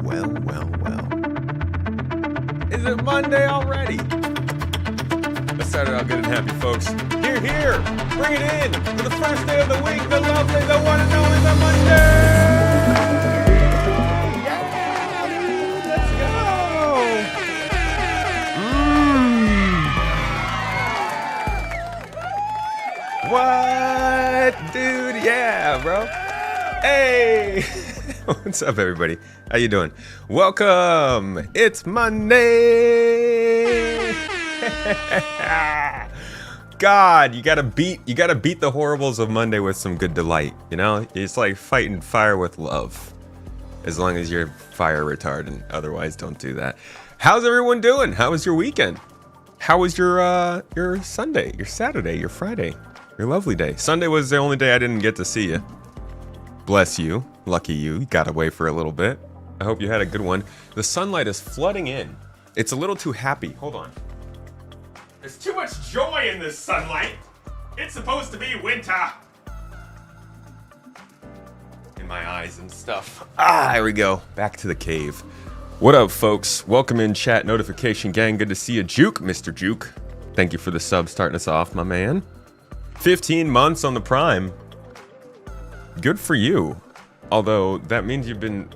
Well. Is it Monday already? Let's start it out good and happy, folks. Here. Bring it in for the first day of the week, the lovely, the one and only, the Monday. Yeah, let's go. What, dude? Yeah, bro. Hey. What's up, everybody? How you doing? Welcome. It's Monday. God, you gotta beat the horribles of Monday with some good delight. You know, it's like fighting fire with love. As long as you're fire retardant, otherwise don't do that. How's everyone doing? How was your weekend? How was your Sunday, your Saturday, your Friday, your lovely day? Sunday was the only day I didn't get to see you. Bless you. Lucky you. You got away for a little bit. I hope you had a good one. The sunlight is flooding in. It's a little too happy. Hold on. There's too much joy in this sunlight. It's supposed to be winter. In my eyes and stuff. Here we go. Back to the cave. What up, folks? Welcome in, chat notification gang. Good to see you, Juke, Mr. Juke. Thank you for the sub starting us off, my man. 15 months on the Prime. Good for you. Although, that means you've been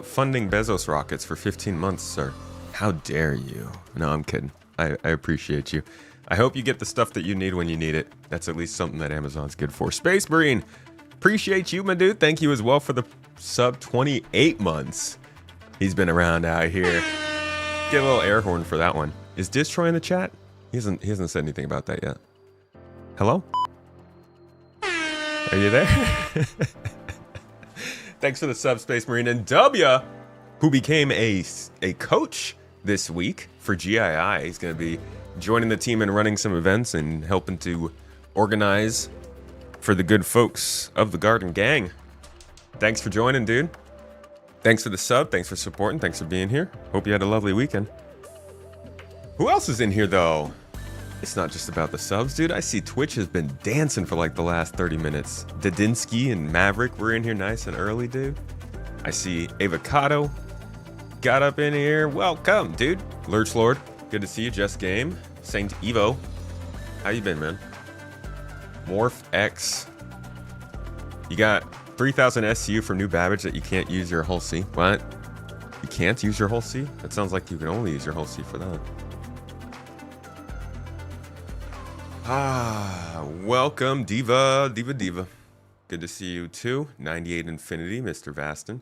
funding Bezos rockets for 15 months, sir. How dare you? No, I'm kidding. I appreciate you. I hope you get the stuff that you need when you need it. That's at least something that Amazon's good for. Space Marine, appreciate you, my dude. Thank you as well for the sub 28 months. He's been around out here. Get a little air horn for that one. Is Destroy in the chat? He hasn't said anything about that yet. Hello? Are you there? Thanks for the sub, Space Marine. And W, who became a coach this week for GII. He's going to be joining the team and running some events and helping to organize for the good folks of the Garden Gang. Thanks for joining, dude. Thanks for the sub. Thanks for supporting. Thanks for being here. Hope you had a lovely weekend. Who else is in here, though? It's not just about the subs, dude. I see Twitch has been dancing for like the last 30 minutes. Dadinsky and Maverick were in here nice and early, dude. I see Avocado got up in here. Welcome, dude. Lurch Lord, good to see you. Just Game. Saint Evo. How you been, man? Morph X. You got 3000 SCU for new Babbage that you can't use your whole C. What? You can't use your whole C? That sounds like you can only use your whole C for that. Welcome, Diva. Good to see you too. 98 Infinity, Mr. Vastin.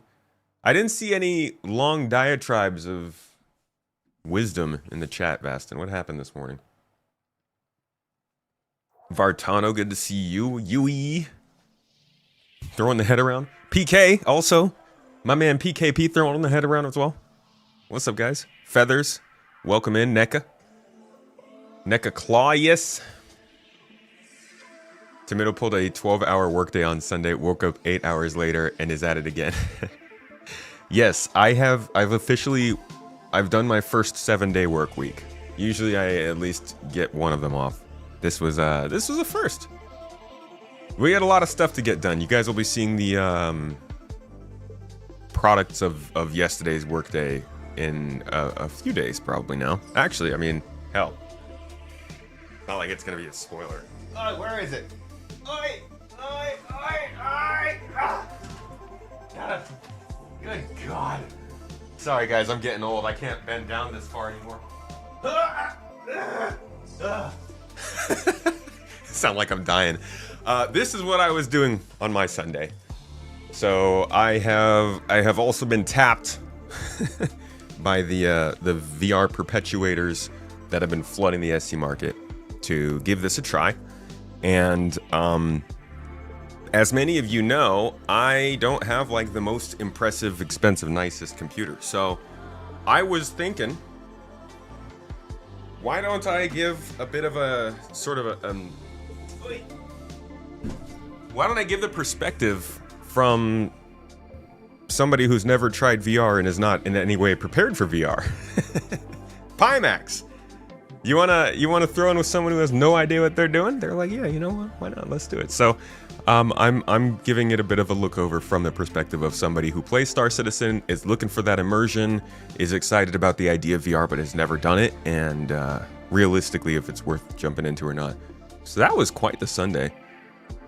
I didn't see any long diatribes of wisdom in the chat, Vastin. What happened this morning? Vartano, good to see you. Yui. Throwing the head around. PK, also. My man PKP throwing the head around as well. What's up, guys? Feathers. Welcome in, NECA. NECA Claudius. Tomato pulled a 12-hour workday on Sunday, woke up 8 hours later, and is at it again. Yes, I've done my first 7-day work week. Usually I at least get one of them off. This was a first. We had a lot of stuff to get done. You guys will be seeing the products of yesterday's workday in a few days probably now. Actually, I mean, hell. Not like it's gonna be a spoiler. Where is it? Oi! Good God. Sorry guys, I'm getting old. I can't bend down this far anymore. Sound like I'm dying. This is what I was doing on my Sunday. So I have also been tapped by the VR perpetuators that have been flooding the SC market to give this a try. And as many of you know, I don't have like the most impressive, expensive, nicest computer. So I was thinking, why don't I give a bit of a sort of a why don't I give the perspective from somebody who's never tried VR and is not in any way prepared for VR? Pimax. You wanna throw in with someone who has no idea what they're doing? They're like, yeah, you know what? Why not? Let's do it. So I'm giving it a bit of a look over from the perspective of somebody who plays Star Citizen, is looking for that immersion, is excited about the idea of VR but has never done it, and realistically if it's worth jumping into or not. So that was quite the Sunday.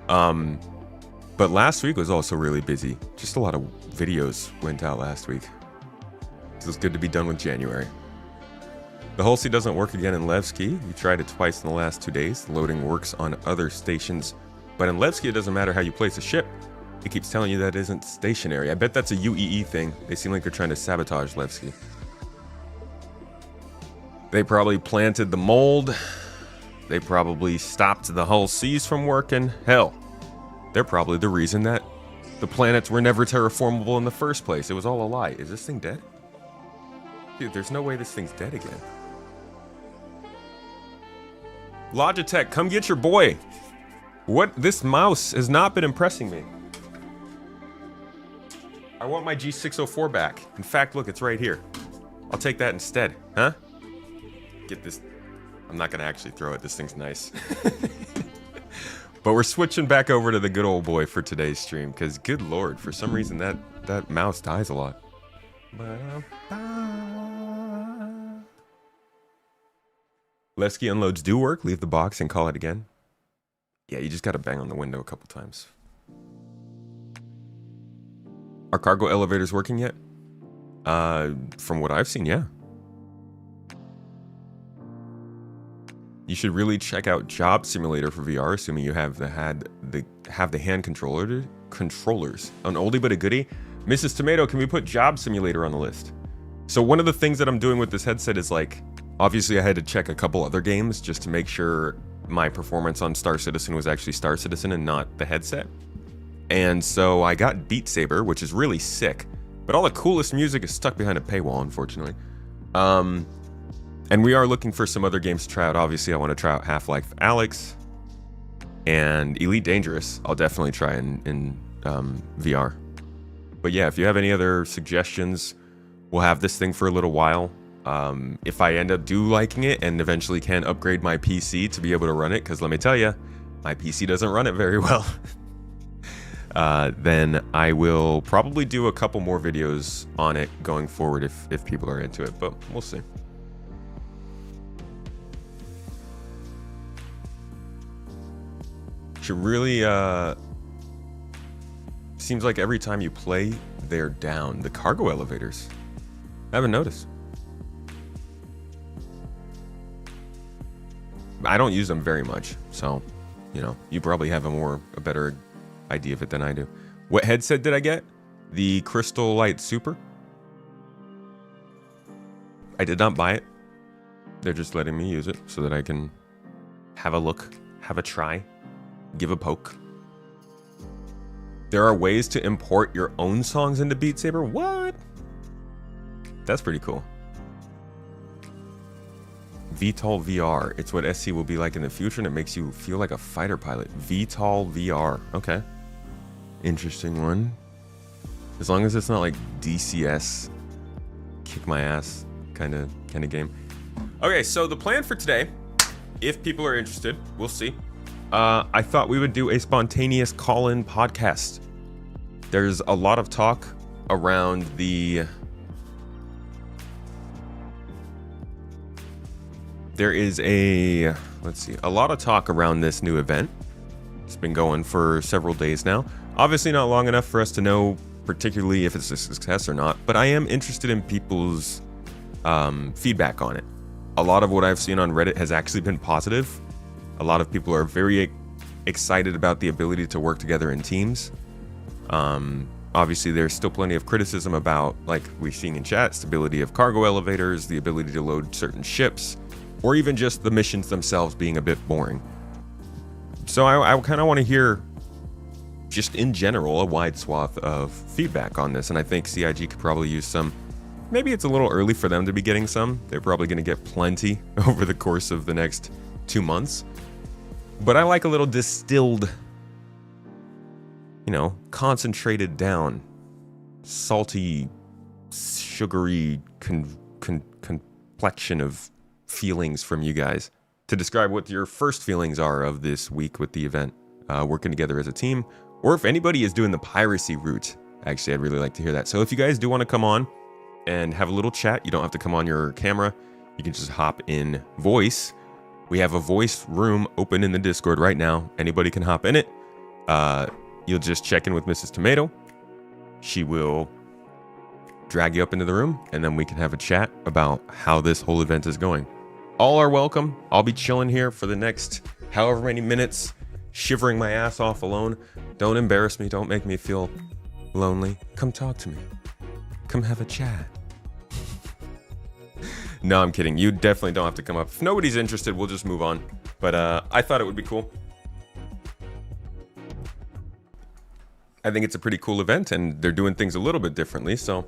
But last week was also really busy. Just a lot of videos went out last week. So it's good to be done with January. The Halsey doesn't work again in Levski. You tried it twice in the last 2 days. The loading works on other stations. But in Levski, it doesn't matter how you place a ship. It keeps telling you that isn't stationary. I bet that's a UEE thing. They seem like they're trying to sabotage Levski. They probably planted the mold. They probably stopped the Hull Seas from working. Hell, they're probably the reason that the planets were never terraformable in the first place. It was all a lie. Is this thing dead? Dude, there's no way this thing's dead again. Logitech, come get your boy. What? This mouse has not been impressing me. I want my G604 back. In fact, look, it's right here. I'll take that instead, huh? Get this. I'm not gonna actually throw it. This thing's nice. But we're switching back over to the good old boy for today's stream, because good lord, for some reason that mouse dies a lot. Levski unloads do work. Leave the box and call it again. Yeah, you just gotta bang on the window a couple times. Are cargo elevators working yet? From what I've seen, yeah. You should really check out Job Simulator for VR, assuming you have the hand controllers. An oldie but a goodie. Mrs. Tomato, can we put Job Simulator on the list? So one of the things that I'm doing with this headset is like, obviously I had to check a couple other games just to make sure my performance on Star Citizen was actually Star Citizen and not the headset. And so I got Beat Saber, which is really sick, but all the coolest music is stuck behind a paywall, unfortunately. And we are looking for some other games to try out. Obviously, I want to try out Half-Life Alyx and Elite Dangerous. I'll definitely try in VR. But yeah, if you have any other suggestions, we'll have this thing for a little while. If I end up liking it and eventually can upgrade my PC to be able to run it, because let me tell you, my PC doesn't run it very well, then I will probably do a couple more videos on it going forward if people are into it, but we'll see. Should really, seems like every time you play, they're down. The cargo elevators. I haven't noticed. I don't use them very much, so, you know, you probably have a better idea of it than I do. What headset did I get? The Crystal Light Super. I did not buy it. They're just letting me use it so that I can have a look, have a try, give a poke. There are ways to import your own songs into Beat Saber? What? That's pretty cool. VTOL VR. It's what SC will be like in the future, and it makes you feel like a fighter pilot. VTOL VR. Okay. Interesting one. As long as it's not like DCS, kick my ass kind of game. Okay, so the plan for today, if people are interested, we'll see. I thought we would do a spontaneous call-in podcast. There's a lot of talk around the... There is a lot of talk around this new event. It's been going for several days now. Obviously not long enough for us to know particularly if it's a success or not, but I am interested in people's feedback on it. A lot of what I've seen on Reddit has actually been positive. A lot of people are very excited about the ability to work together in teams. Obviously, there's still plenty of criticism about, like we've seen in chat, stability of cargo elevators, the ability to load certain ships, or even just the missions themselves being a bit boring. So I kind of want to hear, just in general, a wide swath of feedback on this, and I think CIG could probably use some. Maybe it's a little early for them to be getting some. They're probably going to get plenty over the course of the next 2 months. But I like a little distilled, you know, concentrated down, salty, sugary complexion of feelings from you guys to describe what your first feelings are of this week with the event. working together as a team, or if anybody is doing the piracy route. Actually, I'd really like to hear that. So if you guys do want to come on and have a little chat, you don't have to come on your camera. You can just hop in voice. We have a voice room open in the Discord right now. Anybody can hop in it. You'll just check in with Mrs. Tomato. She will drag you up into the room, and then we can have a chat about how this whole event is going. All are welcome. I'll be chilling here for the next however many minutes, shivering my ass off alone. Don't embarrass me. Don't make me feel lonely. Come talk to me. Come have a chat. No, I'm kidding. You definitely don't have to come up. If nobody's interested, we'll just move on. But I thought it would be cool. I think it's a pretty cool event, and they're doing things a little bit differently, so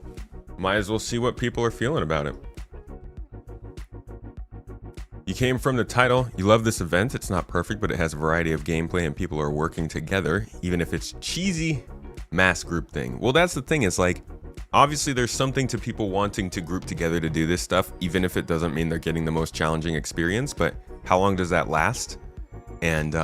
might as well see what people are feeling about it. You came from the title. You love this event. It's not perfect, but it has a variety of gameplay, and people are working together, even if it's cheesy mass group thing. Well, that's the thing. Is like, obviously, there's something to people wanting to group together to do this stuff, even if it doesn't mean they're getting the most challenging experience. But how long does that last? And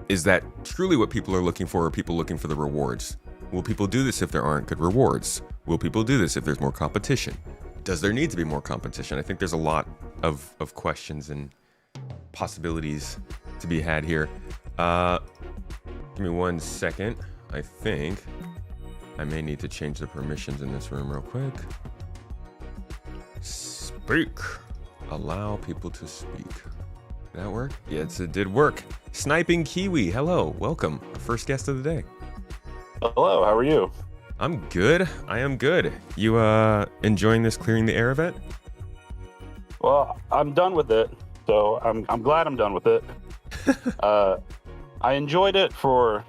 is that truly what people are looking for? Or are people looking for the rewards? Will people do this if there aren't good rewards? Will people do this if there's more competition? Does there need to be more competition? I think there's a lot of questions and possibilities to be had here. Give me 1 second. I think I may need to change the permissions in this room real quick. Speak. Allow people to speak. Did that work? Yes, it did work. Sniping Kiwi, hello, welcome. Our first guest of the day. Hello, how are you? I'm good. I am good. You enjoying this clearing the air event? Well, I'm done with it, so I'm glad I'm done with it. I enjoyed it for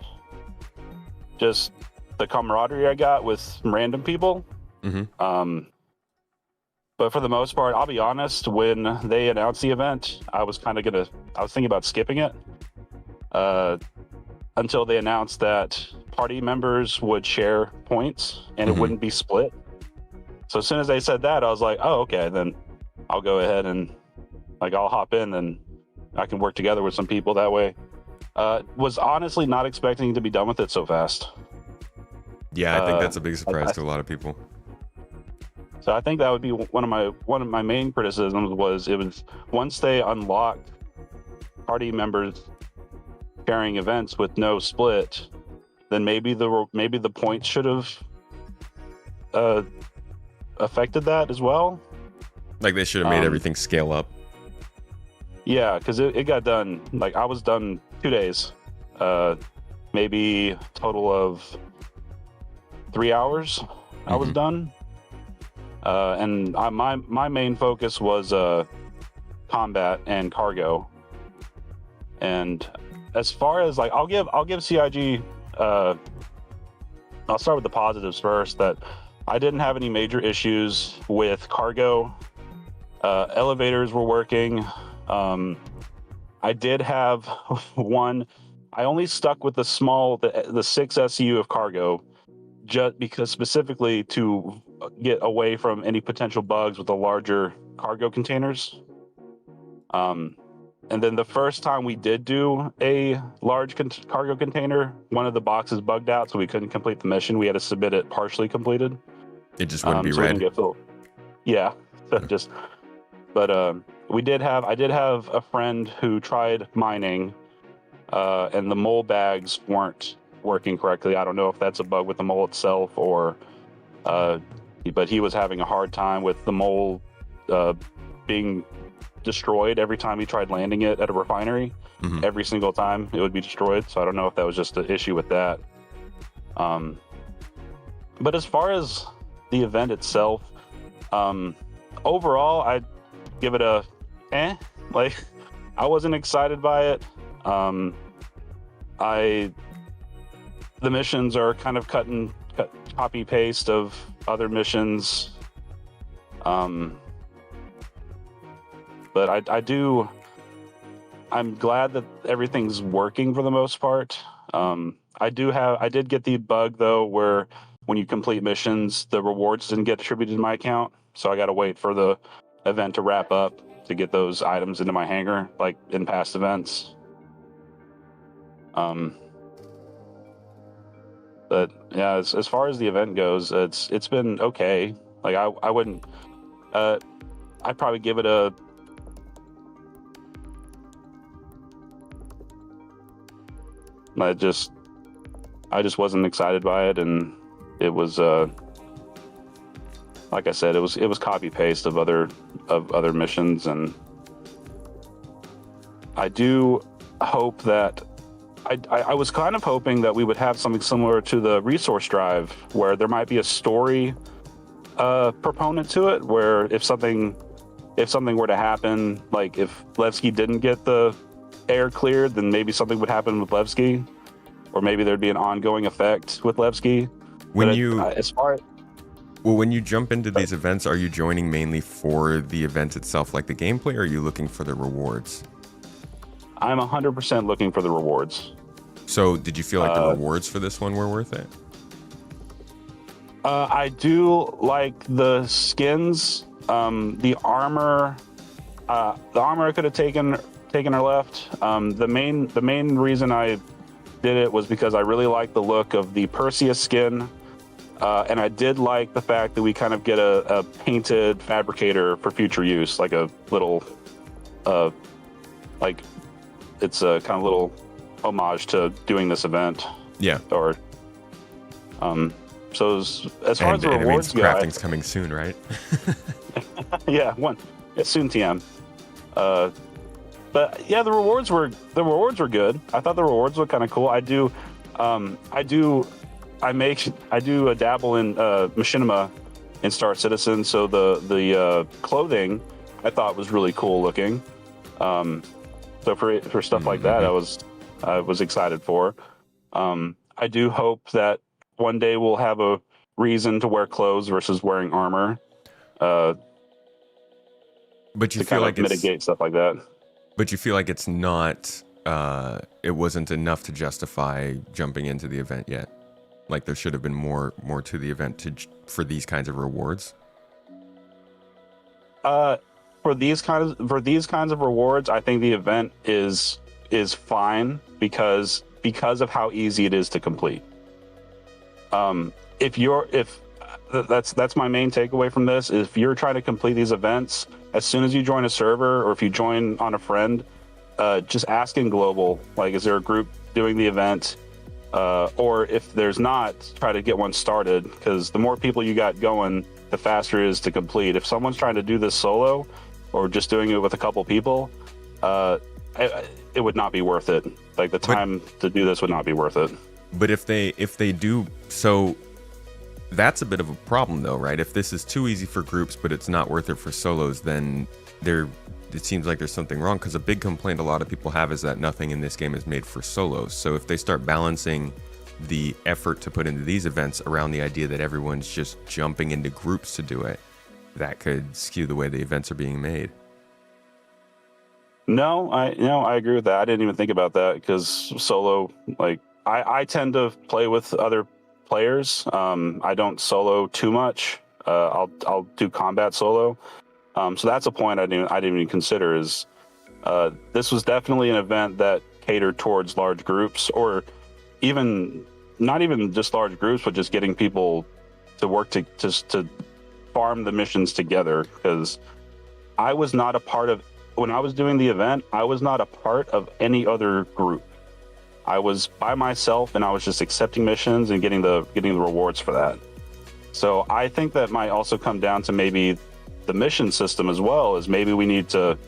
just the camaraderie I got with some random people. Mm-hmm. But for the most part, I'll be honest, when they announced the event, I was thinking about skipping it until they announced that party members would share points and it wouldn't be split. So as soon as they said that, I was like, oh, okay, then I'll go ahead and I'll hop in and I can work together with some people that way. Was honestly not expecting to be done with it so fast. Yeah, I think that's a big surprise to a lot of people. So I think that would be one of my main criticisms was once they unlocked party members sharing events with no split, then maybe the points should have affected that as well. Like they should have made everything scale up. Yeah, because it got done. Like I was done 2 days, maybe total of 3 hours. I was done, and my main focus was combat and cargo. And as far as I'll give CIG. I'll start with the positives first. That I didn't have any major issues with cargo. Elevators were working. I did have one. I only stuck with the 6 SU of cargo, just because specifically to get away from any potential bugs with the larger cargo containers. And then the first time we did do a large cargo container, one of the boxes bugged out, so we couldn't complete the mission. We had to submit it partially completed. It just wouldn't be so read. We didn't get filled. Yeah, but I did have a friend who tried mining, and the mole bags weren't working correctly. I don't know if that's a bug with the mole itself or, but he was having a hard time with the mole being destroyed every time he tried landing it at a refinery. Every single time it would be destroyed. So I don't know if that was just an issue with that. But as far as the event itself, overall, I'd give it a I wasn't excited by it. The missions are kind of copy paste of other missions. But I'm glad that everything's working for the most part. I did get the bug though, where when you complete missions, the rewards didn't get attributed to my account. So I got to wait for the event to wrap up to get those items into my hangar, like in past events. But yeah, as far as the event goes, it's been okay. Like I wouldn't. I'd probably give it a. I just wasn't excited by it, and it was like I said, it was copy paste of other missions, and I do hope that I was kind of hoping that we would have something similar to the resource drive, where there might be a story proponent to it, where if something were to happen, like if Levski didn't get the air cleared, then maybe something would happen with Levski, or maybe there'd be an ongoing effect with Levski. When when you jump into these events, are you joining mainly for the event itself, like the gameplay, or are you looking for the rewards? I'm 100% looking for the rewards. So did you feel like the rewards for this one were worth it? I do like the skins, the armor. The armor I could have taken or left. The main reason I did it was because I really like the look of the Perseus skin, and I did like the fact that we kind of get a painted fabricator for future use, like a little, like it's a kind of little homage to doing this event. Yeah. Or, so as far as the rewards go, crafting's coming soon, right? Yeah, soon TM. But yeah, the rewards were good. I thought the rewards were kind of cool. I do dabble in machinima in Star Citizen, so the clothing I thought was really cool looking. So for stuff like that, I was excited for. I do hope that one day we'll have a reason to wear clothes versus wearing armor. But you feel like it's mitigate stuff like that. But you feel like it's not. It wasn't enough to justify jumping into the event yet. Like there should have been more to the event for these kinds of rewards. For these kinds of rewards, I think the event is fine because of how easy it is to complete. That's my main takeaway from this. If you're trying to complete these events, as soon as you join a server or if you join on a friend, just ask in global, like, is there a group doing the event? Or if there's not, try to get one started, because the more people you got going, the faster it is to complete. If someone's trying to do this solo or just doing it with a couple people, it would not be worth it. Like the time to do this would not be worth it. But if they do, so that's a bit of a problem though, right? If this is too easy for groups, but it's not worth it for solos, then it seems like there's something wrong, because a big complaint a lot of people have is that nothing in this game is made for solos. So if they start balancing the effort to put into these events around the idea that everyone's just jumping into groups to do it, that could skew the way the events are being made. No, I agree with that. I didn't even think about that, because solo, like I tend to play with other players. I don't solo too much. I'll do combat solo. So that's a point I didn't even consider. Is this was definitely an event that catered towards large groups, or even not even just large groups, but just getting people to work to farm the missions together. Because I was not a part of, when I was doing the event, I was not a part of any other group. I was by myself, and I was just accepting missions and getting the rewards for that. So I think that might also come down to maybe the mission system as well. Is maybe we need to,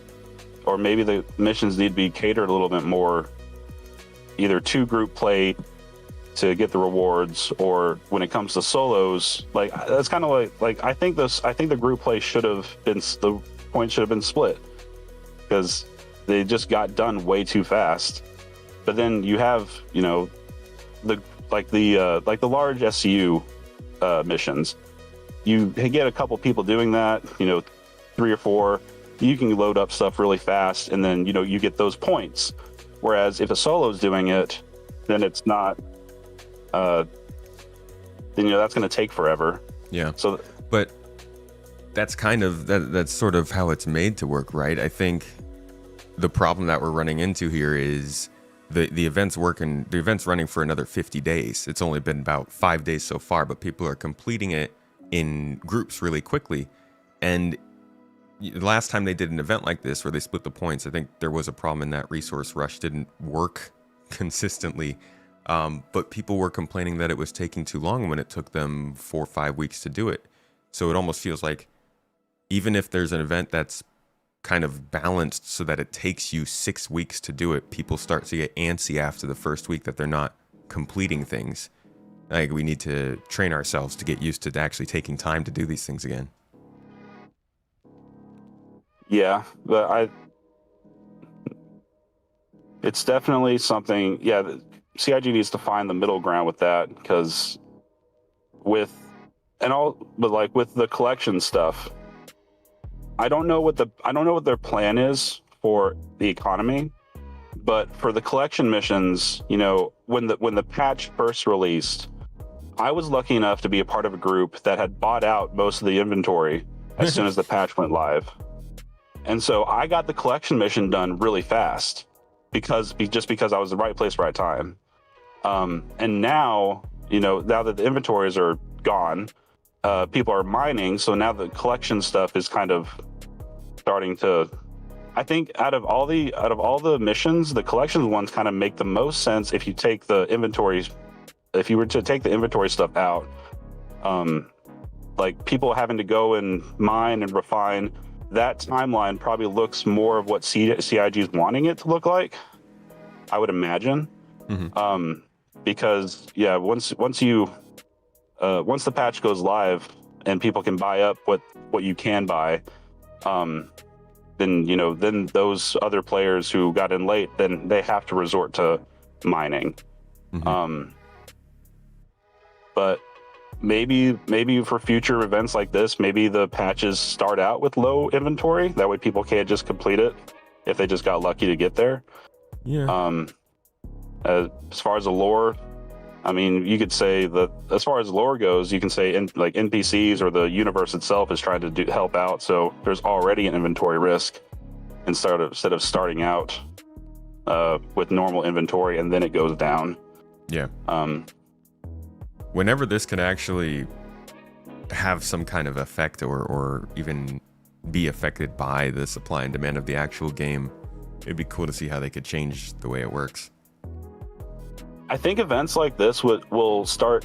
or maybe the missions need to be catered a little bit more, either to group play to get the rewards, or when it comes to solos, like that's kind of like I think the group play should have been, the point should have been split, because they just got done way too fast. But then you have, the large SCU missions. You get a couple people doing that, 3 or 4. You can load up stuff really fast, and then you get those points. Whereas if a solo's doing it, then it's not. Then that's going to take forever. Yeah. So, but that's kind of that's sort of how it's made to work, right? I think the problem that we're running into here is the event's running for another 50 days. It's only been about 5 days so far, but people are completing it in groups really quickly. And the last time they did an event like this where they split the points, I think there was a problem in that resource rush didn't work consistently. But people were complaining that it was taking too long when it took them 4 or 5 weeks to do it. So it almost feels like even if there's an event that's kind of balanced so that it takes you 6 weeks to do it, people start to get antsy after the first week that they're not completing things. Like, we need to train ourselves to get used to actually taking time to do these things again. Yeah, but it's definitely something. Yeah, CIG needs to find the middle ground with that, because with the collection stuff, I don't know what their plan is for the economy, but for the collection missions, when the patch first released, I was lucky enough to be a part of a group that had bought out most of the inventory as soon as the patch went live. And so I got the collection mission done really fast because I was in the right place, right time. And now that the inventories are gone, people are mining. So now the collection stuff is kind of starting to, I think out of all the missions, the collections ones kind of make the most sense if you take the inventories. If you were to take the inventory stuff out, like people having to go and mine and refine, that timeline probably looks more of what CIG is wanting it to look like, I would imagine. Mm-hmm. Because once the patch goes live and people can buy up what you can buy, then those other players who got in late, then they have to resort to mining. Mm-hmm. But maybe for future events like this, maybe the patches start out with low inventory. That way people can't just complete it if they just got lucky to get there. Yeah. As far as the lore, I mean, you could say that as far as lore goes, you can say like NPCs or the universe itself is trying to help out. So there's already an inventory risk instead of starting out with normal inventory and then it goes down. Yeah. Whenever this can actually have some kind of effect or even be affected by the supply and demand of the actual game, it'd be cool to see how they could change the way it works. I think events like this will start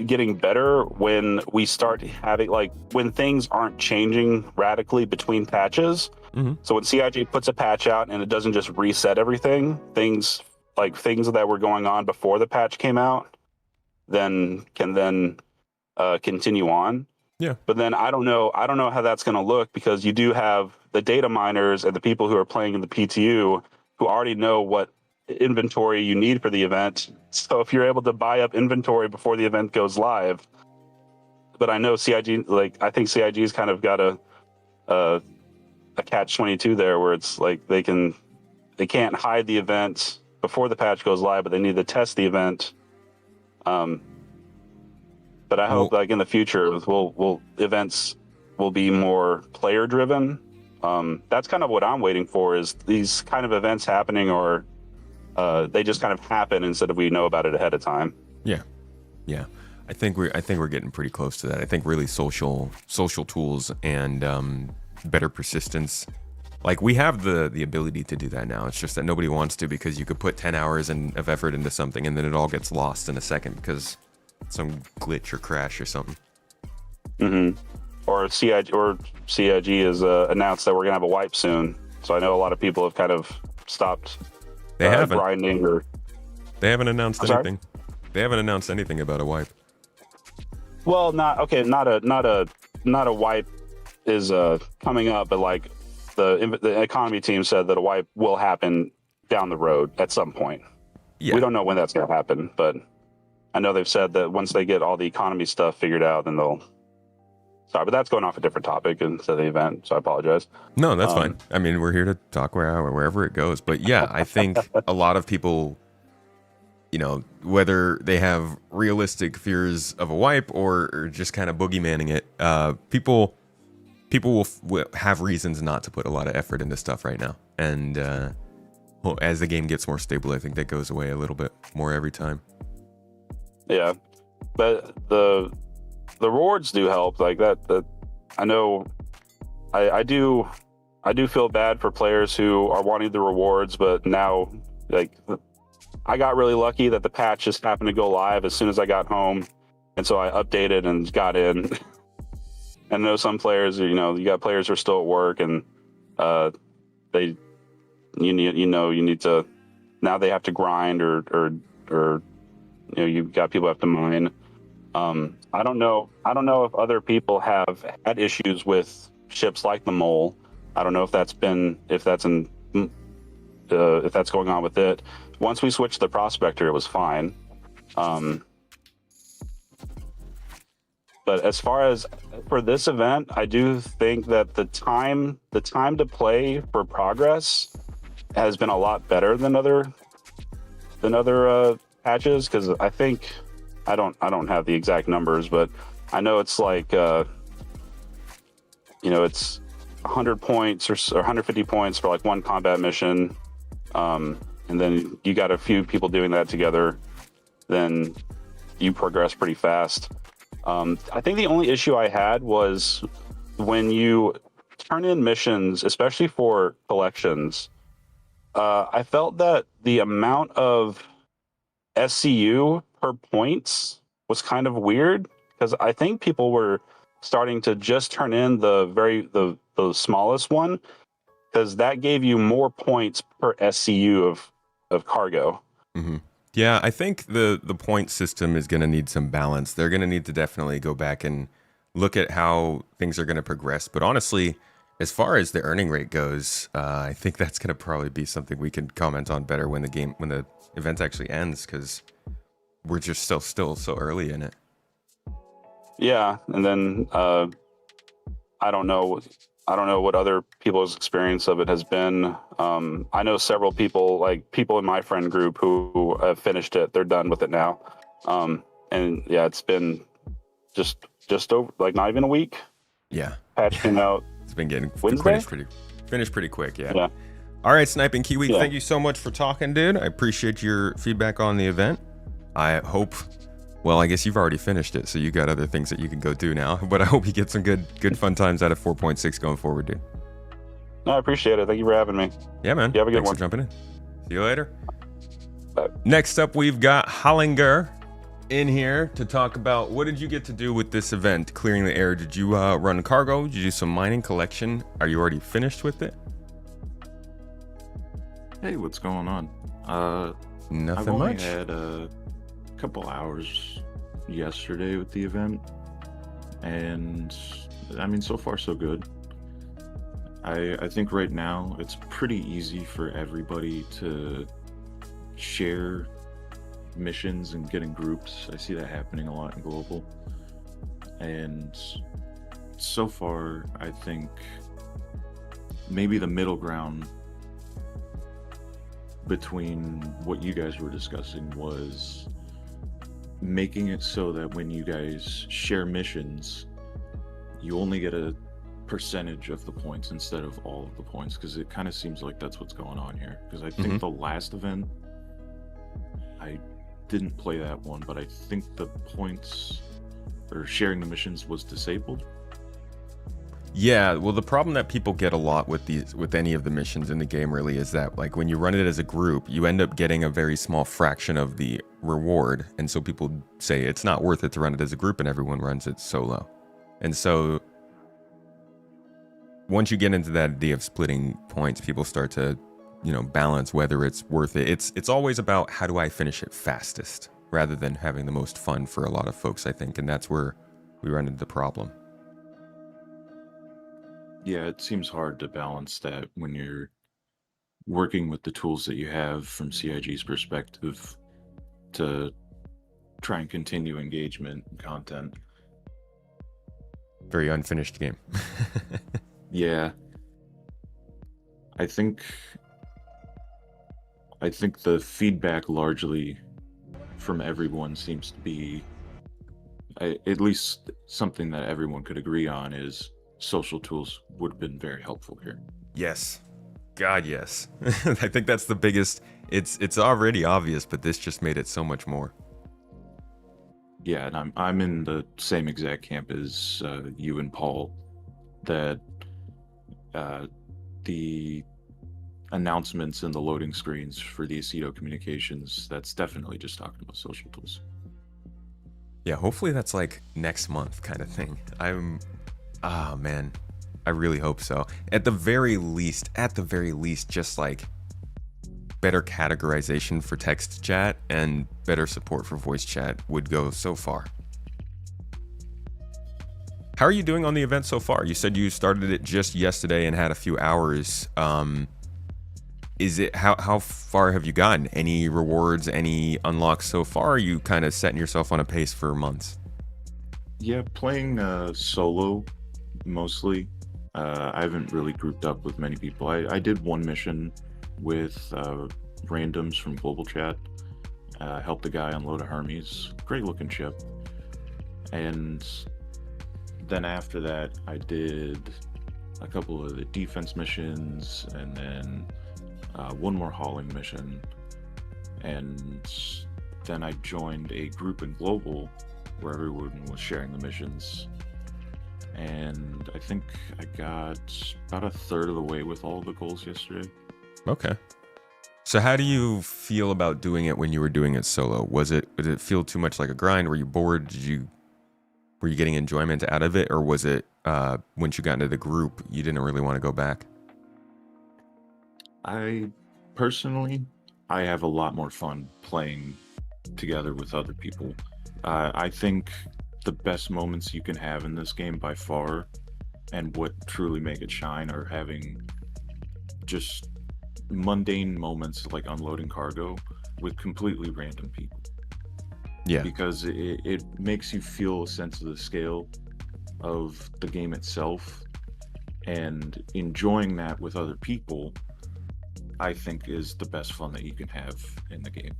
getting better when we start having, like, when things aren't changing radically between patches. Mm-hmm. So when CIG puts a patch out and it doesn't just reset everything, things that were going on before the patch came out can continue on. Yeah. But then I don't know how that's going to look, because you do have the data miners and the people who are playing in the PTU who already know what inventory you need for the event. So if you're able to buy up inventory before the event goes live, but I know CIG, I think CIG's kind of got a catch-22 there, where it's like they can't hide the event before the patch goes live, but they need to test the event. But I hope, like, in the future, events will be more player driven. That's kind of what I'm waiting for, is these kind of events happening, or they just kind of happen instead of we know about it ahead of time. Yeah. I think we're getting pretty close to that. I think really social tools and better persistence. Like, we have the ability to do that now. It's just that nobody wants to, because you could put 10 hours of effort into something and then it all gets lost in a second because some glitch or crash or something. Mm-hmm. Or CIG has announced that we're gonna have a wipe soon. So I know a lot of people have kind of stopped. They haven't grinding, or they haven't announced anything. They haven't announced anything about a wipe. Well, not a wipe is coming up, but like the economy team said that a wipe will happen down the road at some point. Yeah. We don't know when that's going to happen, but I know they've said that once they get all the economy stuff figured out, then they'll. Sorry, but that's going off a different topic instead of the event, so I apologize. No, that's fine. I mean, we're here to talk wherever it goes. But yeah, I think a lot of people, whether they have realistic fears of a wipe or just kind of boogeymanning it, people will have reasons not to put a lot of effort into stuff right now. And well, as the game gets more stable, I think that goes away a little bit more every time. Yeah, but the rewards do help. Like that I know I do feel bad for players who are wanting the rewards, but now like I got really lucky that the patch just happened to go live as soon as I got home, and so I updated and got in. And I know some players, you got players who are still at work, and you need to, now they have to grind or you've got people who have to mine. I don't know if other people have had issues with ships like the Mole. I don't know if that's going on with it. Once we switched to the Prospector, it was fine. But as far as for this event, I do think that the time to play for progress has been a lot better than other patches, because I think I don't have the exact numbers, but I know it's like it's 100 points or 150 points for like one combat mission, and then you got a few people doing that together, then you progress pretty fast. I think the only issue I had was when you turn in missions, especially for collections. I felt that the amount of SCU per points was kind of weird, because I think people were starting to just turn in the smallest one, because that gave you more points per SCU of cargo. Mm-hmm. Yeah, I think the point system is going to need some balance. They're going to need to definitely go back and look at how things are going to progress. But honestly, as far as the earning rate goes, I think that's going to probably be something we can comment on better when the event actually ends, because we're just still so early in it. Yeah, and then I don't know what other people's experience of it has been. I know several people, like people in my friend group, who have finished it. They're done with it now. And yeah, it's been just over, like, not even a week. Yeah, patch came out. It's been getting Wednesday? finished pretty quick. Yeah. All right, Sniping Kiwi, thank you so much for talking, dude. I appreciate your feedback on the event. I hope, well, I guess you've already finished it, so you got other things that you can go do now. But I hope you get some good fun times out of 4.6 going forward, dude. No, I appreciate it. Thank you for having me. Yeah, man. You have a good Thanks one. for jumping in. See you later. Bye. Next up, we've got Hollinger in here to talk about what did you get to do with this event, clearing the air. Did you run cargo? Did you do some mining collection? Are you already finished with it? Hey, what's going on? Nothing I've only much. had a couple hours yesterday with the event, and I mean, so far so good. I think right now it's pretty easy for everybody to share missions and get in groups. I see that happening a lot in global, and so far I think maybe the middle ground between what you guys were discussing was making it so that when you guys share missions, you only get a percentage of the points instead of all of the points, because it kind of seems like that's what's going on here. Because I think the last event, I didn't play that one, but I think the points or sharing the missions was disabled. Yeah, well, the problem that people get a lot with any of the missions in the game really is that, like, when you run it as a group, you end up getting a very small fraction of the reward, and so people say it's not worth it to run it as a group, and everyone runs it solo. And so once you get into that idea of splitting points, people start to, balance whether it's worth it. It's always about how do I finish it fastest, rather than having the most fun for a lot of folks, I think, and that's where we run into the problem. Yeah, it seems hard to balance that when you're working with the tools that you have from CIG's perspective to try and continue engagement and content. Very unfinished game. Yeah. I think the feedback largely from everyone seems to be, at least something that everyone could agree on, is social tools would have been very helpful here. Yes. God, yes. I think that's the biggest. It's already obvious, but this just made it so much more. Yeah, and I'm in the same exact camp as you and Paul. That the announcements and the loading screens for the Aceto communications, that's definitely just talking about social tools. Yeah, hopefully that's like next month kind of thing. Man, I really hope so. At the very least, just like better categorization for text chat and better support for voice chat would go so far. How are you doing on the event so far? You said you started it just yesterday and had a few hours. Is it how far have you gotten? Any rewards, any unlocks so far? Or are you kind of setting yourself on a pace for months? Yeah, playing solo mostly. I haven't really grouped up with many people. I did one mission with randoms from global chat. Helped a guy unload a Hermes. Great looking ship. And then after that, I did a couple of the defense missions, and then one more hauling mission. And then I joined a group in global where everyone was sharing the missions. And I think I got about a third of the way with all the goals yesterday. Okay. So how do you feel about doing it when you were doing it solo? Did it feel too much like a grind? Were you bored? Were you getting enjoyment out of it, or was it once you got into the group you didn't really want to go back? I personally, I have a lot more fun playing together with other people. I think the best moments you can have in this game by far, and what truly make it shine, are having just mundane moments like unloading cargo with completely random people. Yeah. Because it makes you feel a sense of the scale of the game itself, and enjoying that with other people, I think, is the best fun that you can have in the game.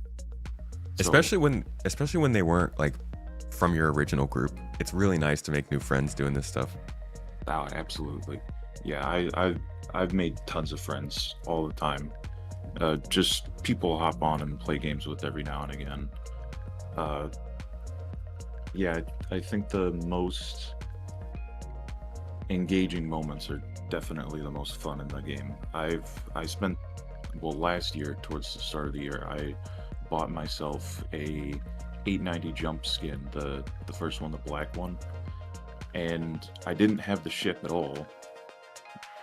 Especially when they weren't like from your original group. It's really nice to make new friends doing this stuff. Oh, absolutely. Yeah, I've made tons of friends all the time. Just people hop on and play games with every now and again. Yeah, I think the most engaging moments are definitely the most fun in the game. Last year, towards the start of the year, I bought myself a 890 jump skin, the first one, the black one, and I didn't have the ship at all,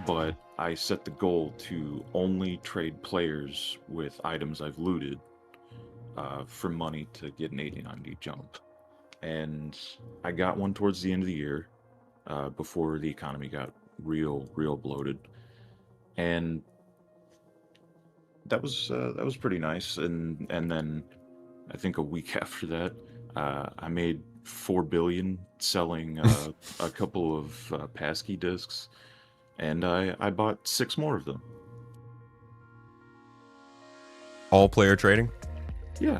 but I set the goal to only trade players with items I've looted for money to get an 890 jump. And I got one towards the end of the year, before the economy got real bloated, and that was pretty nice. And then I think a week after that, I made 4 billion selling a couple of passkey discs, and I bought 6 more of them. All player trading? Yeah.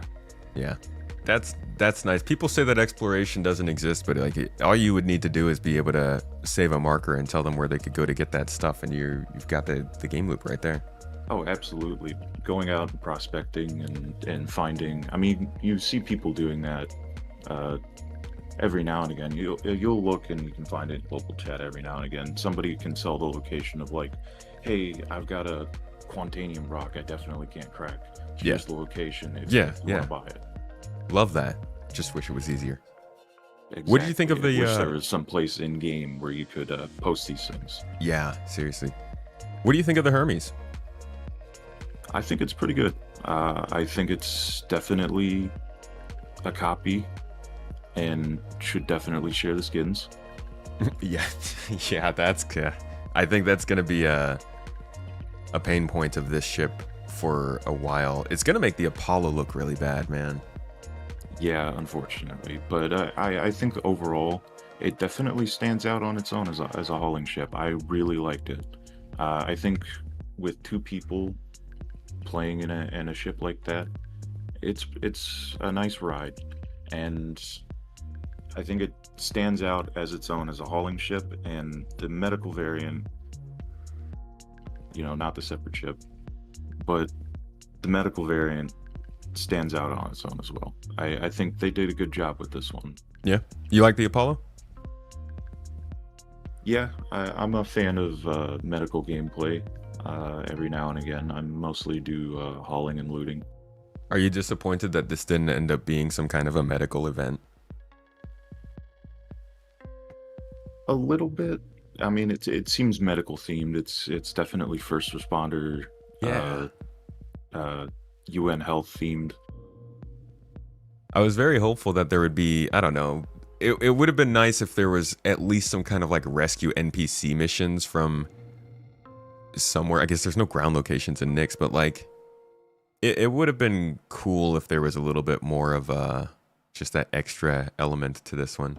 That's nice. People say that exploration doesn't exist, but like all you would need to do is be able to save a marker and tell them where they could go to get that stuff, and you've got the game loop right there. Oh, absolutely. Going out and prospecting and finding. I mean, you see people doing that every now and again. You'll look and you can find it in global chat every now and again. Somebody can sell the location of like, hey, I've got a Quantanium rock I definitely can't crack. Here's the location if you want to buy it. Love that. Just wish it was easier. Exactly. What do you think of the... I wish there was some place in game where you could post these things. Yeah, seriously. What do you think of the Hermes? I think it's pretty good. I think it's definitely a copy and should definitely share the skins. yeah, that's good. I think that's going to be a pain point of this ship for a while. It's going to make the Apollo look really bad, man. Yeah, unfortunately. But I think overall, it definitely stands out on its own as a hauling ship. I really liked it. I think with 2 people playing in a ship like that, it's a nice ride, and I think it stands out as its own as a hauling ship. And the medical variant, not the separate chip. But the medical variant stands out on its own as well. I think they did a good job with this one. Yeah. You like the Apollo? Yeah, I'm a fan of medical gameplay. Every now and again, I mostly do hauling and looting. Are you disappointed that this didn't end up being some kind of a medical event? A little bit. I mean, it seems medical themed. It's definitely first responder, Yeah. UN health themed. I was very hopeful that there would be, I don't know, it would have been nice if there was at least some kind of like rescue NPC missions from somewhere. I guess there's no ground locations in Nyx, but like it would have been cool if there was a little bit more of just that extra element to this one.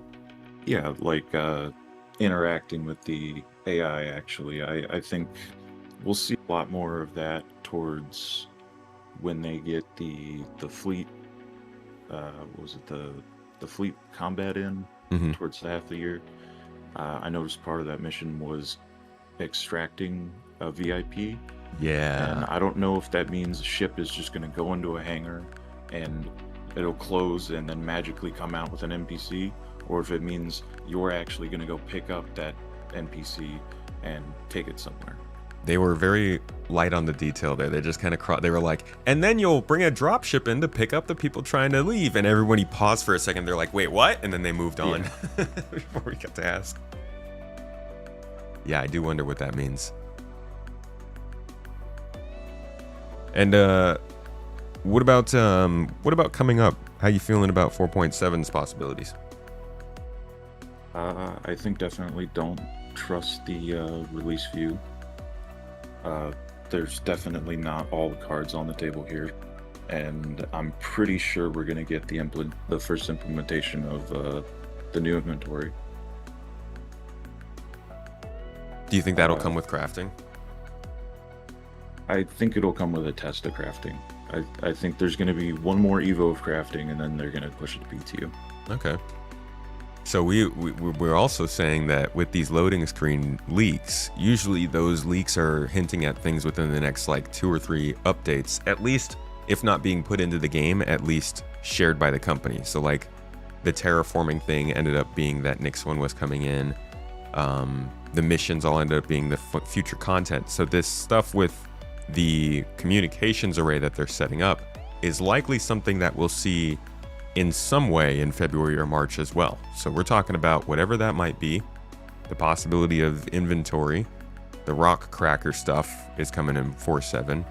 Yeah, like interacting with the AI. Actually, I think we'll see a lot more of that towards when they get the fleet. What was it, the fleet combat in Mhm. towards the half of the year? I noticed part of that mission was extracting a VIP, and Yeah. I don't know if that means the ship is just going to go into a hangar and it'll close and then magically come out with an NPC, or if it means you're actually going to go pick up that NPC and take it somewhere. They were very light on the detail there. They just kind of they were like, and then you'll bring a drop ship in to pick up the people trying to leave. And everybody paused for a second. They're like, wait, what? And then they moved on before we got to ask. Yeah, I do wonder what that means. And what about coming up? How you feeling about 4.7's possibilities? I think definitely don't trust the release view. There's definitely not all the cards on the table here, and I'm pretty sure we're going to get the first implementation of the new inventory. Do you think that'll come with crafting? I think it'll come with a test of crafting. I think there's going to be one more Evo of crafting, and then they're going to push it to PTU. Okay. So we're also saying that with these loading screen leaks, usually those leaks are hinting at things within the next like 2 or 3 updates, at least if not being put into the game, at least shared by the company. So like the terraforming thing ended up being that Nyx one was coming in. The missions all ended up being the future content. So this stuff with the communications array that they're setting up is likely something that we'll see in some way in February or March as well. So we're talking about whatever that might be. The possibility of inventory, the rock cracker stuff is coming in 4.7,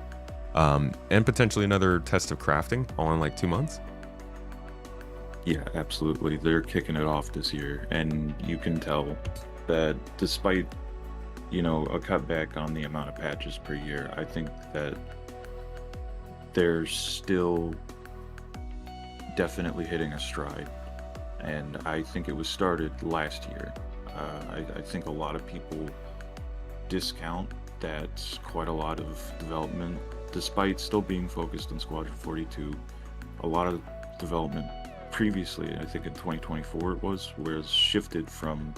and potentially another test of crafting all in like 2 months. Yeah, absolutely. They're kicking it off this year, and you can tell that despite, a cutback on the amount of patches per year, I think that they're still definitely hitting a stride, and I think it was started last year. I think a lot of people discount that quite a lot of development, despite still being focused on Squadron 42, a lot of development previously, I think in 2024 it was shifted from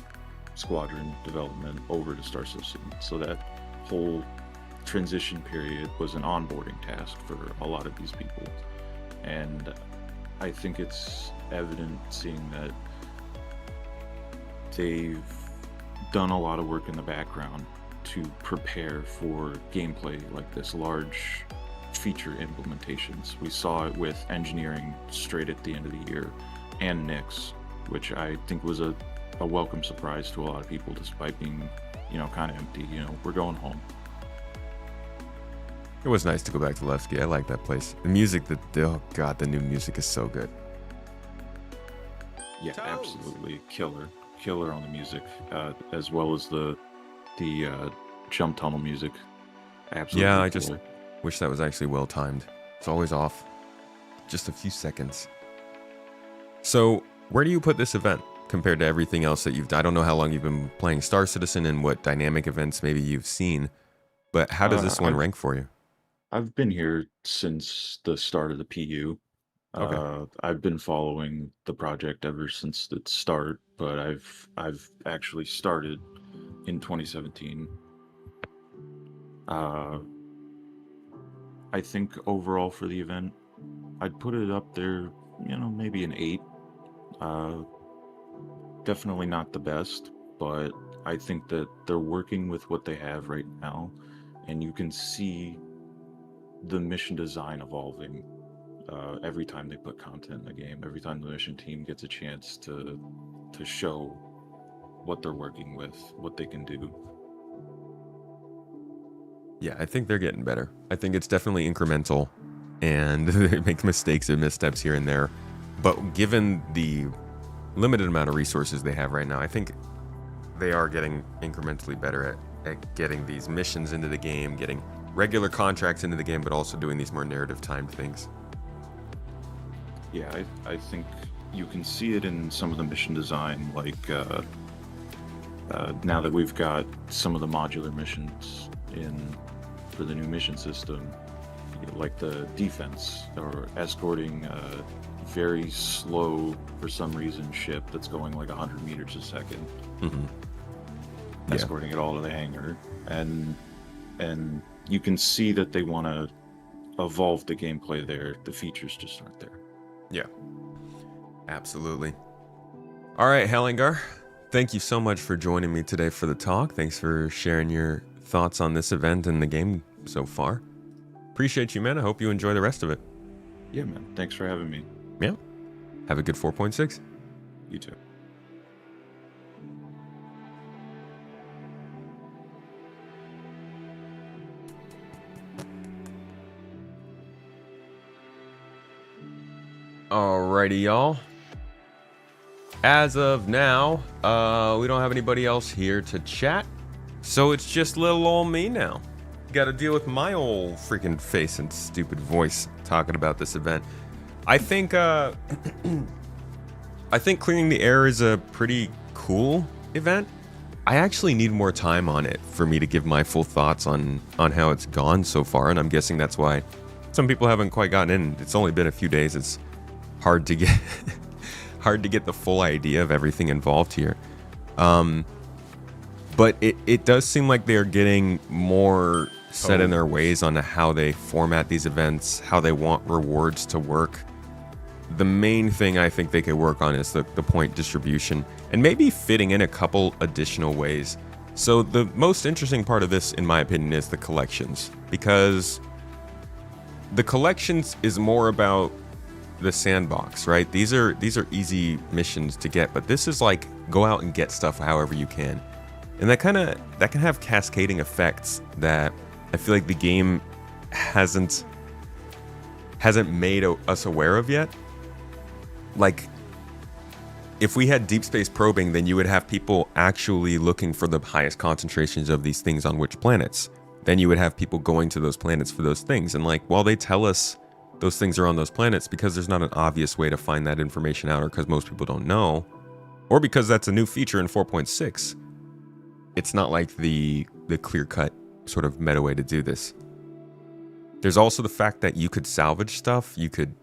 Squadron development over to Star Citizen. So that whole transition period was an onboarding task for a lot of these people, and I think it's evident seeing that they've done a lot of work in the background to prepare for gameplay like this, large feature implementations. We saw it with engineering straight at the end of the year, and Nyx, which I think was a welcome surprise to a lot of people, despite being, kind of empty. We're going home. It was nice to go back to Levski. I like that place. The music, oh god, the new music is so good. Yeah, absolutely killer on the music, as well as the jump tunnel music. Absolutely. Yeah, I just wish that was actually well timed. It's always off just a few seconds. So where do you put this event compared to everything else that you've done? I don't know how long you've been playing Star Citizen and what dynamic events maybe you've seen, but how does this one rank for you? I've been here since the start of the PU. Okay. I've been following the project ever since its start, but I've actually started in 2017. Uh, I think overall for the event, I'd put it up there, maybe an 8. Uh, Definitely not the best, but I think that they're working with what they have right now, and you can see the mission design evolving every time they put content in the game. Every time the mission team gets a chance to show what they're working with, what they can do. Yeah, I think they're getting better. I think it's definitely incremental, and they make mistakes and missteps here and there. But given the limited amount of resources they have right now, I think they are getting incrementally better at getting these missions into the game, getting regular contracts into the game, but also doing these more narrative timed things. Yeah, I think you can see it in some of the mission design, like now that we've got some of the modular missions in for the new mission system, like the defense or escorting a very slow, for some reason, ship that's going like 100 meters a second, escorting it all to the hangar, and you can see that they want to evolve the gameplay there. The features just aren't there. Yeah, absolutely. All right, Hellingar, thank you so much for joining me today for the talk. Thanks for sharing your thoughts on this event and the game so far. Appreciate you, man. I hope you enjoy the rest of it. Yeah, man. Thanks for having me. Yeah. Have a good 4.6. You too. Alrighty, y'all. As of now, we don't have anybody else here to chat, so it's just little old me now. Got to deal with my old freaking face and stupid voice talking about this event. I think I think Clearing the Air is a pretty cool event. I actually need more time on it for me to give my full thoughts on how it's gone so far, and I'm guessing that's why some people haven't quite gotten in. It's only been a few days. It's hard to get the full idea of everything involved here. But it does seem like they're getting more set in their ways on how they format these events, how they want rewards to work. The main thing I think they could work on is the point distribution and maybe fitting in a couple additional ways. So the most interesting part of this, in my opinion, is the collections, because the collections is more about the sandbox, right? These are easy missions to get, but this is like go out and get stuff however you can. And that can have cascading effects that I feel like the game hasn't made us aware of yet. Like, if we had deep space probing, then you would have people actually looking for the highest concentrations of these things on which planets. Then you would have people going to those planets for those things. And like, while they tell us those things are on those planets, because there's not an obvious way to find that information out, or because most people don't know, or because that's a new feature in 4.6, it's not like the clear-cut sort of meta way to do this. There's also the fact that you could salvage stuff. You could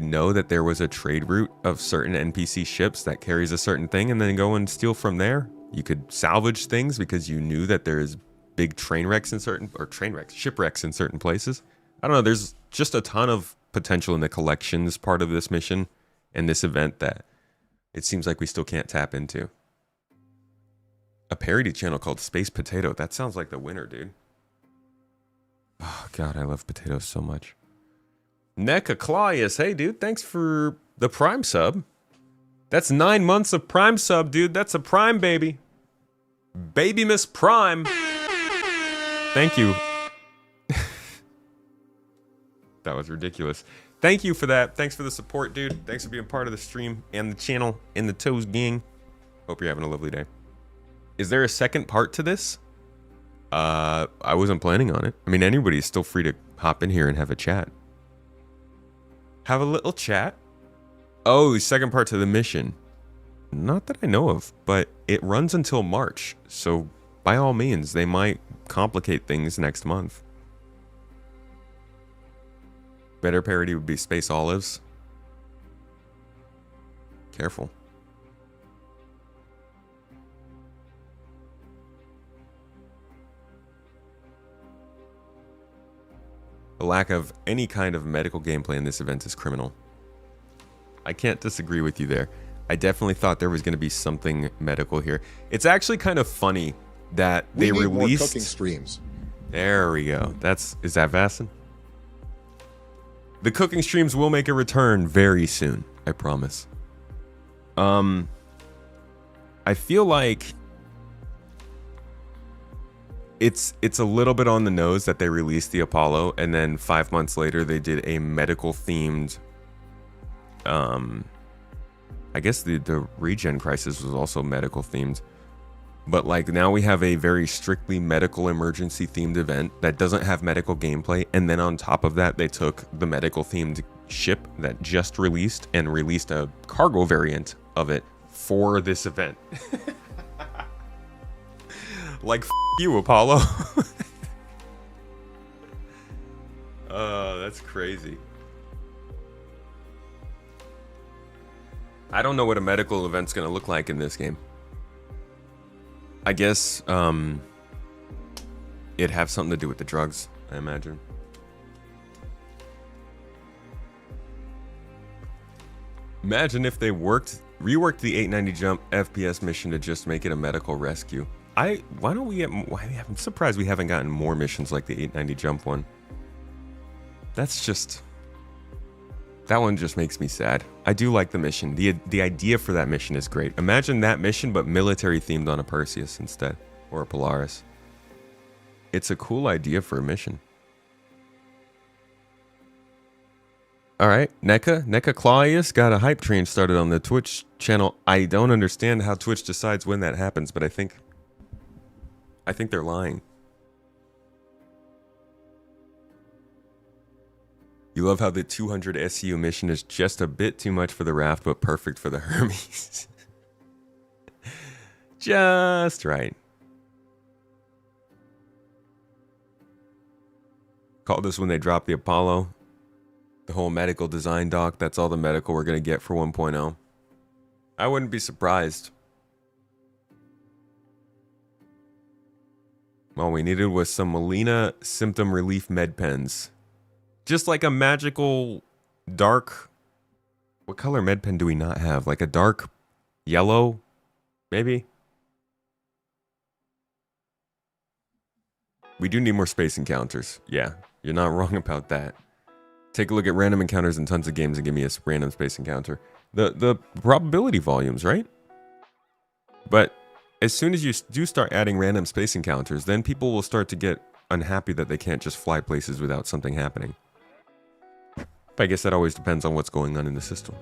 know that there was a trade route of certain NPC ships that carries a certain thing, and then go and steal from there. You could salvage things because you knew that there's big shipwrecks in certain places. I don't know, there's just a ton of potential in the collections part of this mission and this event that it seems like we still can't tap into. A parody channel called Space Potato. That sounds like the winner, dude. Oh, God, I love potatoes so much. Neca Claudius, hey, dude, thanks for the Prime sub. That's 9 months of Prime sub, dude. That's a Prime, baby. Baby Miss Prime. Thank you. That was ridiculous. Thank you for that. Thanks for the support, dude. Thanks for being part of the stream and the channel and the Toes gang. Hope you're having a lovely day. Is there a second part to this? I wasn't planning on it. I mean, anybody's still free to hop in here and have a chat. Have a little chat. Oh, second part to the mission. Not that I know of, but it runs until March. So by all means, they might complicate things next month. Better parody would be Space Olives. Careful. The lack of any kind of medical gameplay in this event is criminal. I can't disagree with you there. I definitely thought there was going to be something medical here. It's actually kind of funny that they we need released more cooking streams. There we go. Is that Vasson? The cooking streams will make a return very soon, I promise. I feel like it's a little bit on the nose that they released the Apollo and then 5 months later they did a medical themed I guess the Regen Crisis was also medical themed. But like now we have a very strictly medical emergency themed event that doesn't have medical gameplay, and then on top of that they took the medical themed ship that just released and released a cargo variant of it for this event. Like you, Apollo. That's crazy. I don't know what a medical event's gonna look like in this game. I guess it'd have something to do with the drugs, I imagine. Imagine if they reworked the 890 jump FPS mission to just make it a medical rescue. I'm surprised we haven't gotten more missions like the 890 jump one. That one just makes me sad. I do like the mission. The idea for that mission is great. Imagine that mission, but military themed on a Perseus instead, or a Polaris. It's a cool idea for a mission. All right, NECA Claudius got a hype train started on the Twitch channel. I don't understand how Twitch decides when that happens, but I think they're lying. You love how the 200 SU mission is just a bit too much for the raft, but perfect for the Hermes. Just right. Call this when they drop the Apollo. The whole medical design doc, that's all the medical we're going to get for 1.0. I wouldn't be surprised. All we needed was some Melina symptom relief med pens. Just like a magical dark... What color med pen do we not have? Like a dark yellow, maybe? We do need more space encounters. Yeah, you're not wrong about that. Take a look at random encounters in tons of games and give me a random space encounter. The probability volumes, right? But as soon as you do start adding random space encounters, then people will start to get unhappy that they can't just fly places without something happening. But I guess that always depends on what's going on in the system.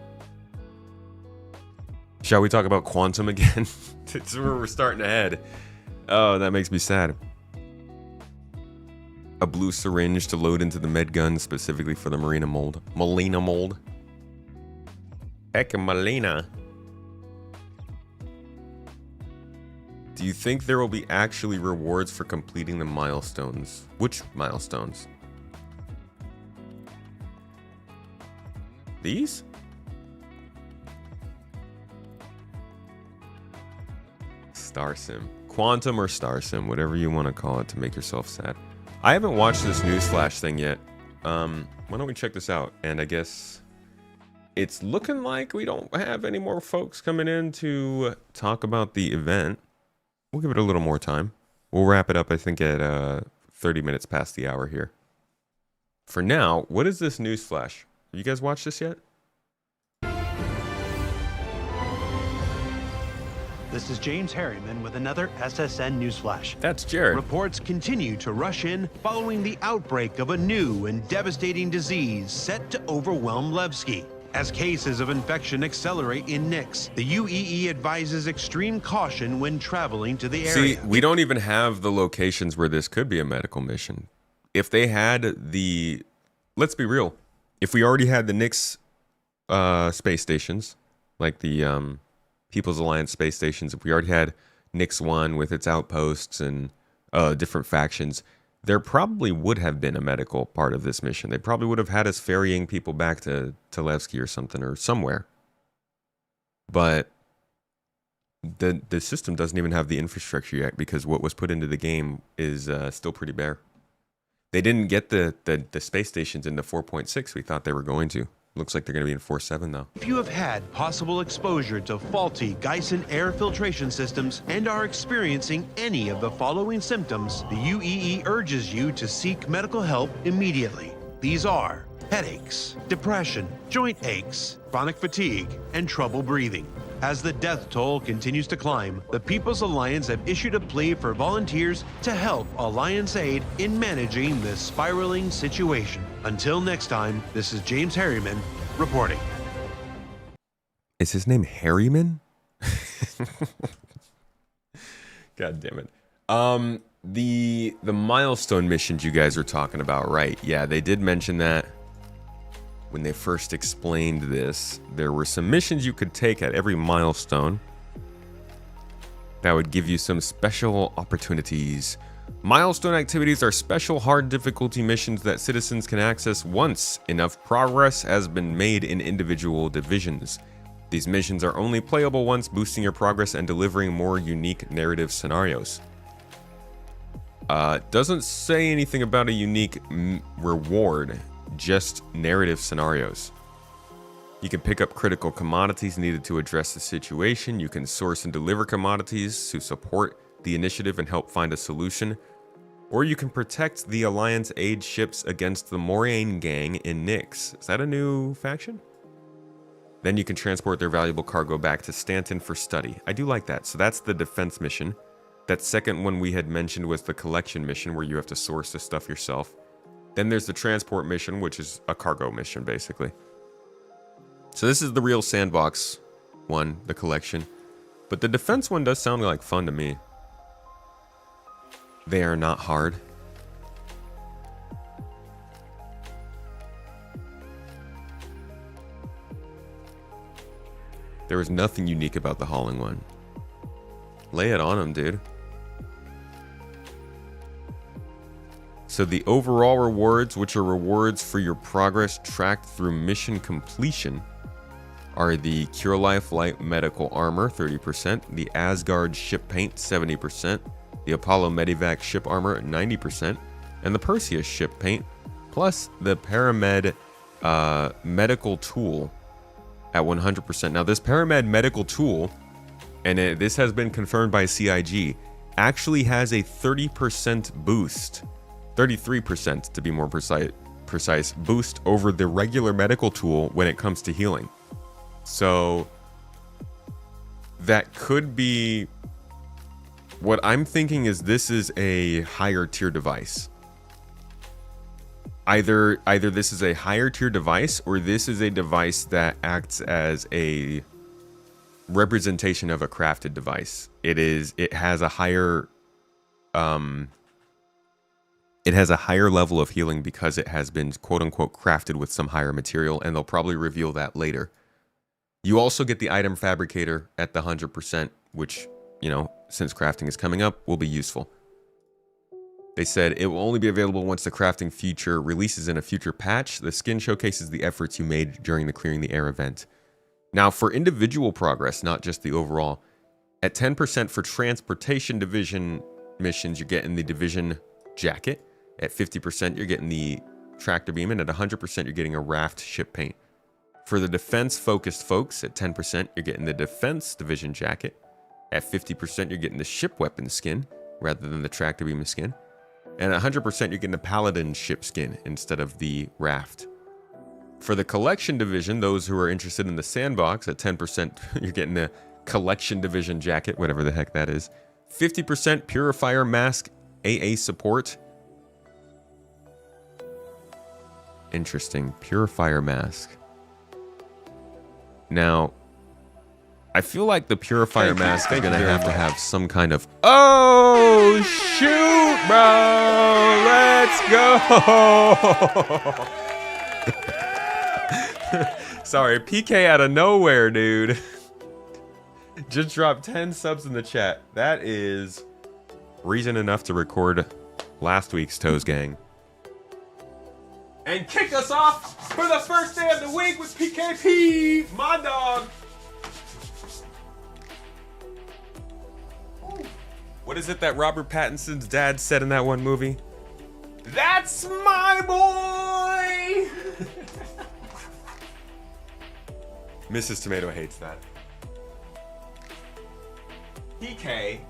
Shall we talk about Quantum again? It's where we're starting to head. Oh, that makes me sad. A blue syringe to load into the med gun specifically for the Melina mold. Heck, Melina. Do you think there will be actually rewards for completing the milestones? Which milestones? These? Star Sim. Quantum or Star Sim, whatever you want to call it to make yourself sad. I haven't watched this newsflash thing yet. Why don't we check this out? And I guess it's looking like we don't have any more folks coming in to talk about the event. We'll give it a little more time. We'll wrap it up, I think, at 30 minutes past the hour here. For now, what is this newsflash? Have you guys watched this yet? This is James Harriman with another SSN Newsflash. That's Jared. Reports continue to rush in following the outbreak of a new and devastating disease set to overwhelm Levski. As cases of infection accelerate in Nix, the UEE advises extreme caution when traveling to the area. See, we don't even have the locations where this could be a medical mission. If they had the... Let's be real. If we already had the Nix space stations, like the People's Alliance space stations, if we already had Nix 1 with its outposts and different factions, there probably would have been a medical part of this mission. They probably would have had us ferrying people back to Levski or something, or somewhere. But the system doesn't even have the infrastructure yet, because what was put into the game is still pretty bare. They didn't get the space stations into 4.6. We thought they were going to. Looks like they're going to be in 4.7 though. If you have had possible exposure to faulty Geisen air filtration systems and are experiencing any of the following symptoms, the UEE urges you to seek medical help immediately. These are headaches, depression, joint aches, chronic fatigue, and trouble breathing. As the death toll continues to climb, the People's Alliance have issued a plea for volunteers to help Alliance Aid in managing this spiraling situation. Until next time, this is James Harriman reporting. Is his name Harryman? God damn it. The milestone missions you guys were talking about, right? Yeah, they did mention that when they first explained this. There were some missions you could take at every milestone that would give you some special opportunities. Milestone activities are special hard difficulty missions that citizens can access once enough progress has been made in individual divisions. These missions are only playable once, boosting your progress and delivering more unique narrative scenarios. Doesn't say anything about a unique reward, just narrative scenarios. You can pick up critical commodities needed to address the situation. You can source and deliver commodities to support the initiative and help find a solution. Or you can protect the Alliance aid ships against the Moraine gang in Nyx. Is that a new faction? Then you can transport their valuable cargo back to Stanton for study. I do like that. So that's the defense mission. That second one we had mentioned was the collection mission, where you have to source the stuff yourself. Then there's the transport mission, which is a cargo mission, basically. So this is the real sandbox one, the collection. But the defense one does sound like fun to me. They are not hard. There was nothing unique about the hauling one. Lay it on them, dude. So the overall rewards, which are rewards for your progress tracked through mission completion, are the Cure Life Light Medical Armor, 30%, the Asgard Ship Paint, 70%, the Apollo Medivac Ship Armor, 90%, and the Perseus Ship Paint, plus the Paramed Medical Tool at 100%. Now this Paramed Medical Tool, and this has been confirmed by CIG, actually has a 30% boost, 33% to be more precise, boost over the regular medical tool when it comes to healing. So that could be, what I'm thinking is this is a higher tier device. Either this is a higher tier device, or this is a device that acts as a representation of a crafted device. It has a higher level of healing because it has been quote unquote crafted with some higher material, and they'll probably reveal that later. You also get the item fabricator at the 100%, which, you know, since crafting is coming up, will be useful. They said it will only be available once the crafting feature releases in a future patch. The skin showcases the efforts you made during the Clearing the Air event. Now, for individual progress, not just the overall, at 10% for transportation division missions, you're getting the division jacket. At 50%, you're getting the tractor beam, and at 100%, you're getting a raft ship paint. For the defense-focused folks, at 10%, you're getting the defense division jacket. At 50%, you're getting the ship weapon skin rather than the tractor beam skin. And at 100%, you're getting the paladin ship skin instead of the raft. For the collection division, those who are interested in the sandbox, at 10%, you're getting the collection division jacket, whatever the heck that is. 50% purifier mask AA support. Interesting. Purifier mask. Now, I feel like the purifier mask is going to have some kind of... Oh, shoot, bro! Let's go! Sorry, PK out of nowhere, dude. Just dropped 10 subs in the chat. That is reason enough to record last week's Toes Gang. And kick us off for the first day of the week with PKP, my dog. What is it that Robert Pattinson's dad said in that one movie? That's my boy! Mrs. Tomato hates that. PK.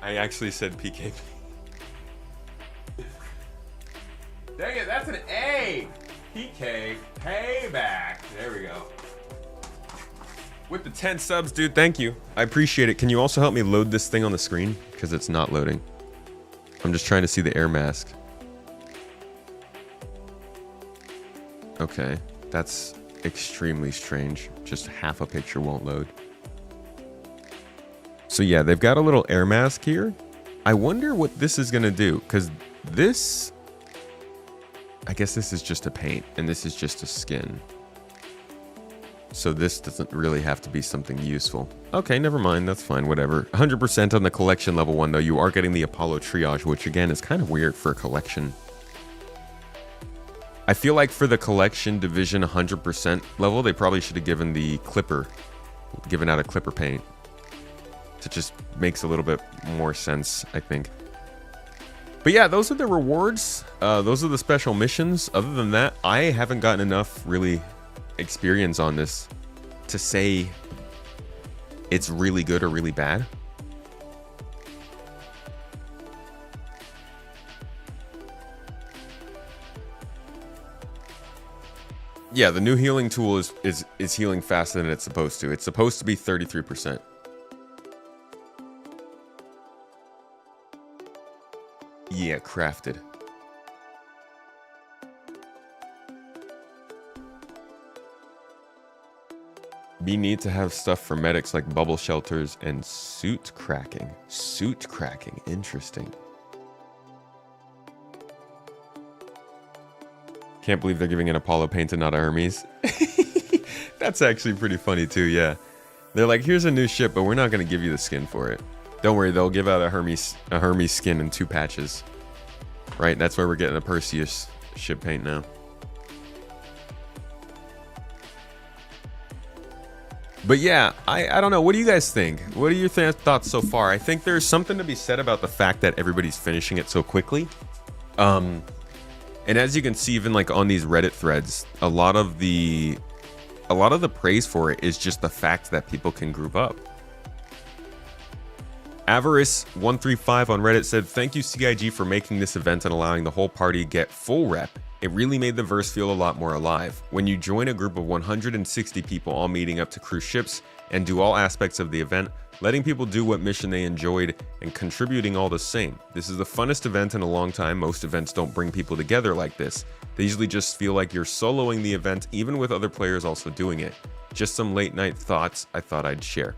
I actually said PK. Dang it, that's an A! PK, payback. There we go. With the 10 subs, dude, thank you. I appreciate it. Can you also help me load this thing on the screen? Because it's not loading. I'm just trying to see the air mask. Okay, that's extremely strange. Just half a picture won't load. So yeah, they've got a little air mask here. I wonder what this is gonna do, because this... I guess this is just a paint, and this is just a skin. So this doesn't really have to be something useful. Okay, never mind, that's fine, whatever. 100% on the collection level 1, though. You are getting the Apollo Triage, which again is kind of weird for a collection. I feel like for the collection division 100% level, they probably should have given the clipper, given out a clipper paint. It just makes a little bit more sense, I think. But yeah, those are the rewards. Those are the special missions. Other than that, I haven't gotten enough really experience on this to say it's really good or really bad. Yeah, the new healing tool is healing faster than it's supposed to. It's supposed to be 33%. Yeah, crafted. We need to have stuff for medics like bubble shelters and suit cracking. Suit cracking, interesting. Can't believe they're giving an Apollo paint and not a Hermes. That's actually pretty funny too, yeah. They're like, here's a new ship, but we're not going to give you the skin for it. Don't worry, they'll give out a Hermes skin in 2 patches. Right, that's why we're getting a Perseus ship paint now. But yeah, I don't know. What do you guys think? What are your thoughts so far? I think there's something to be said about the fact that everybody's finishing it so quickly. And as you can see, even like on these Reddit threads, a lot of the praise for it is just the fact that people can group up. Avarice135 on Reddit said, "Thank you CIG for making this event and allowing the whole party get full rep. It really made the verse feel a lot more alive. When you join a group of 160 people all meeting up to cruise ships and do all aspects of the event, letting people do what mission they enjoyed and contributing all the same. This is the funnest event in a long time. Most events don't bring people together like this. They usually just feel like you're soloing the event even with other players also doing it. Just some late night thoughts I thought I'd share."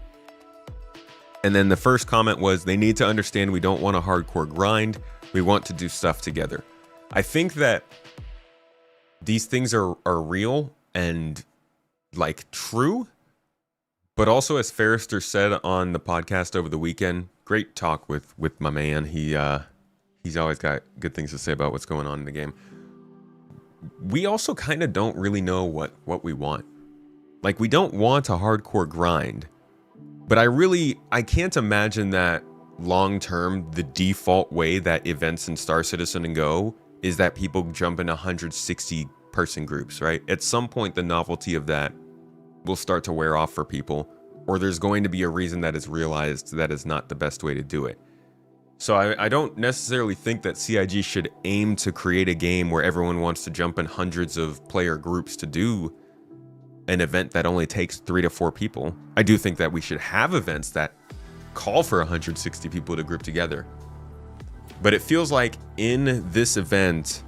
And then the first comment was, "They need to understand we don't want a hardcore grind. We want to do stuff together." I think that these things are real and like true, but also as Ferrister said on the podcast over the weekend, great talk with my man. He's always got good things to say about what's going on in the game. We also kind of don't really know what we want. Like, we don't want a hardcore grind. But I can't imagine that long-term, the default way that events in Star Citizen go is that people jump in 160-person groups, right? At some point, the novelty of that will start to wear off for people, or there's going to be a reason that is realized that is not the best way to do it. So I don't necessarily think that CIG should aim to create a game where everyone wants to jump in hundreds of player groups to do an event that only takes 3 to 4 people. I do think that we should have events that call for 160 people to group together. But it feels like in this event,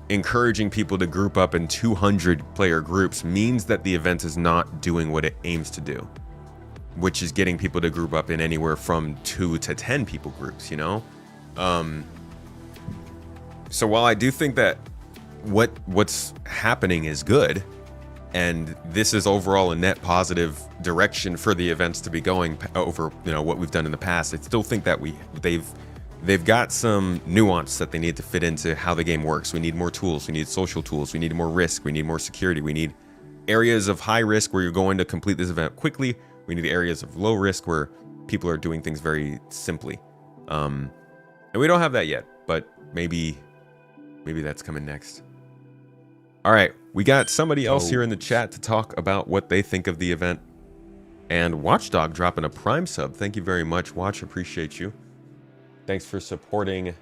encouraging people to group up in 200 player groups means that the event is not doing what it aims to do, which is getting people to group up in anywhere from 2 to 10 people groups, you know? So while I do think that what's happening is good, and this is overall a net positive direction for the events to be going over, you know, what we've done in the past, I still think that they've got some nuance that they need to fit into how the game works. We need more tools. We need social tools. We need more risk. We need more security. We need areas of high risk where you're going to complete this event quickly. We need areas of low risk where people are doing things very simply. And we don't have that yet, but maybe maybe that's coming next. All right, we got somebody else here in the chat to talk about what they think of the event. And Watchdog dropping a Prime sub. Thank you very much, Watch. Appreciate you. Thanks for supporting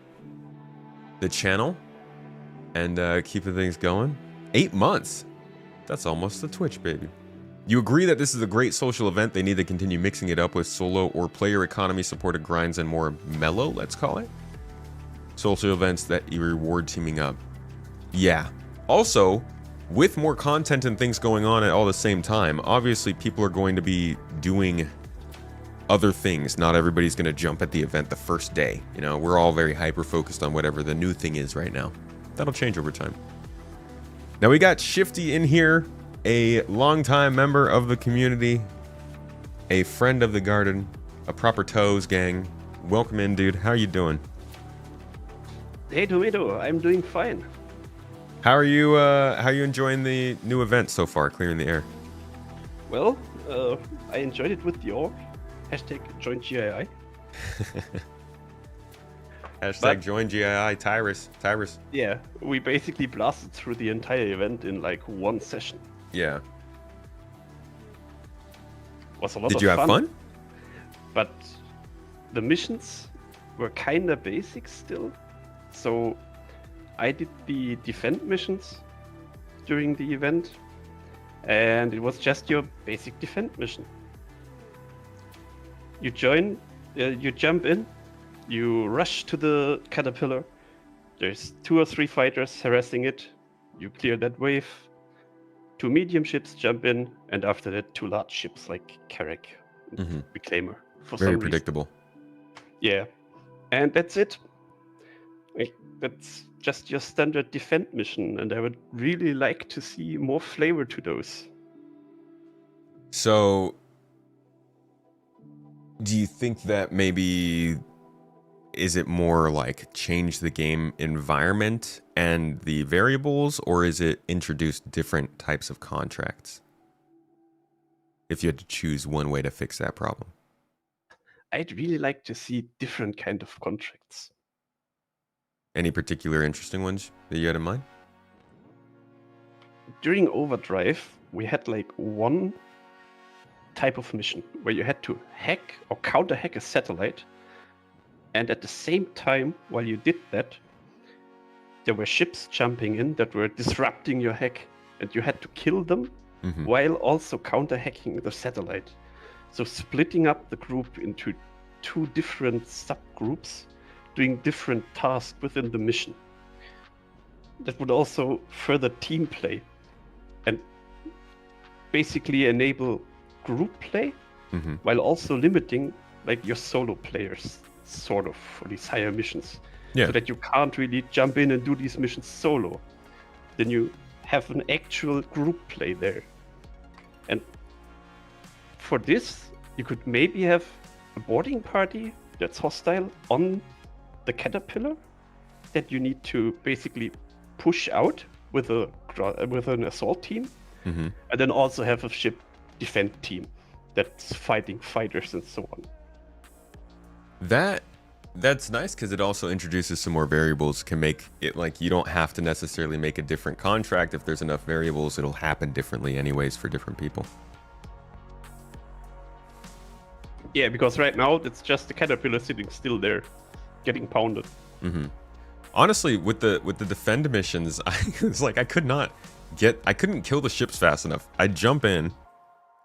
the channel and keeping things going. 8 months. That's almost the Twitch, baby. You agree that this is a great social event. They need to continue mixing it up with solo or player economy supported grinds and more mellow, let's call it. Social events that reward teaming up. Yeah. Also, with more content and things going on at all the same time, obviously people are going to be doing other things. Not everybody's going to jump at the event the first day. You know, we're all very hyper-focused on whatever the new thing is right now. That'll change over time. Now we got Shifty in here, a longtime member of the community, a friend of the garden, a proper Toes gang. Welcome in, dude. How you doing? Hey, Tomato. I'm doing fine. How are you enjoying the new event so far, Clearing the Air? Well, I enjoyed it with the org. Hashtag join GII. Hashtag join GII, Tyrus. Yeah, we basically blasted through the entire event in like one session. Yeah. Was a lot Did of you have fun? But the missions were kinda basic still. So I did the defend missions during the event, and it was just your basic defend mission. You join, you jump in, you rush to the caterpillar. There's 2 or 3 fighters harassing it. You clear that wave. 2 medium ships jump in, and after that 2 large ships like Carrack and Reclaimer. For Very some predictable. reason. Yeah, and that's it. That's just your standard defend mission, and I would really like to see more flavor to those. So, do you think that maybe, is it more like change the game environment and the variables, or is it introduce different types of contracts? If you had to choose one way to fix that problem. I'd really like to see different kind of contracts. Any particular interesting ones that you had in mind? During Overdrive, we had like one type of mission where you had to hack or counter-hack a satellite, and at the same time, while you did that, there were ships jumping in that were disrupting your hack, and you had to kill them while also counter-hacking the satellite. So splitting up the group into 2 different subgroups, doing different tasks within the mission. That would also further team play and basically enable group play while also limiting like your solo players sort of for these higher missions. Yeah. So that you can't really jump in and do these missions solo. Then you have an actual group play there. And for this, you could maybe have a boarding party that's hostile on the caterpillar that you need to basically push out with an assault team, and then also have a ship defend team that's fighting fighters and so on. That's nice because it also introduces some more variables. Can make it like you don't have to necessarily make a different contract. If there's enough variables, it'll happen differently anyways for different people. Yeah, because right now it's just the caterpillar sitting still there, getting pounded. Honestly, with the defend missions, I was like I couldn't kill the ships fast enough. I'd jump in,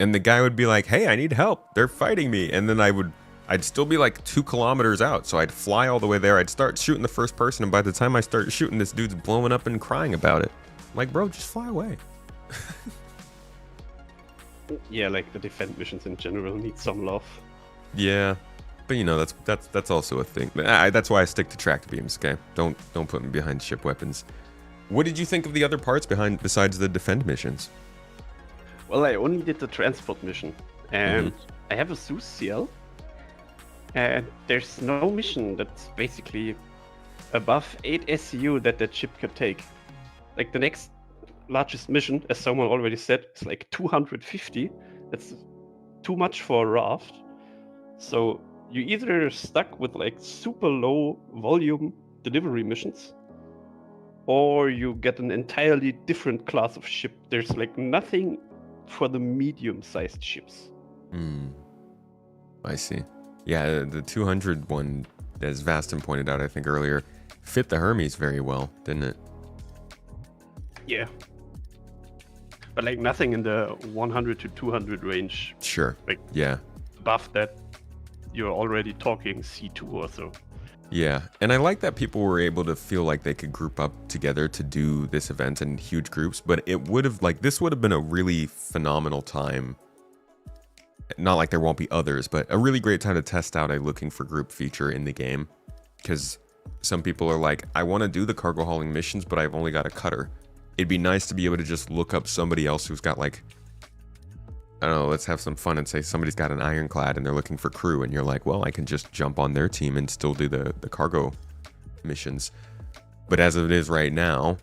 and the guy would be like, "Hey, I need help. They're fighting me," and then I'd still be like 2 kilometers out, so I'd fly all the way there. I'd start shooting the first person, and by the time I start shooting, this dude's blowing up and crying about it. I'm like, bro, just fly away. Yeah, like the defend missions in general need some love. Yeah, but you know that's also a thing. That's why I stick to tracked beams. Okay, don't put me behind ship weapons. What did you think of the other parts besides the defend missions? Well, I only did the transport mission, and I have a Zeus CL, and there's no mission that's basically above 8 SCU that ship could take. Like the next largest mission, as someone already said, is like 250. That's too much for a raft. So you either stuck with like super low volume delivery missions, or you get an entirely different class of ship. There's like nothing for the medium-sized ships. I see. Yeah, the 200 one, as Vastin pointed out, I think earlier, fit the Hermes very well, didn't it? Yeah. But like nothing in the 100 to 200 range. Sure. Like Yeah. above that, you're already talking C2 or so. Yeah, and I like that people were able to feel like they could group up together to do this event in huge groups, but it would have, like, this would have been a really phenomenal time. Not like there won't be others, but a really great time to test out a looking for group feature in the game. Because some people are like, I want to do the cargo hauling missions, but I've only got a cutter. It'd be nice to be able to just look up somebody else who's got, like, I don't know, let's have some fun and say somebody's got an ironclad and they're looking for crew, and you're like, well, I can just jump on their team and still do the cargo missions. But as it is right now,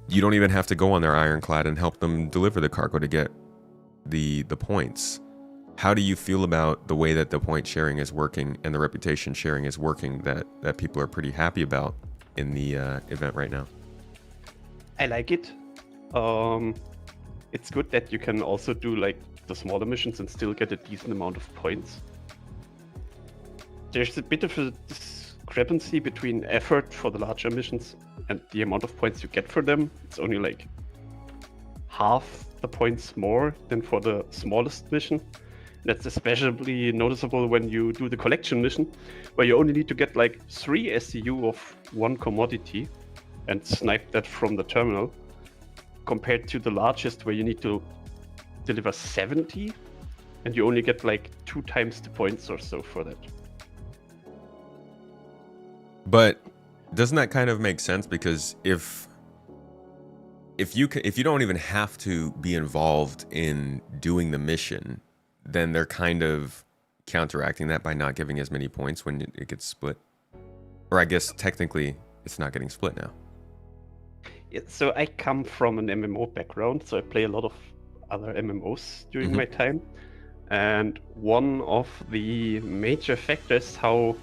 you don't even have to go on their ironclad and help them deliver the cargo to get the points. How do you feel about the way that the point sharing is working and the reputation sharing is working that people are pretty happy about in the event right now? I like it. It's good that you can also do like the smaller missions and still get a decent amount of points. There's a bit of a discrepancy between effort for the larger missions and the amount of points you get for them. It's only like half the points more than for the smallest mission. That's especially noticeable when you do the collection mission, where you only need to get like 3 SCU of one commodity and snipe that from the terminal, compared to the largest where you need to deliver 70 and you only get like 2 times the points or so for that. But doesn't that kind of make sense? Because if you don't even have to be involved in doing the mission, then they're kind of counteracting that by not giving as many points when it gets split. Or I guess technically it's not getting split now. Yeah, so I come from an MMO background, so I play a lot of other MMOs during my time. And one of the major factors how,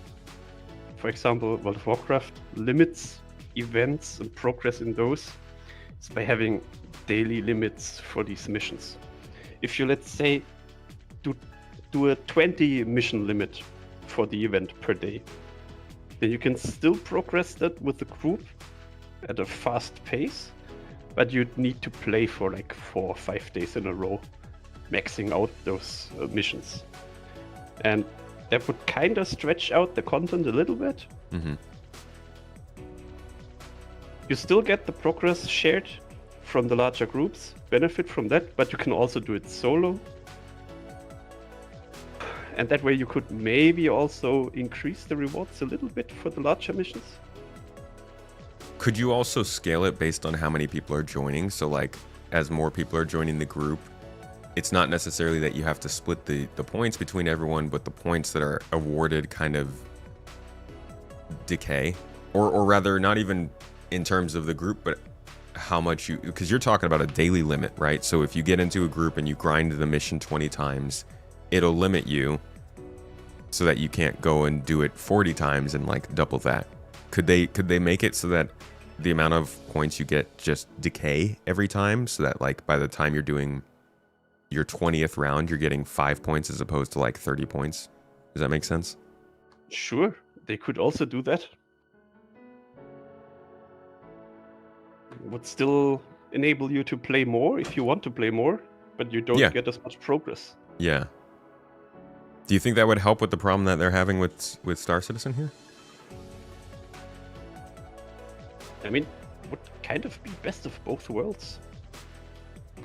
for example, World of Warcraft limits events and progress in those is by having daily limits for these missions. If you, let's say, do a 20 mission limit for the event per day, then you can still progress that with the group at a fast pace, but you'd need to play for like 4 or 5 days in a row, maxing out those missions. And that would kind of stretch out the content a little bit. You still get the progress shared from the larger groups, benefit from that, but you can also do it solo. And that way you could maybe also increase the rewards a little bit for the larger missions. Could you also scale it based on how many people are joining? So like, as more people are joining the group, it's not necessarily that you have to split the points between everyone, but the points that are awarded kind of decay. Or rather, not even in terms of the group, but how much you... Because you're talking about a daily limit, right? So if you get into a group and you grind the mission 20 times, it'll limit you so that you can't go and do it 40 times and like double that. Could they make it so that the amount of points you get just decay every time, so that like by the time you're doing your 20th round, you're getting 5 points as opposed to like 30 points? Does that make sense? Sure, they could also do that. Would still enable you to play more if you want to play more, but you don't get as much progress. Yeah. Do you think that would help with the problem that they're having with Star Citizen here? I mean, would kind of be best of both worlds.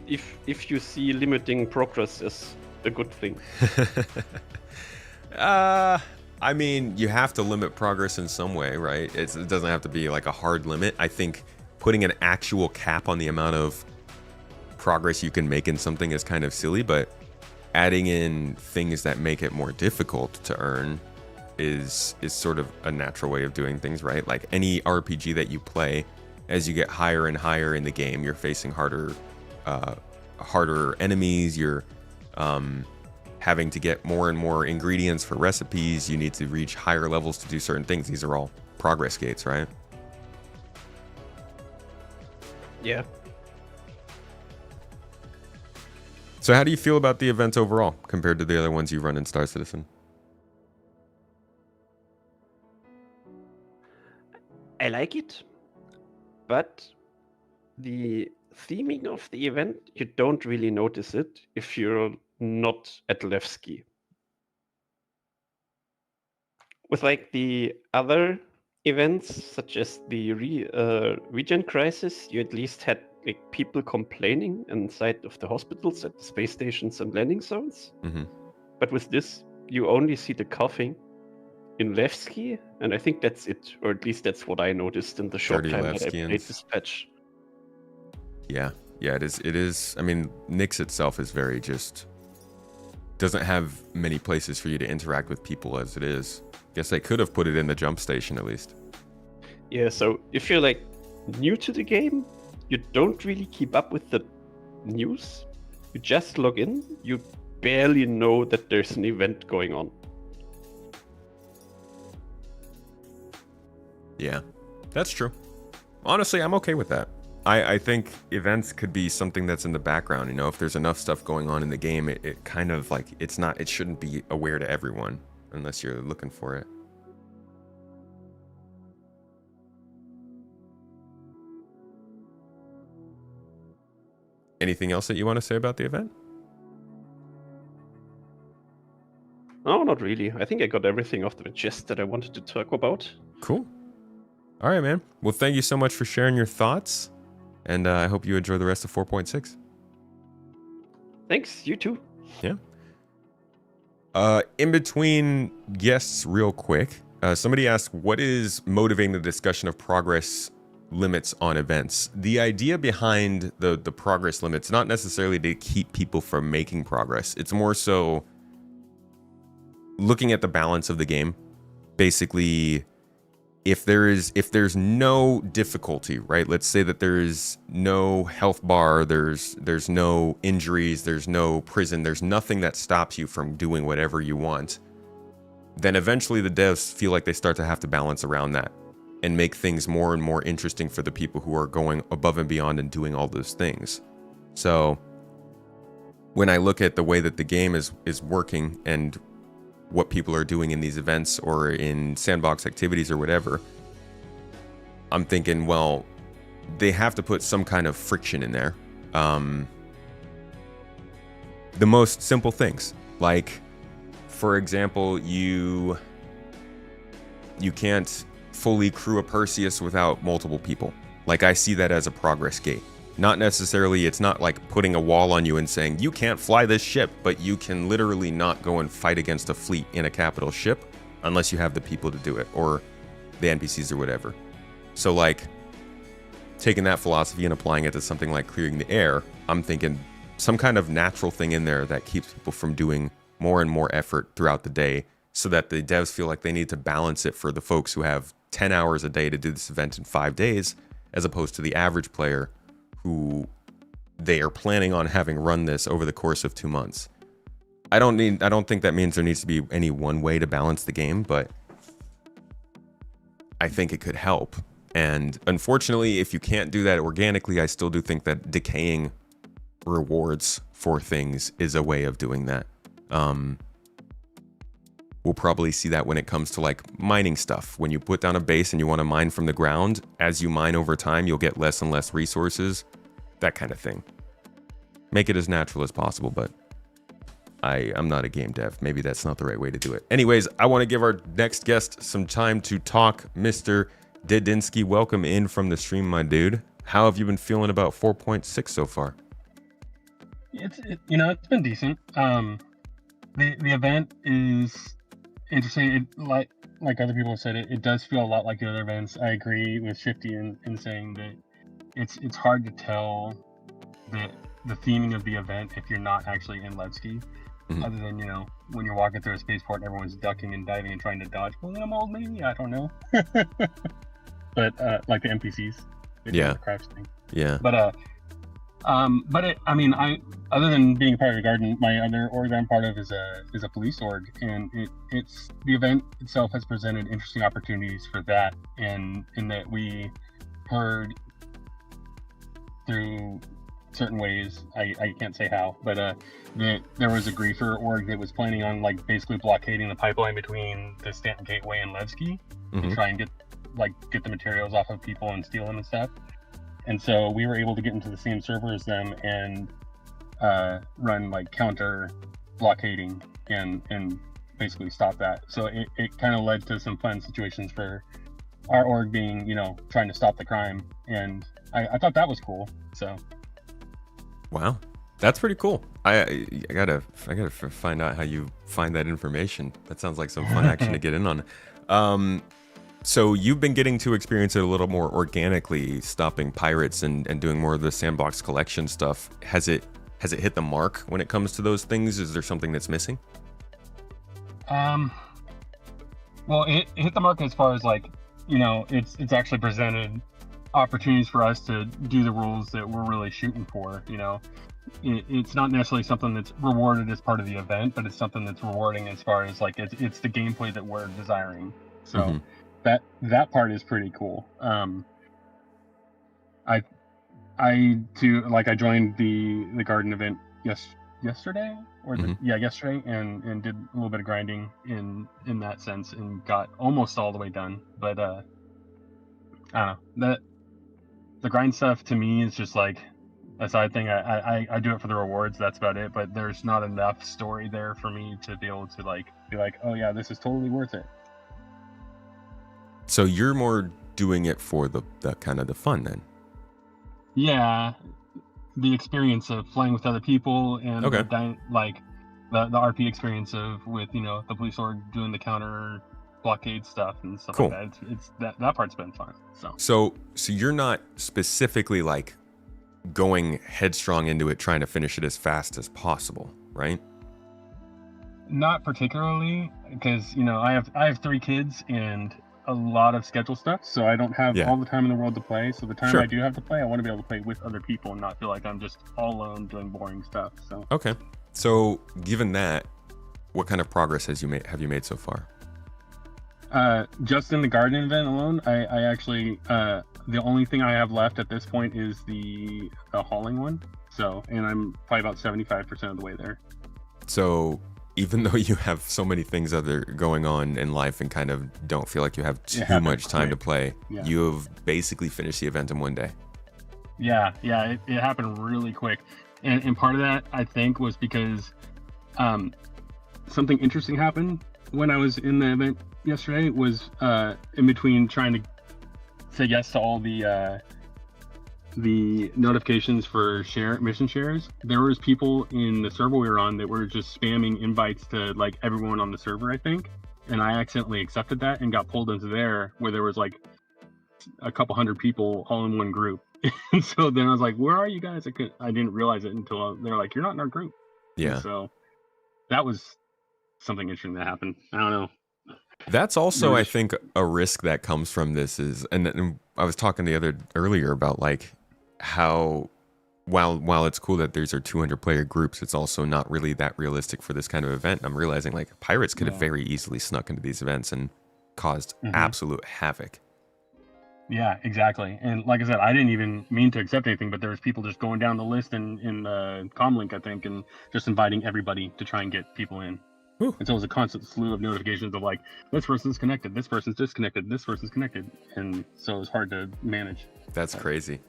If you see limiting progress as a good thing. I mean, you have to limit progress in some way, right? It doesn't have to be like a hard limit. I think putting an actual cap on the amount of progress you can make in something is kind of silly, but adding in things that make it more difficult to earn is sort of a natural way of doing things, right? Like any RPG that you play, as you get higher and higher in the game, you're facing harder enemies. You're having to get more and more ingredients for recipes. You need to reach higher levels to do certain things. These are all progress gates, right? Yeah. So how do you feel about the event overall compared to the other ones you run in Star Citizen? I like it, but the theming of the event, you don't really notice it if you're not at Levski. With like the other events, such as the Regen Crisis, you at least had like people complaining inside of the hospitals, at the space stations and landing zones. Mm-hmm. But with this, you only see the coughing in Levski, and I think that's it, or at least that's what I noticed in the short 30 time that I Levskians. played this patch. Yeah, it is. I mean, Nyx itself is very just doesn't have many places for you to interact with people as it is. Guess they could have put it in the jump station at least. Yeah, so if you're like new to the game, you don't really keep up with the news. You just log in, you barely know that there's an event going on. Yeah, that's true. Honestly, I'm okay with that. I think events could be something that's in the background. You know, if there's enough stuff going on in the game, it kind of like it shouldn't be aware to everyone unless you're looking for it. Anything else that you want to say about the event? No, not really. I think I got everything off the chest that I wanted to talk about. Cool. All right, man. Well, thank you so much for sharing your thoughts, and I hope you enjoy the rest of 4.6. Thanks, you too. Yeah. In between guests, real quick, somebody asked, what is motivating the discussion of progress limits on events? The idea behind the progress limits, not necessarily to keep people from making progress. It's more so looking at the balance of the game. Basically, if there's no difficulty, right? Let's say that there's no health bar, there's no injuries, there's no prison, there's nothing that stops you from doing whatever you want. Then eventually the devs feel like they start to have to balance around that and make things more and more interesting for the people who are going above and beyond and doing all those things. So when I look at the way that the game is working and what people are doing in these events or in sandbox activities or whatever, I'm thinking, well, they have to put some kind of friction in there. The most simple things, like, for example, you can't fully crew a Perseus without multiple people. Like, I see that as a progress gate. Not necessarily, it's not like putting a wall on you and saying, you can't fly this ship, but you can literally not go and fight against a fleet in a capital ship unless you have the people to do it, or the NPCs or whatever. So like, taking that philosophy and applying it to something like clearing the air, I'm thinking some kind of natural thing in there that keeps people from doing more and more effort throughout the day, so that the devs feel like they need to balance it for the folks who have 10 hours a day to do this event in 5 days, as opposed to the average player who they are planning on having run this over the course of 2 months. I don't think that means there needs to be any one way to balance the game, but I think it could help. And unfortunately, if you can't do that organically, I still do think that decaying rewards for things is a way of doing that. We'll probably see that when it comes to like mining stuff. When you put down a base and you want to mine from the ground, as you mine over time, you'll get less and less resources, that kind of thing. Make it as natural as possible, but I'm not a game dev. Maybe that's not the right way to do it. Anyways, I want to give our next guest some time to talk. Mr. Dedinsky, welcome in from the stream, my dude. How have you been feeling about 4.6 so far? It's been decent. The event is interesting. It, like other people have said, it does feel a lot like the other events. I agree with Shifty in saying that it's hard to tell the theming of the event if you're not actually in Levski. Mm-hmm. Other than, when you're walking through a spaceport and everyone's ducking and diving and trying to dodge. Well, I'm old, maybe, I don't know. But like the NPCs, Yeah. the crafts thing. Yeah. But other than being part of the garden, my other org that I'm part of is a police org, and it's the event itself has presented interesting opportunities for that, in that we heard through certain ways. I can't say how, but there was a griefer org that was planning on like basically blockading the pipeline between the Stanton Gateway and Levski to try and get the materials off of people and steal them and stuff. And so we were able to get into the same server as them and run like counter blockading and basically stop that. So it kind of led to some fun situations for our org being, trying to stop the crime. And I thought that was cool. So. Wow. That's pretty cool. I gotta find out how you find that information. That sounds like some fun action to get in on. So you've been getting to experience it a little more organically, stopping pirates and doing more of the sandbox collection stuff. Has it hit the mark when it comes to those things? Is there something that's missing? Well, it hit the mark as far as it's actually presented opportunities for us to do the rules that we're really shooting for. It's not necessarily something that's rewarded as part of the event, but it's something that's rewarding as far as it's the gameplay that we're desiring. So that part is pretty cool. I joined the garden event yesterday yesterday and did a little bit of grinding in that sense and got almost all the way done. But I don't know, the grind stuff to me is just like a side thing. I do it for the rewards. That's about it. But there's not enough story there for me to be able to be like, oh yeah, this is totally worth it. So you're more doing it for the kind of the fun then? Yeah, the experience of playing with other people and the RP experience of with the police org doing the counter blockade stuff and stuff cool. like that. It's that part's been fun. So you're not specifically going headstrong into it, trying to finish it as fast as possible, right? Not particularly, because I have 3 kids and a lot of schedule stuff, so I don't have all the time in the world to play. So the time I do have to play, I want to be able to play with other people and not feel like I'm just all alone doing boring stuff. So okay. So given that, what kind of progress have you made so far? Just in the garden event alone, I actually the only thing I have left at this point is the hauling one. So, and I'm probably about 75% of the way there. So even though you have so many things other going on in life and kind of don't feel like you have too much time to play, you have basically finished the event in one day. Yeah, it happened really quick. And part of that, I think, was because something interesting happened when I was in the event yesterday. Was in between trying to say yes to all the notifications for mission shares, there was people in the server we were on that were just spamming invites to everyone on the server, I think, and I accidentally accepted that and got pulled into there where there was a couple hundred people all in one group. And so then I was like, where are you guys? I didn't realize it until they're like, you're not in our group. Yeah. And so that was something interesting that happened. I don't know. That's also, I think, a risk that comes from this is, and I was talking earlier about how while it's cool that these are 200 player groups, it's also not really that realistic for this kind of event. I'm realizing pirates could have very easily snuck into these events and caused absolute havoc. Yeah, exactly. And like I said, I didn't even mean to accept anything, but there was people just going down the list in the comm link, I think, and just inviting everybody to try and get people in. Ooh. And so it was a constant slew of notifications of this person's connected, this person's disconnected, this person's connected. And so it was hard to manage. That's crazy.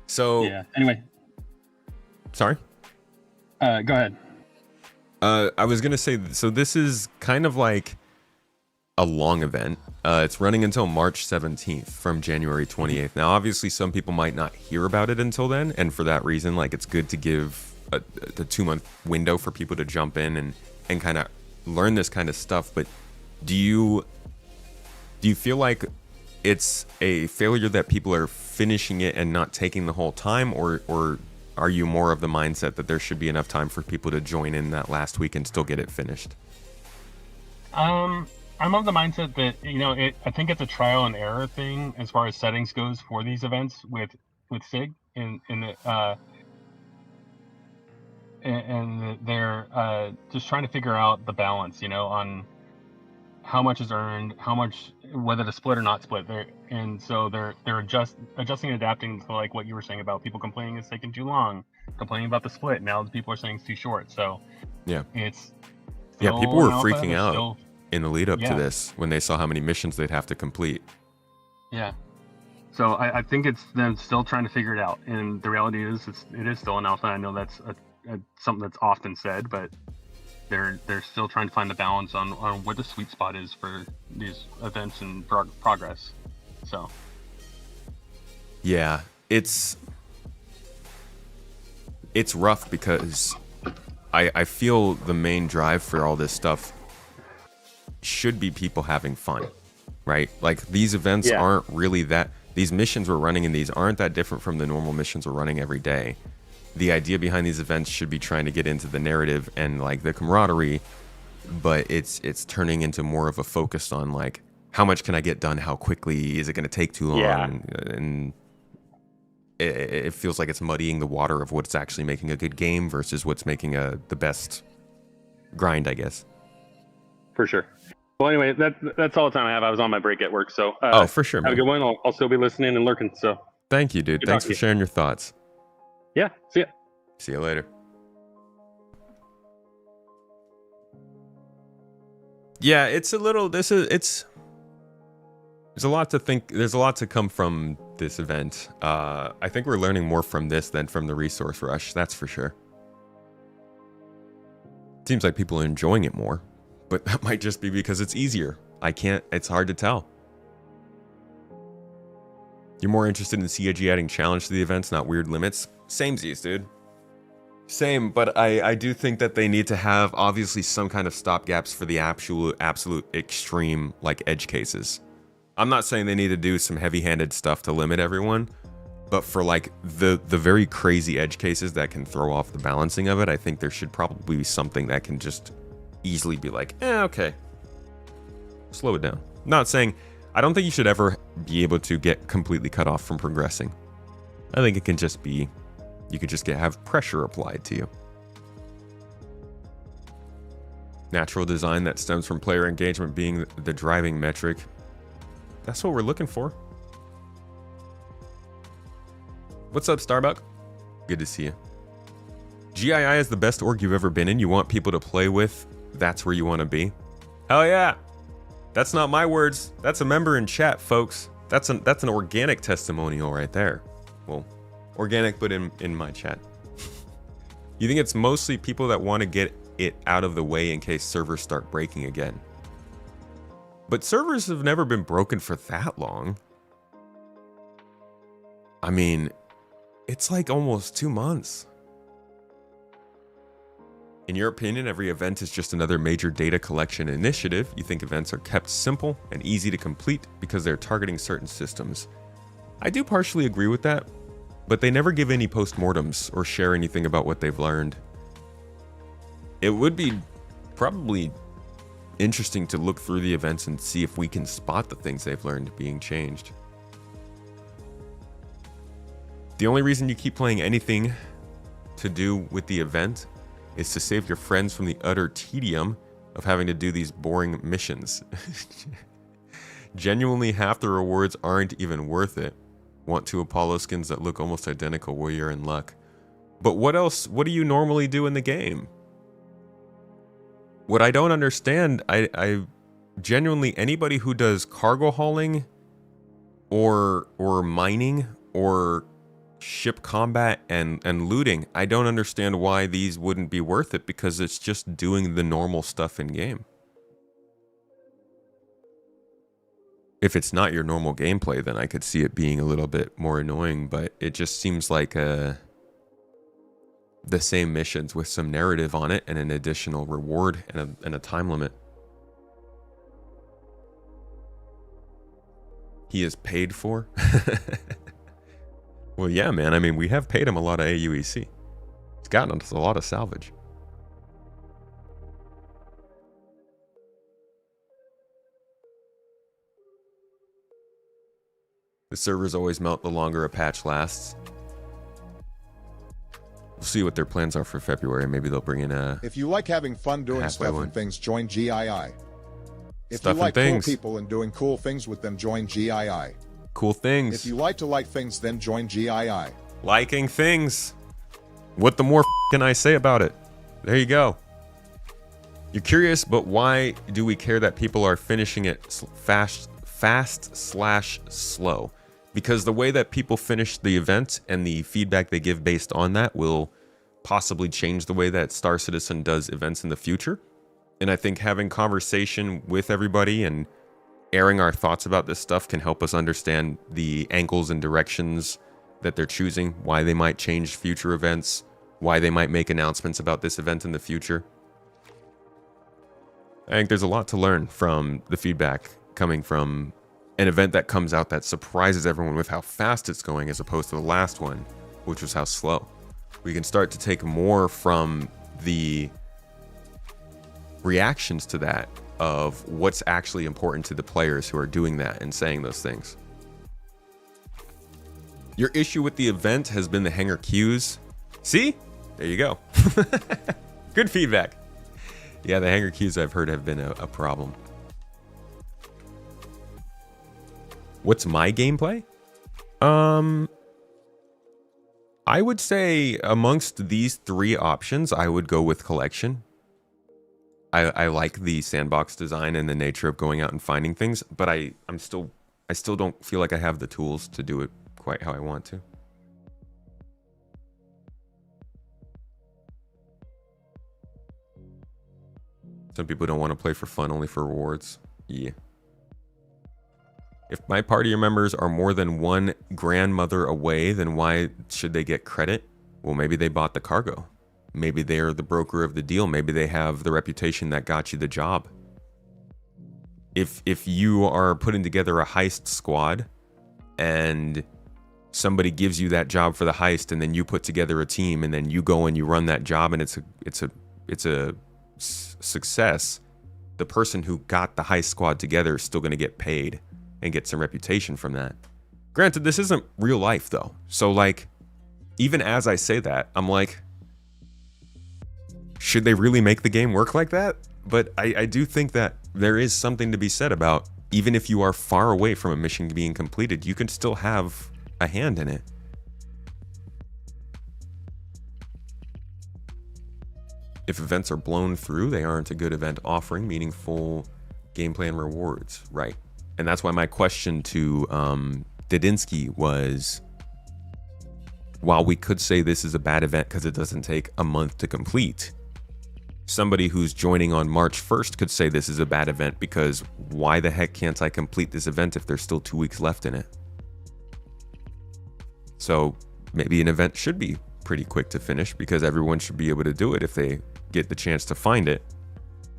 So yeah. Anyway. Sorry? Go ahead. I was going to say, so this is kind of like a long event. It's running until March 17th from January 28th. Now, obviously, some people might not hear about it until then. And for that reason, it's good to give a 2-month window for people to jump in and kind of learn this kind of stuff. But do you feel like it's a failure that people are finishing it and not taking the whole time, or are you more of the mindset that there should be enough time for people to join in that last week and still get it finished? I'm of the mindset that I think it's a trial and error thing as far as settings goes for these events with SIG, and they're just trying to figure out the balance, on how much is earned, how much, whether to split or not split. And so they're adjusting and adapting to like what you were saying about people complaining it's taking too long, complaining about the split. Now the people are saying it's too short. So Yeah. it's Yeah, people were freaking out in the lead up to Yeah. this when they saw how many missions they'd have to complete. Yeah. So I think it's them still trying to figure it out. And the reality is it is still an alpha. I know that's something that's often said, but they're still trying to find the balance on what the sweet spot is for these events and progress. So Yeah, it's rough because I feel the main drive for all this stuff should be people having fun, right? Like these events Yeah. aren't really that, these missions we're running in these aren't that different from the normal missions we're running every day. The idea behind these events should be trying to get into the narrative and like the camaraderie, but it's turning into more of a focus on like how much can I get done, how quickly, is it going to take too long? Yeah. And it feels like it's muddying the water of what's actually making a good game versus what's making the best grind, I guess. for sure. Well, anyway, that's all the time I have. I was on my break at work, so Oh, for sure, have a man. good one. I'll still be listening and lurking. So Thank you, dude. Good Thanks talking for to you. sharing your thoughts. yeah, see ya. See you later. Yeah, it's a little, there's a lot to think, there's a lot to come from this event. I think we're learning more from this than from the resource rush, that's for sure. Seems like people are enjoying it more, but that might just be because it's easier. It's hard to tell. You're more interested in CIG adding challenge to the events, not weird limits? Samesies, dude. Same, but I do think that they need to have obviously some kind of stopgaps for the absolute extreme like edge cases. I'm not saying they need to do some heavy-handed stuff to limit everyone, but for like the very crazy edge cases that can throw off the balancing of it, I think there should probably be something that can just easily be like, okay, slow it down. Not saying, I don't think you should ever be able to get completely cut off from progressing. I think it can just be, you could just have pressure applied to you. Natural design that stems from player engagement being the driving metric. That's what we're looking for. What's up, Starbuck? Good to see you. GII is the best org you've ever been in. You want people to play with. That's where you want to be. Hell yeah. That's not my words. That's a member in chat, folks. That's an organic testimonial right there. Well, organic, but in my chat. You think it's mostly people that want to get it out of the way in case servers start breaking again. But servers have never been broken for that long. I mean, it's like almost 2 months. In your opinion, every event is just another major data collection initiative. You think events are kept simple and easy to complete because they're targeting certain systems. I do partially agree with that, but they never give any postmortems or share anything about what they've learned. It would be probably interesting to look through the events and see if we can spot the things they've learned being changed. The only reason you keep playing anything to do with the event is to save your friends from the utter tedium of having to do these boring missions. Genuinely, half the rewards aren't even worth it. Want 2 Apollo skins that look almost identical? Well, you're in luck. But what else? What do you normally do in the game? What I don't understand, I genuinely, anybody who does cargo hauling or mining or ship combat and looting, I don't understand why these wouldn't be worth it, because it's just doing the normal stuff in game. If it's not your normal gameplay, then I could see it being a little bit more annoying, but it just seems like the same missions with some narrative on it and an additional reward and a time limit. He is paid for? Well, yeah, man. I mean, we have paid him a lot of AUEC. He's gotten us a lot of salvage. The servers always melt the longer a patch lasts. We'll see what their plans are for February. Maybe they'll bring in a... If you like having fun doing halfway stuff one. and things, join GII. If Stuff you and like cool things. people and doing cool things with them, join GII. Cool things. If you like to like things, then join GII. Liking things. What the more can I say about it? There you go. You're curious, but why do we care that people are finishing it fast/slow? Because the way that people finish the event and the feedback they give based on that will possibly change the way that Star Citizen does events in the future. And I think having conversation with everybody and airing our thoughts about this stuff can help us understand the angles and directions that they're choosing, why they might change future events, why they might make announcements about this event in the future. I think there's a lot to learn from the feedback coming from an event that comes out that surprises everyone with how fast it's going as opposed to the last one, which was how slow. We can start to take more from the reactions to that of what's actually important to the players who are doing that and saying those things. Your issue with the event has been the hanger queues. See? There you go. Good feedback. Yeah, the hanger queues I've heard have been a problem. What's my gameplay? I would say amongst these three options, I would go with collection. I like the sandbox design and the nature of going out and finding things, but I still don't feel like I have the tools to do it quite how I want to. Some people don't want to play for fun, only for rewards. Yeah. If my party members are more than one grandmother away, then why should they get credit? Well, maybe they bought the cargo. Maybe they're the broker of the deal. Maybe they have the reputation that got you the job. If you are putting together a heist squad and somebody gives you that job for the heist, and then you put together a team and then you go and you run that job and it's a success, the person who got the heist squad together is still going to get paid and get some reputation from that. Granted, this isn't real life though. So like, even as I say that, I'm like, should they really make the game work like that? But I do think that there is something to be said about, even if you are far away from a mission being completed, you can still have a hand in it. If events are blown through, they aren't a good event offering meaningful gameplay and rewards, right? And that's why my question to Didinsky was, while we could say this is a bad event because it doesn't take a month to complete, somebody who's joining on March 1st could say this is a bad event because why the heck can't I complete this event if there's still 2 weeks left in it? So maybe an event should be pretty quick to finish because everyone should be able to do it if they get the chance to find it.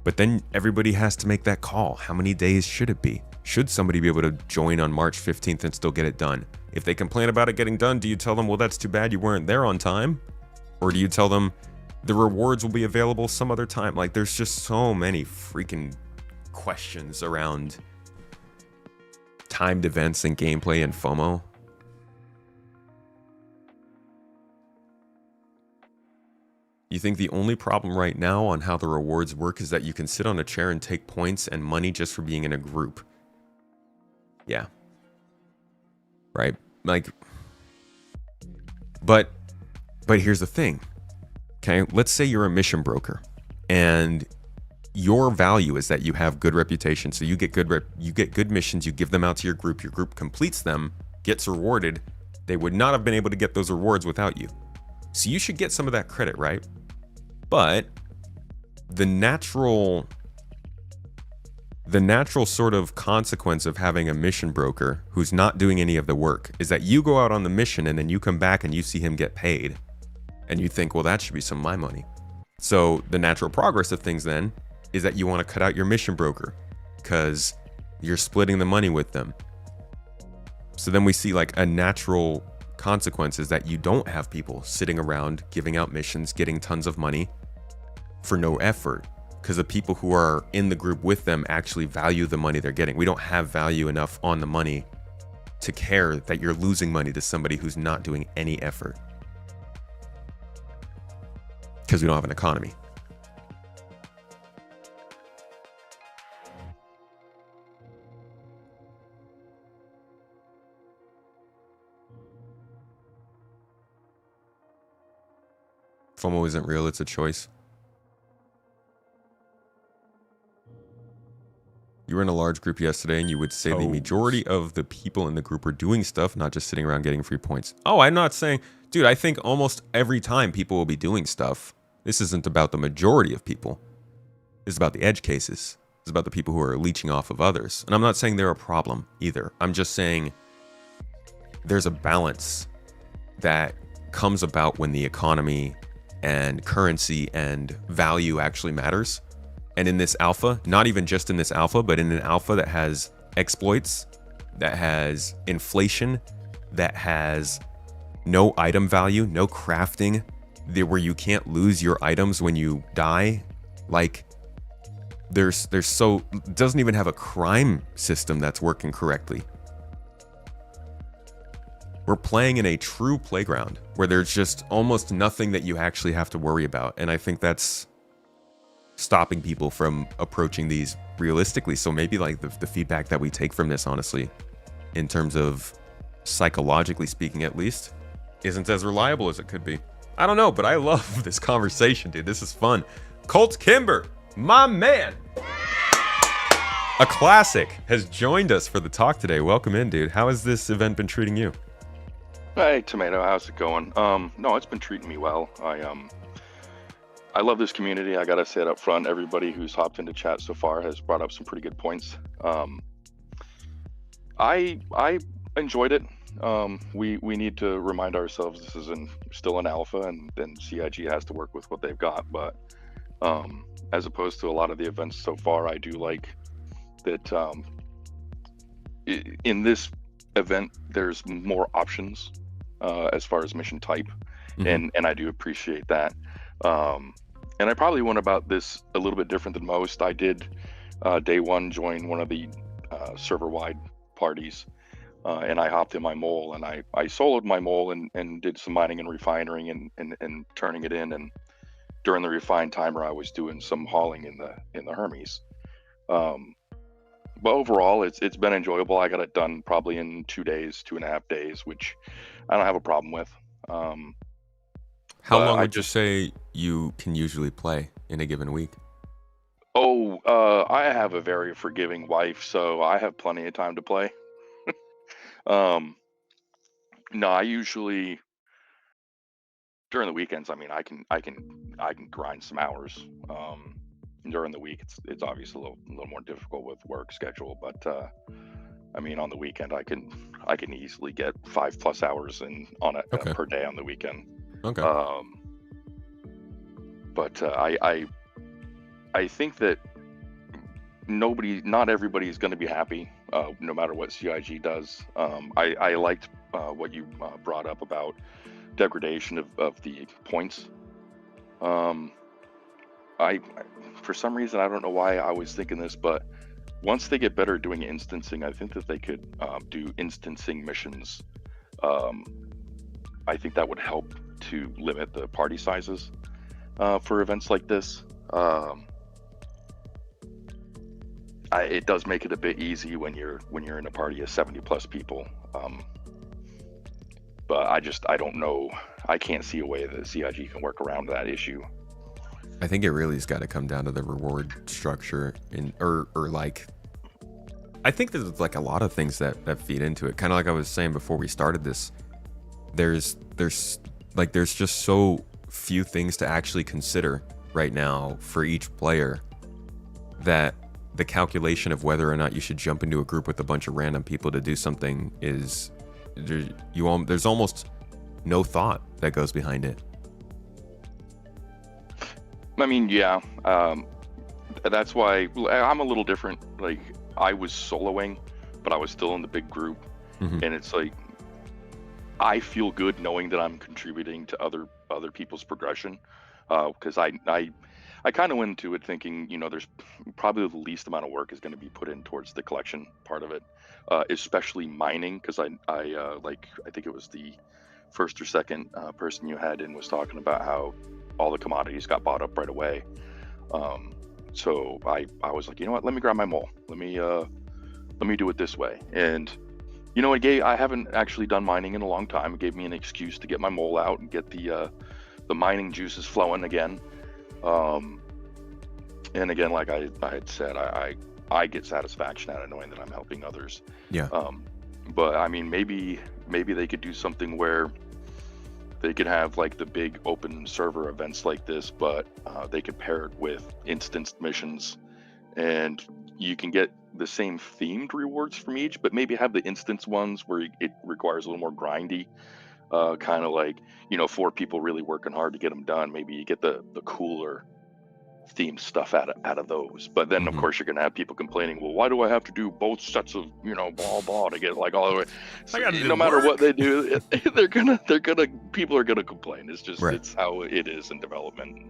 But then everybody has to make that call. How many days should it be? Should somebody be able to join on March 15th and still get it done? If they complain about it getting done, do you tell them, well, that's too bad you weren't there on time? Or do you tell them the rewards will be available some other time? Like, there's just so many freaking questions around timed events and gameplay and FOMO. You think the only problem right now on how the rewards work is that you can sit on a chair and take points and money just for being in a group? Yeah. Right? Like, but here's the thing. Okay, let's say you're a mission broker and your value is that you have good reputation. So you get good missions, you give them out to your group completes them, gets rewarded. They would not have been able to get those rewards without you. So you should get some of that credit, right? But the natural sort of consequence of having a mission broker who's not doing any of the work is that you go out on the mission and then you come back and you see him get paid. And you think, well, that should be some of my money. So the natural progress of things then is that you want to cut out your mission broker because you're splitting the money with them. So then we see like a natural consequence is that you don't have people sitting around giving out missions, getting tons of money for no effort, because the people who are in the group with them actually value the money they're getting. We don't have value enough on the money to care that you're losing money to somebody who's not doing any effort, because we don't have an economy. FOMO isn't real, it's a choice. You were in a large group yesterday, and you would say the majority of the people in the group are doing stuff, not just sitting around getting free points. Oh, I'm not saying... Dude, I think almost every time people will be doing stuff. This isn't about the majority of people. This is about the edge cases. This is about the people who are leeching off of others. And I'm not saying they're a problem either. I'm just saying there's a balance that comes about when the economy and currency and value actually matters. And in this alpha, not even just in this alpha, but in an alpha that has exploits, that has inflation, that has no item value, no crafting, where you can't lose your items when you die. Like, doesn't even have a crime system that's working correctly. We're playing in a true playground where there's just almost nothing that you actually have to worry about. And I think that's stopping people from approaching these realistically. So maybe like the feedback that we take from this, honestly, in terms of psychologically speaking at least, isn't as reliable as it could be. I don't know, but I love this conversation, dude. This is fun. Colt Kimber, my man, a classic, has joined us for the talk today. Welcome in, dude. How has this event been treating you? Hey, Tomato, how's it going? No, it's been treating me well. I love this community. I gotta say it up front. Everybody who's hopped into chat so far has brought up some pretty good points. I enjoyed it. We need to remind ourselves this is still an alpha, and then CIG has to work with what they've got. But as opposed to a lot of the events so far, I do like that in this event there's more options as far as mission type, and I do appreciate that. And I probably went about this a little bit different than most. I did day one join one of the server-wide parties, and I hopped in my mole, and I soloed my mole and did some mining and refining and turning it in. And during the refine timer, I was doing some hauling in the Hermes. But overall, it's been enjoyable. I got it done probably in 2.5 days, which I don't have a problem with. How long would you say you can usually play in a given week? I have a very forgiving wife, so I have plenty of time to play. No, I usually during the weekends. I mean, I can grind some hours. During the week, it's obviously a little more difficult with work schedule, but I mean, on the weekend, I can easily get 5+ hours on it per day on the weekend. Okay. But I think that not everybody is going to be happy, no matter what CIG does. I liked what you brought up about degradation of the points. For some reason, I don't know why I was thinking this, but once they get better doing instancing, I think that they could do instancing missions. I think that would help to limit the party sizes for events like this. It does make it a bit easy when you're in a party of 70+ people. But I don't know. I can't see a way that CIG can work around that issue. I think it really has got to come down to the reward structure or like, I think there's like a lot of things that feed into it. Kind of like I was saying before we started this, there's just so few things to actually consider right now for each player that the calculation of whether or not you should jump into a group with a bunch of random people to do something there's almost no thought that goes behind it. I mean, yeah, that's why I'm a little different. Like, I was soloing, but I was still in the big group, and it's like I feel good knowing that I'm contributing to other people's progression, because I kind of went into it thinking, there's probably the least amount of work is going to be put in towards the collection part of it, especially mining, because I think it was the first or second person you had in was talking about how all the commodities got bought up right away. So I was like, you know what, let me grab my mole. Let me do it this way. And I haven't actually done mining in a long time. It gave me an excuse to get my mole out and get the the mining juice is flowing again. And again, like I had said, I get satisfaction out of knowing that I'm helping others. Yeah. But I mean, maybe they could do something where they could have like the big open server events like this, but they could pair it with instanced missions, and you can get the same themed rewards from each, but maybe have the instance ones where it requires a little more grindy, kind of like, 4 people really working hard to get them done. Maybe you get the cooler themed stuff out of those. But then of course you're gonna have people complaining, well, why do I have to do both sets of blah to get like all the way? So, no matter what they do, people are gonna complain. It's just It's how it is in development.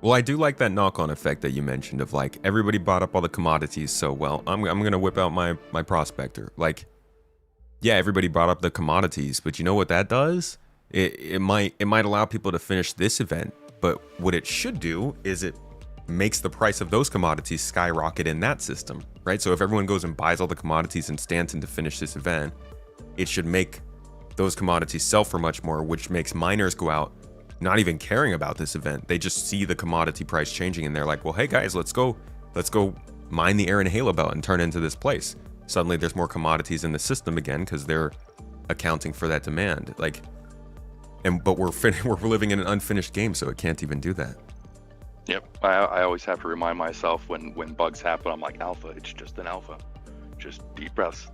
Well, I do like that knock-on effect that you mentioned of like everybody bought up all the commodities, so well, I'm gonna whip out my prospector. Like, yeah, everybody brought up the commodities, but you know what that does? It might allow people to finish this event, but what it should do is it makes the price of those commodities skyrocket in that system, right? So if everyone goes and buys all the commodities in Stanton to finish this event, it should make those commodities sell for much more, which makes miners go out not even caring about this event. They just see the commodity price changing and they're like, well, hey guys, let's go mine the Aaron Halo belt and turn into this place. Suddenly there's more commodities in the system again because they're accounting for that demand. Like, but we're living in an unfinished game, so it can't even do that. Yep, I always have to remind myself when bugs happen, I'm like, alpha, it's just an alpha. Just deep breaths.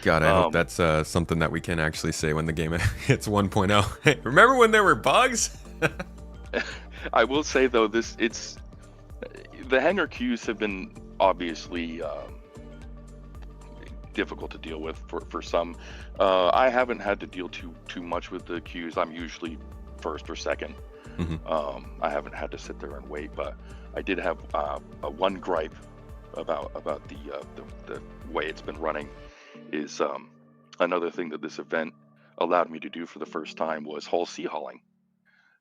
God, I hope that's something that we can actually say when the game hits 1.0. Hey, remember when there were bugs? I will say though, the hangar queues have been obviously difficult to deal with for some. I haven't had to deal too much with the queues. I'm usually first or second. Mm-hmm. I haven't had to sit there and wait, but I did have one gripe about the way it's been running. Is another thing that this event allowed me to do for the first time was Hull C hauling.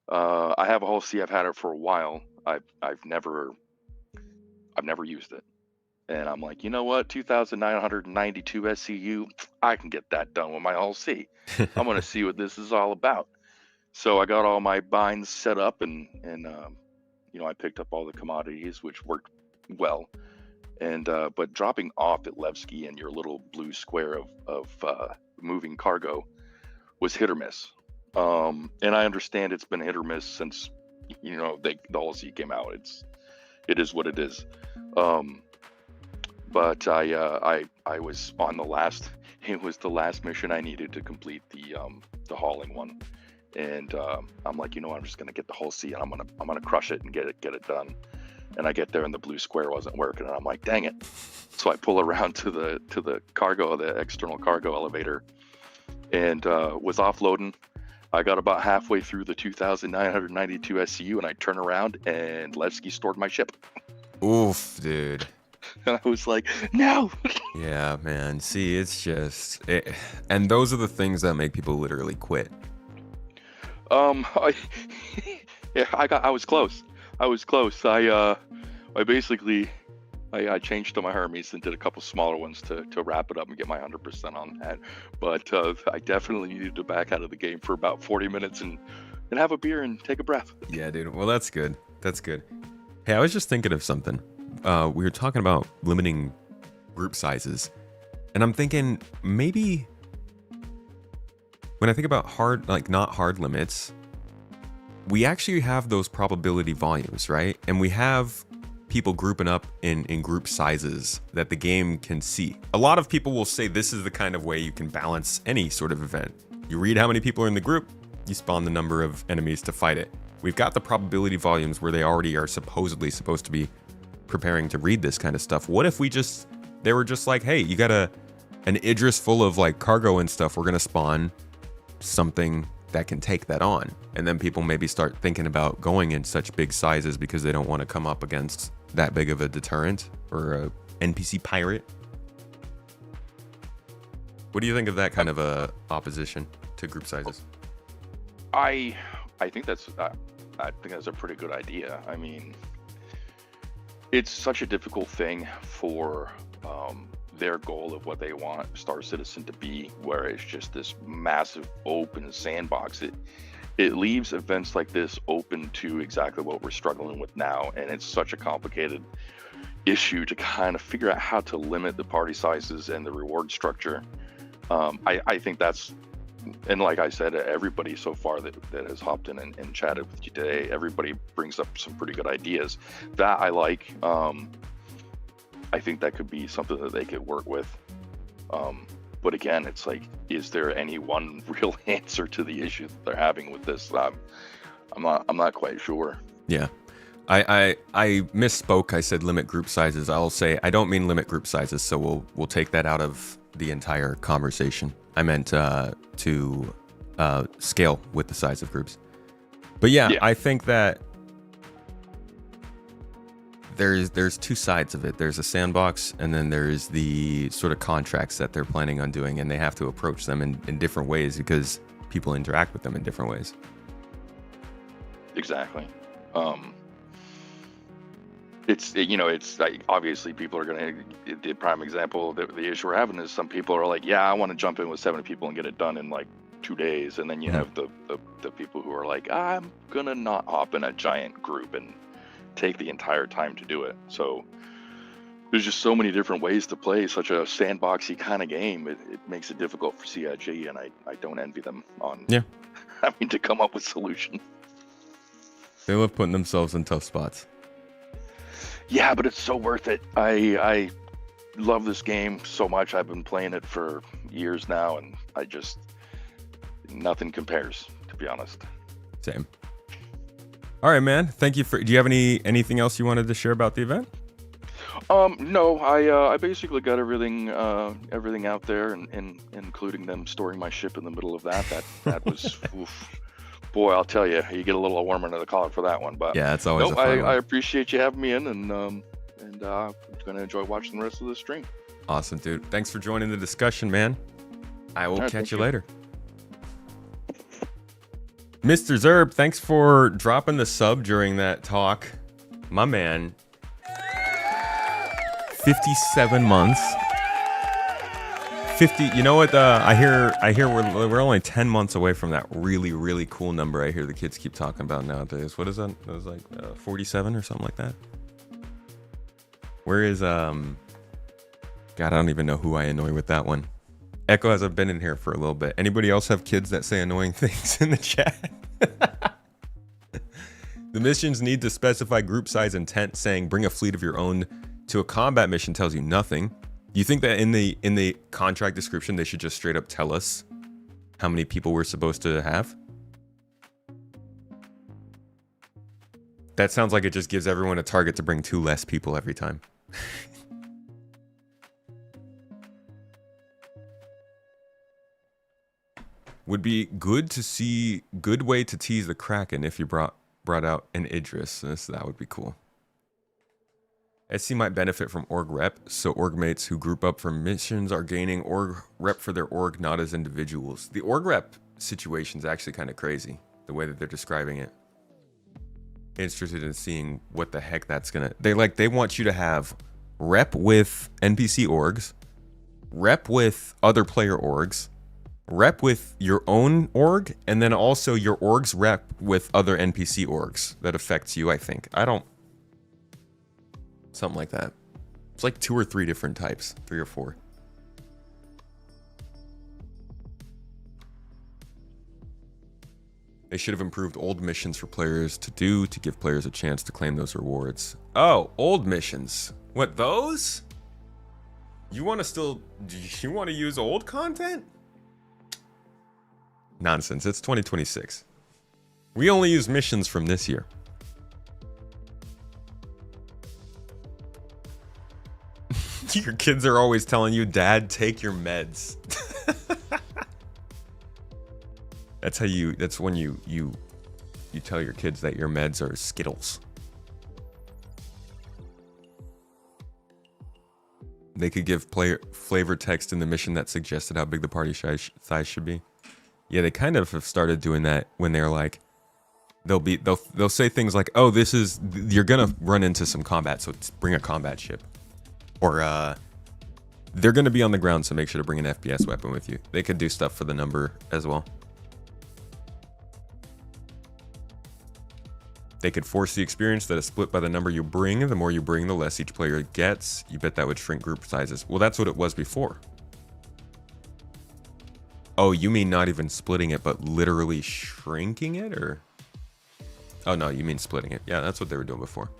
I have a Hull C. I've had it for a while. I've never used it, and I'm like, you know what? 2,992 SCU. I can get that done with my Hull C. I'm gonna see what this is all about. So I got all my binds set up, and I picked up all the commodities, which worked well. And but dropping off at Levski and your little blue square of moving cargo was hit or miss. And I understand it's been hit or miss since the Hull C came out. It is what it is. But I was on the last. It was the last mission I needed to complete the hauling one. And I'm like, I'm just gonna get the Hull C and I'm gonna crush it and get it done. And I get there and the blue square wasn't working, and I'm like, dang it. So I pull around to the cargo, the external cargo elevator, and was offloading. I got about halfway through the 2,992 SCU, and I turn around and Levski stored my ship. Oof, dude. And I was like, no. Yeah, man. See, it's just, and those are the things that make people literally quit. I was close. I basically changed to my Hermes and did a couple smaller ones to wrap it up and get my 100% on that. But I definitely needed to back out of the game for about 40 minutes and have a beer and take a breath. Yeah, dude. Well, that's good. That's good. Hey, I was just thinking of something. We were talking about limiting group sizes, and I'm thinking maybe when I think about not hard limits, we actually have those probability volumes, right? And we have people grouping up in group sizes that the game can see. A lot of people will say this is the kind of way you can balance any sort of event. You read how many people are in the group, you spawn the number of enemies to fight it. We've got the probability volumes where they already are supposedly supposed to be preparing to read this kind of stuff. What if they were just like, hey, you got an Idris full of like cargo and stuff, we're gonna spawn something that can take that on. And then people maybe start thinking about going in such big sizes because they don't want to come up against that big of a deterrent or a NPC pirate. What do you think of that kind of a opposition to group sizes? I think that's a pretty good idea. I mean, it's such a difficult thing for their goal of what they want Star Citizen to be, where it's just this massive open sandbox. it leaves events like this open to exactly what we're struggling with now, and it's such a complicated issue to kind of figure out how to limit the party sizes and the reward structure. I think that's, and like I said, everybody so far that has hopped in and chatted with you today, everybody brings up some pretty good ideas that I like. I think that could be something that they could work with. But again, it's like, is there any one real answer to the issue that they're having with this? I'm not quite sure. Yeah. I misspoke. I said limit group sizes. I'll say I don't mean limit group sizes, so we'll take that out of the entire conversation. I meant to scale with the size of groups. But yeah, I think that there's two sides of it. There's a sandbox, and then there's the sort of contracts that they're planning on doing, and they have to approach them in different ways because people interact with them in different ways. Exactly. It's like, obviously people are gonna, the prime example, the issue we're having is some people are like, yeah, I want to jump in with 7 people and get it done in like 2 days, and then you have the people who are like, I'm gonna not hop in a giant group and take the entire time to do it. So there's just so many different ways to play such a sandboxy kind of game. It makes it difficult for CIG, and I don't envy them on having to come up with solutions. They love putting themselves in tough spots. Yeah, but it's so worth it. I love this game so much. I've been playing it for years now, and nothing compares, to be honest. Same. All right, man. Thank you for. Do you have anything else you wanted to share about the event? No. I basically got everything out there, and including them storing my ship in the middle of that. That was, oof. Boy, I'll tell you, you get a little warm under the collar for that one. But yeah, it's always. A fun one. I appreciate you having me in, and I'm gonna enjoy watching the rest of the stream. Awesome, dude. Thanks for joining the discussion, man. I will catch you later. Mr. Zerb, thanks for dropping the sub during that talk. My man. 57 months. 50. You know what? I hear we're only 10 months away from that really, really cool number I hear the kids keep talking about nowadays. What is that? It was like 47 or something like that. Where is God, I don't even know who I annoy with that one. Echo hasn't been in here for a little bit. Anybody else have kids that say annoying things in the chat? The missions need to specify group size intent. Saying bring a fleet of your own to a combat mission tells you nothing. Do you think that in the contract description they should just straight up tell us how many people we're supposed to have? That sounds like it just gives everyone a target to bring 2 less people every time. Would be good to see good way to tease the Kraken if you brought out an Idris. That would be cool. SC might benefit from org rep, so org mates who group up for missions are gaining org rep for their org, not as individuals. The org rep situation is actually kind of crazy, the way that they're describing it. Interested in seeing what the heck that's gonna. They want you to have rep with NPC orgs, rep with other player orgs, rep with your own org, and then also your org's rep with other NPC orgs that affects you, I think. Something like that. It's like 2 or 3 different types, 3 or 4. They should have improved old missions for players to do to give players a chance to claim those rewards. Oh, old missions. What, those? You want to use old content? Nonsense. It's 2026. We only use missions from this year. Your kids are always telling you, Dad, take your meds. That's when you tell your kids that your meds are Skittles. They could give player flavor text in the mission that suggested how big the party size should be. Yeah, they kind of have started doing that when they're like, they'll say things like, oh, you're gonna run into some combat, so bring a combat ship. Or they're gonna be on the ground, so make sure to bring an FPS weapon with you. They could do stuff for the number as well. They could force the experience that is split by the number you bring. The more you bring, the less each player gets. You bet that would shrink group sizes. Well, that's what it was before. Oh, you mean not even splitting it, but literally shrinking it, or? Oh, no, you mean splitting it. Yeah, that's what they were doing before.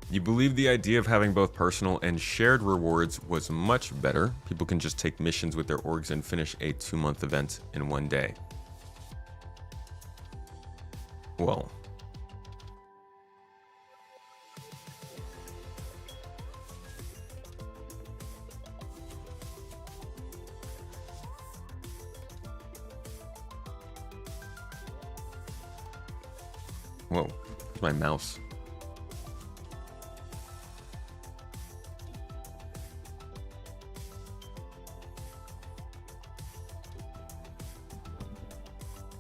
You believe the idea of having both personal and shared rewards was much better. People can just take missions with their orgs and finish a 2-month event in one day. Well. Whoa, my mouse.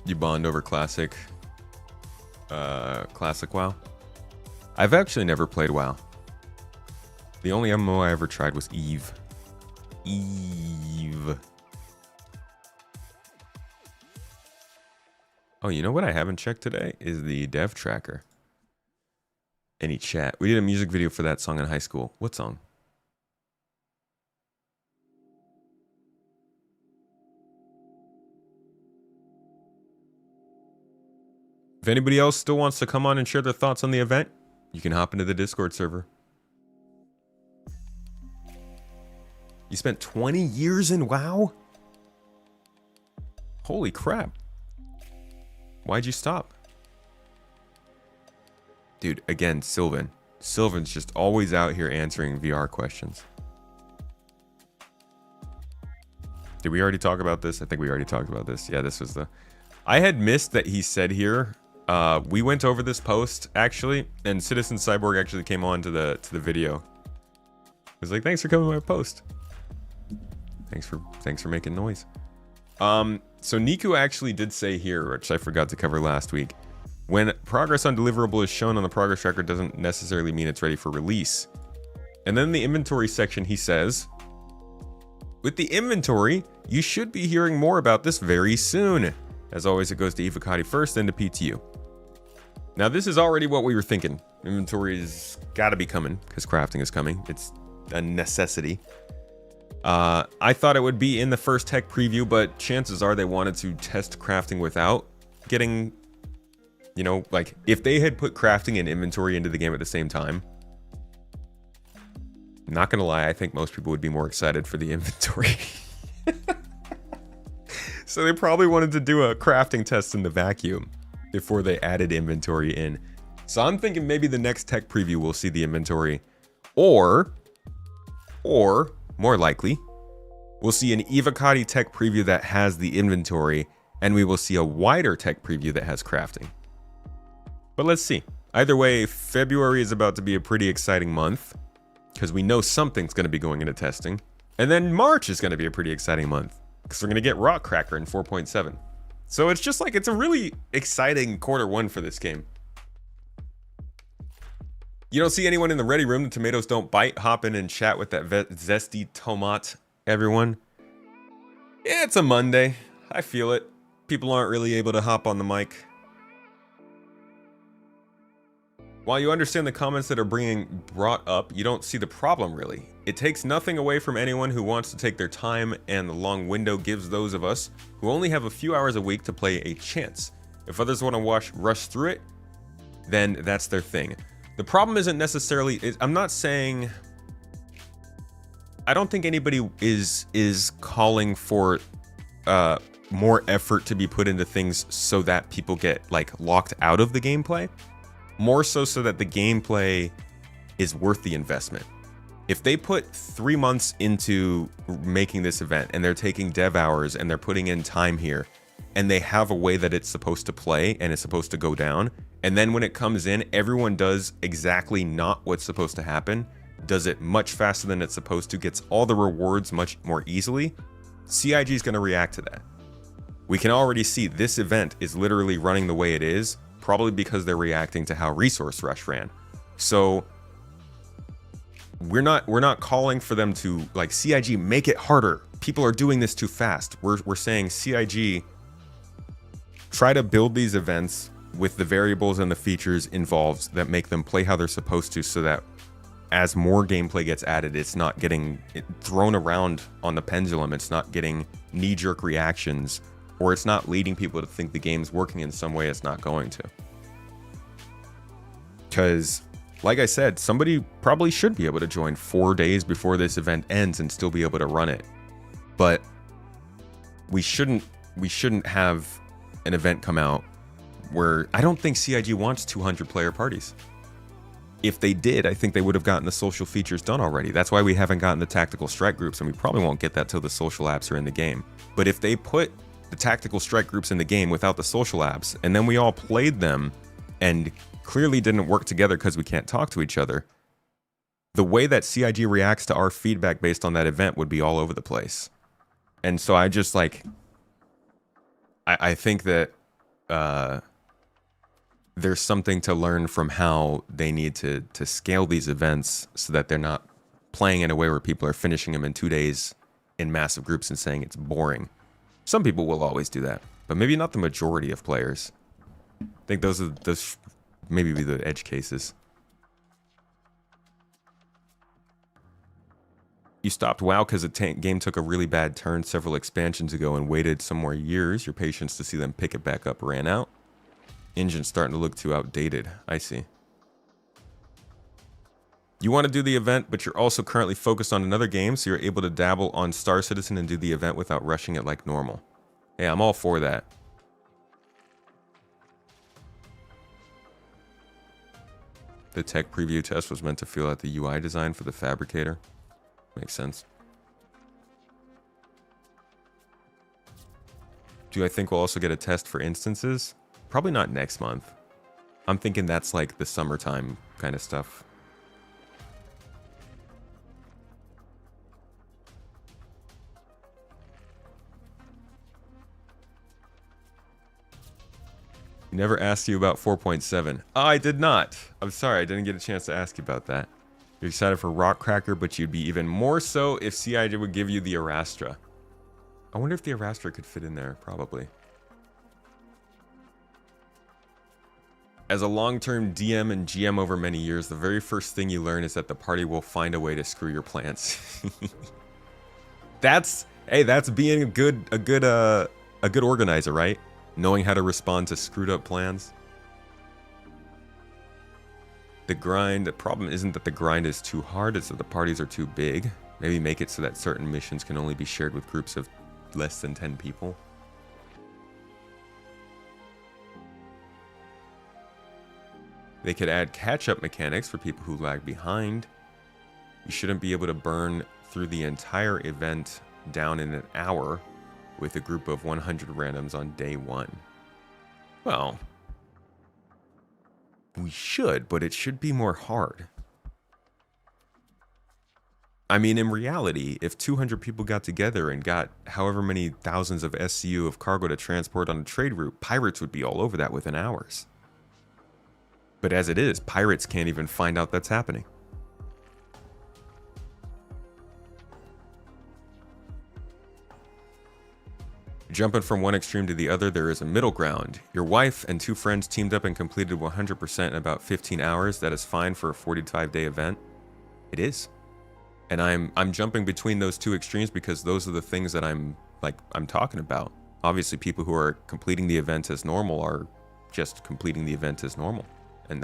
You bond over classic WoW? I've actually never played WoW. The only MMO I ever tried was Eve. Oh, you know what I haven't checked today is the dev tracker. Any chat? We did a music video for that song in high school. What song? If anybody else still wants to come on and share their thoughts on the event, you can hop into the Discord server. You spent 20 years in WoW? Holy crap. Why'd you stop? Dude, again, Sylvan. Sylvan's just always out here answering VR questions. Did we already talk about this? I think we already talked about this. Yeah, this was the... I had missed that he said here... we went over this post actually, and Citizen Cyborg actually came on to the video. He was like, "Thanks for coming to my post. Thanks for making noise." So Niku actually did say here, which I forgot to cover last week, when progress on deliverable is shown on the progress tracker doesn't necessarily mean it's ready for release. And then in the inventory section, he says, "With the inventory, you should be hearing more about this very soon. As always, it goes to Evocati first, then to PTU." Now, this is already what we were thinking. Inventory's got to be coming, because crafting is coming. It's a necessity. I thought it would be in the first tech preview, but chances are they wanted to test crafting without getting, you know, like, if they had put crafting and inventory into the game at the same time, not gonna lie, I think most people would be more excited for the inventory. So they probably wanted to do a crafting test in the vacuum before they added inventory in. So I'm thinking maybe the next tech preview we'll see the inventory, or more likely, we'll see an Evocati tech preview that has the inventory, and we will see a wider tech preview that has crafting. But let's see. Either way, February is about to be a pretty exciting month, because we know something's going to be going into testing. And then March is going to be a pretty exciting month, because we're going to get Rock Cracker in 4.7. So it's just like, it's a really exciting Q1 for this game. You don't see anyone in the ready room. The tomatoes don't bite. Hop in and chat with that zesty tomat, everyone. Yeah, it's a Monday. I feel it. People aren't really able to hop on the mic. While you understand the comments that are being brought up, you don't see the problem really. It takes nothing away from anyone who wants to take their time, and the long window gives those of us who only have a few hours a week to play a chance. If others want to rush through it, then that's their thing. The problem isn't necessarily, I'm not saying, I don't think anybody is calling for more effort to be put into things so that people get like locked out of the gameplay. More so that the gameplay is worth the investment. If they put 3 months into making this event, and they're taking dev hours and they're putting in time here, and they have a way that it's supposed to play and it's supposed to go down, and then when it comes in, everyone does exactly not what's supposed to happen, does it much faster than it's supposed to, gets all the rewards much more easily, CIG is going to react to that. We can already see this event is literally running the way it is, probably because they're reacting to how Resource Rush ran. So we're not calling for them to like CIG make it harder. People are doing this too fast. We're saying CIG try to build these events with the variables and the features involved that make them play how they're supposed to, so that as more gameplay gets added, it's not getting thrown around on the pendulum. It's not getting knee-jerk reactions, or it's not leading people to think the game's working in some way it's not going to. Because, like I said, somebody probably should be able to join 4 days before this event ends and still be able to run it. But we shouldn't have an event come out where I don't think CIG wants 200 player parties. If they did, I think they would have gotten the social features done already. That's why we haven't gotten the tactical strike groups, and we probably won't get that till the social apps are in the game. But if they put the tactical strike groups in the game without the social apps, and then we all played them and clearly didn't work together because we can't talk to each other, the way that CIG reacts to our feedback based on that event would be all over the place. And so I just like, I think that there's something to learn from how they need to scale these events so that they're not playing in a way where people are finishing them in 2 days in massive groups and saying it's boring. Some people will always do that, but maybe not the majority of players. I think those maybe be the edge cases. You stopped WoW because the game took a really bad turn several expansions ago and waited some more years. Your patience to see them pick it back up ran out. Engine's starting to look too outdated. I see. You want to do the event, but you're also currently focused on another game, so you're able to dabble on Star Citizen and do the event without rushing it like normal. Yeah, I'm all for that. The tech preview test was meant to feel out the UI design for the fabricator. Makes sense. Do I think we'll also get a test for instances? Probably not next month. I'm thinking that's like the summertime kind of stuff. Never asked you about 4.7. Oh, I did not. I'm sorry, I didn't get a chance to ask you about that. You're excited for Rock Cracker, but you'd be even more so if CIJ would give you the Arastra. I wonder if the Arastra could fit in there, probably. As a long-term DM and GM over many years, the very first thing you learn is that the party will find a way to screw your plans. That's being a good organizer, right? Knowing how to respond to screwed up plans. The problem isn't that the grind is too hard, it's that the parties are too big. Maybe make it so that certain missions can only be shared with groups of less than 10 people. They could add catch-up mechanics for people who lag behind. You shouldn't be able to burn through the entire event down in an hour with a group of 100 randoms on day 1. Well, we should, but it should be more hard. I mean, in reality, if 200 people got together and got however many thousands of SCU of cargo to transport on a trade route, pirates would be all over that within hours. But as it is, pirates can't even find out that's happening. Jumping from one extreme to the other, there is a middle ground. Your wife and 2 friends teamed up and completed 100% in about 15 hours. That is fine for a 45-day event. It is. And I'm jumping between those 2 extremes because those are the things that I'm talking about. Obviously, people who are completing the event as normal are just completing the event as normal. And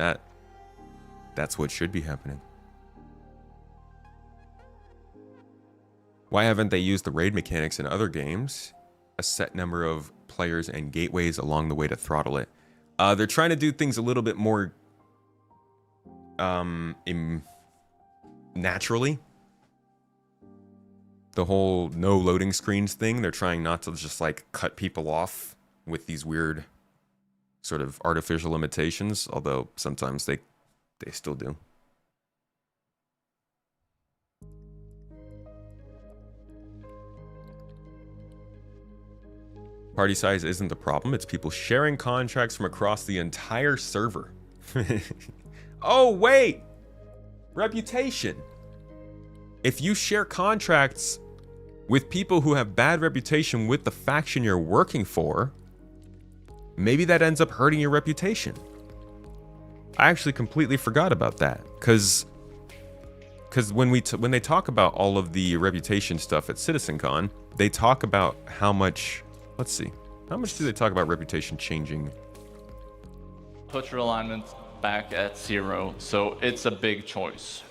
that's what should be happening. Why haven't they used the raid mechanics in other games? A set number of players and gateways along the way to throttle it. They're trying to do things a little bit more naturally. The whole no loading screens thing, they're trying not to just like cut people off with these weird sort of artificial limitations, although sometimes they still do. Party size isn't the problem, it's people sharing contracts from across the entire server. Oh, wait! Reputation! if you share contracts with people who have bad reputation with the faction you're working for, maybe that ends up hurting your reputation. I actually completely forgot about that, because when they talk about all of the reputation stuff at CitizenCon, they talk about how much. Let's see, how much do they talk about reputation changing? Put your alignment back at 0, so it's a big choice.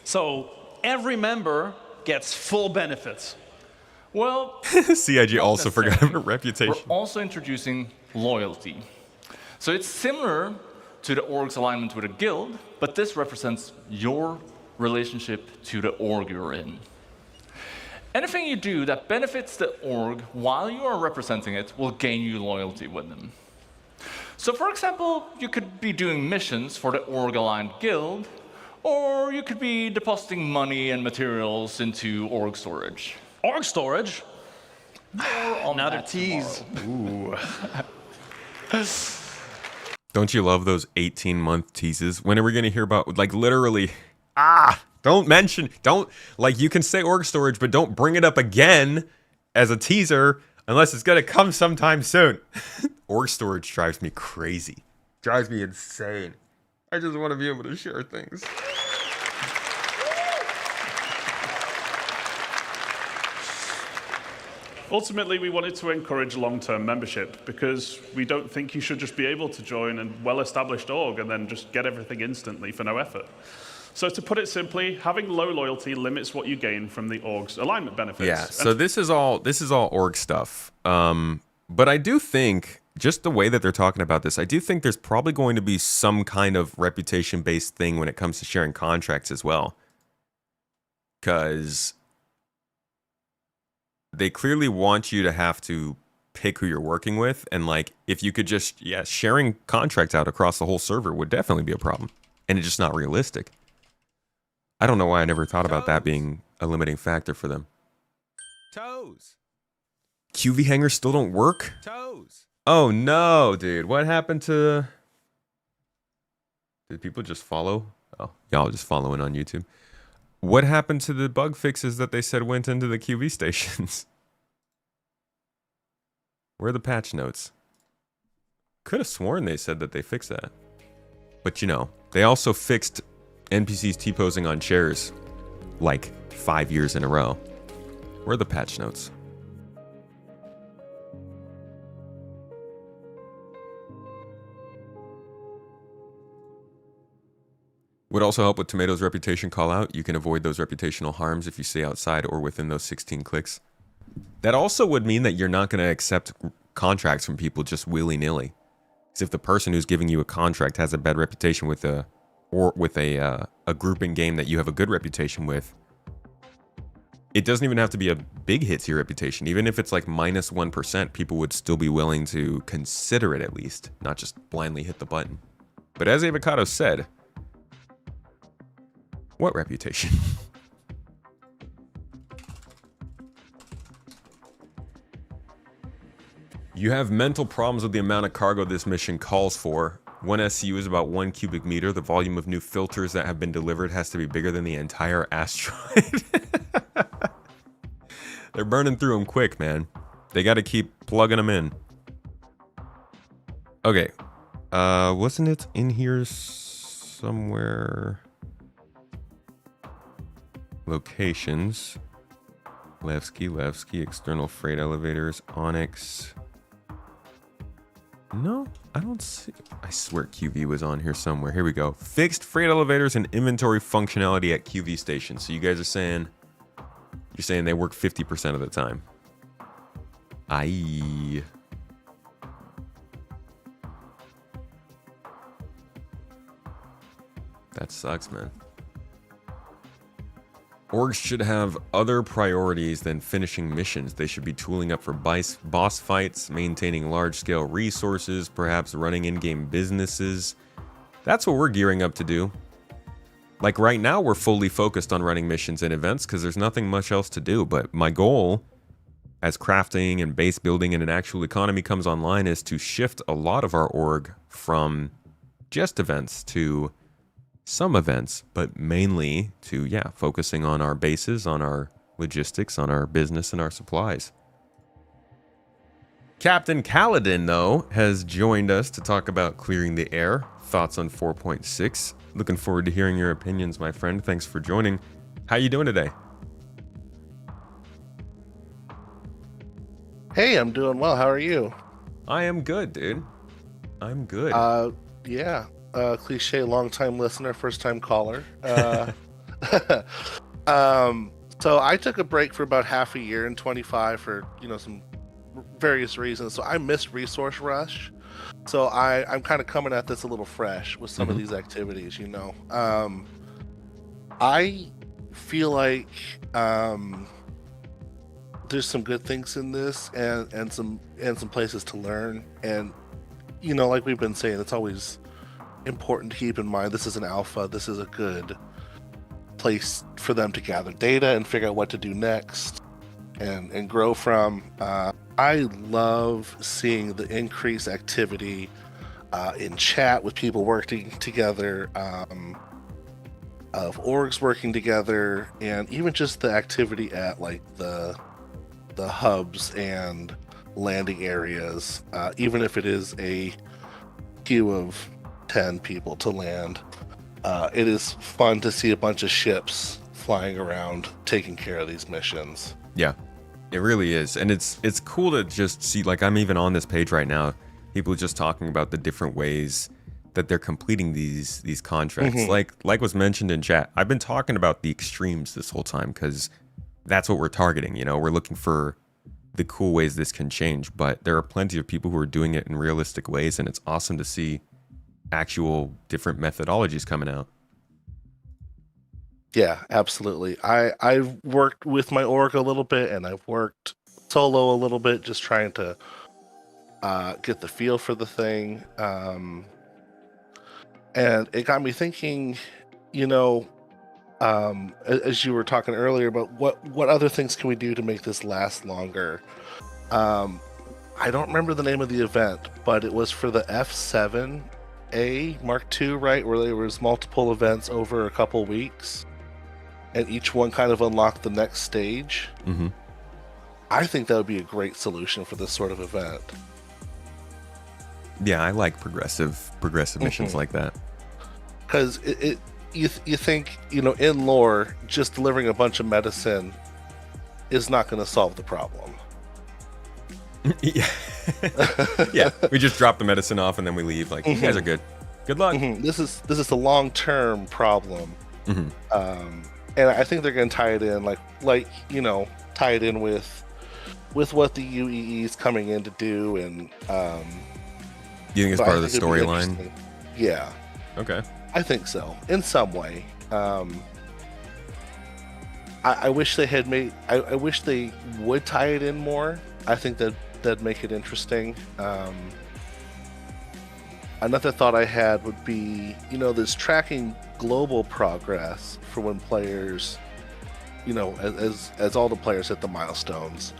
So every member gets full benefits. Well, CIG also forgot about reputation. We're also introducing loyalty. So it's similar to the org's alignment with a guild, but this represents your relationship to the org you're in. Anything you do that benefits the org while you are representing it will gain you loyalty with them. So for example, you could be doing missions for the org-aligned guild, or you could be depositing money and materials into org storage. Org storage? Another tease. Ooh. Don't you love those 18-month teases? When are we going to hear about, like, literally, don't you can say org storage, but don't bring it up again as a teaser unless it's going to come sometime soon. Org storage drives me crazy. Drives me insane. I just want to be able to share things. Ultimately, we wanted to encourage long-term membership because we don't think you should just be able to join a well-established org and then just get everything instantly for no effort. So to put it simply, having low loyalty limits what you gain from the org's alignment benefits. Yeah, so this is all org stuff. But I do think, just the way that they're talking about this, I do think there's probably going to be some kind of reputation-based thing when it comes to sharing contracts as well. Because they clearly want you to have to pick who you're working with, and like if you could just sharing contracts out across the whole server would definitely be a problem, and it's just not realistic. I don't know why I never thought about that being a limiting factor for them. Toes. QV hangers still don't work? Toes. Oh no, dude. What happened to... Did people just follow? Oh, y'all just following on YouTube. What happened to the bug fixes that they said went into the QV stations? Where are the patch notes? Could have sworn they said that they fixed that. But you know, they also fixed NPCs T-posing on chairs like 5 years in a row. Where are the patch notes? Would also help with Tomato's reputation call out. You can avoid those reputational harms if you stay outside or within those 16 clicks. That also would mean that you're not going to accept contracts from people just willy-nilly. Because if the person who's giving you a contract has a bad reputation with a grouping game that you have a good reputation with, it doesn't even have to be a big hit to your reputation. Even if it's like minus 1%, people would still be willing to consider it at least, not just blindly hit the button. But as Avocado said, what reputation? You have mental problems with the amount of cargo this mission calls for. One SCU is about 1 cubic meter. The volume of new filters that have been delivered has to be bigger than the entire asteroid. They're burning through them quick, man. They got to keep plugging them in. Okay. Wasn't it in here somewhere? Locations. Levski, external freight elevators, Onyx. No, I don't see. I swear QV was on here somewhere. Here we go. Fixed freight elevators and inventory functionality at QV stations. So you guys are saying, you're saying they work 50% of the time. Aye. That sucks, man. Orgs should have other priorities than finishing missions. They should be tooling up for boss fights, maintaining large-scale resources, perhaps running in-game businesses. That's what we're gearing up to do. Like right now, we're fully focused on running missions and events because there's nothing much else to do. But my goal, as crafting and base building and an actual economy comes online, is to shift a lot of our org from just events to some events, but mainly to, focusing on our bases, on our logistics, on our business, and our supplies. Captain Kaladin, though, has joined us to talk about clearing the air. Thoughts on 4.6. Looking forward to hearing your opinions, my friend. Thanks for joining. How you doing today? Hey, I'm doing well. How are you? I am good, dude. I'm good. Cliche long-time listener, first-time caller. So I took a break for about half a year in 25 for, some various reasons. So I missed Resource Rush. So I'm kind of coming at this a little fresh with some of these activities, I feel like there's some good things in this and some places to learn. And, like we've been saying, it's always important to keep in mind this is an alpha. This is a good place for them to gather data and figure out what to do next and grow from. I love seeing the increased activity in chat with people working together, of orgs working together, and even just the activity at like the hubs and landing areas, even if it is a queue of 10 people to land. It is fun to see a bunch of ships flying around taking care of these missions. Yeah, it really is. And it's cool to just see, like, I'm even on this page right now, people just talking about the different ways that they're completing these contracts. Like was mentioned in chat, I've been talking about the extremes this whole time because that's what we're targeting. We're looking for the cool ways this can change, but there are plenty of people who are doing it in realistic ways, and it's awesome to see actual different methodologies coming out. Yeah, absolutely. I've worked with my org a little bit, and I've worked solo a little bit, just trying to get the feel for the thing. And it got me thinking, as you were talking earlier about what other things can we do to make this last longer. I don't remember the name of the event, but it was for the F7A Mark II, right? Where there was multiple events over a couple weeks, and each one kind of unlocked the next stage. Mm-hmm. I think that would be a great solution for this sort of event. Yeah, I like progressive missions like that. Because you think, in lore, just delivering a bunch of medicine is not going to solve the problem. Yeah. Yeah, we just drop the medicine off and then we leave. Like, you guys are good. Good luck. This is a long-term problem. And I think they're going to tie it in, tie it in with what the UEE is coming in to do. And you think it's part of the storyline? Yeah. Okay. I think so, in some way. I wish they had made. I wish they would tie it in more. I think that'd make it interesting. Another thought I had would be, this tracking global progress for when players, as all the players hit the milestones.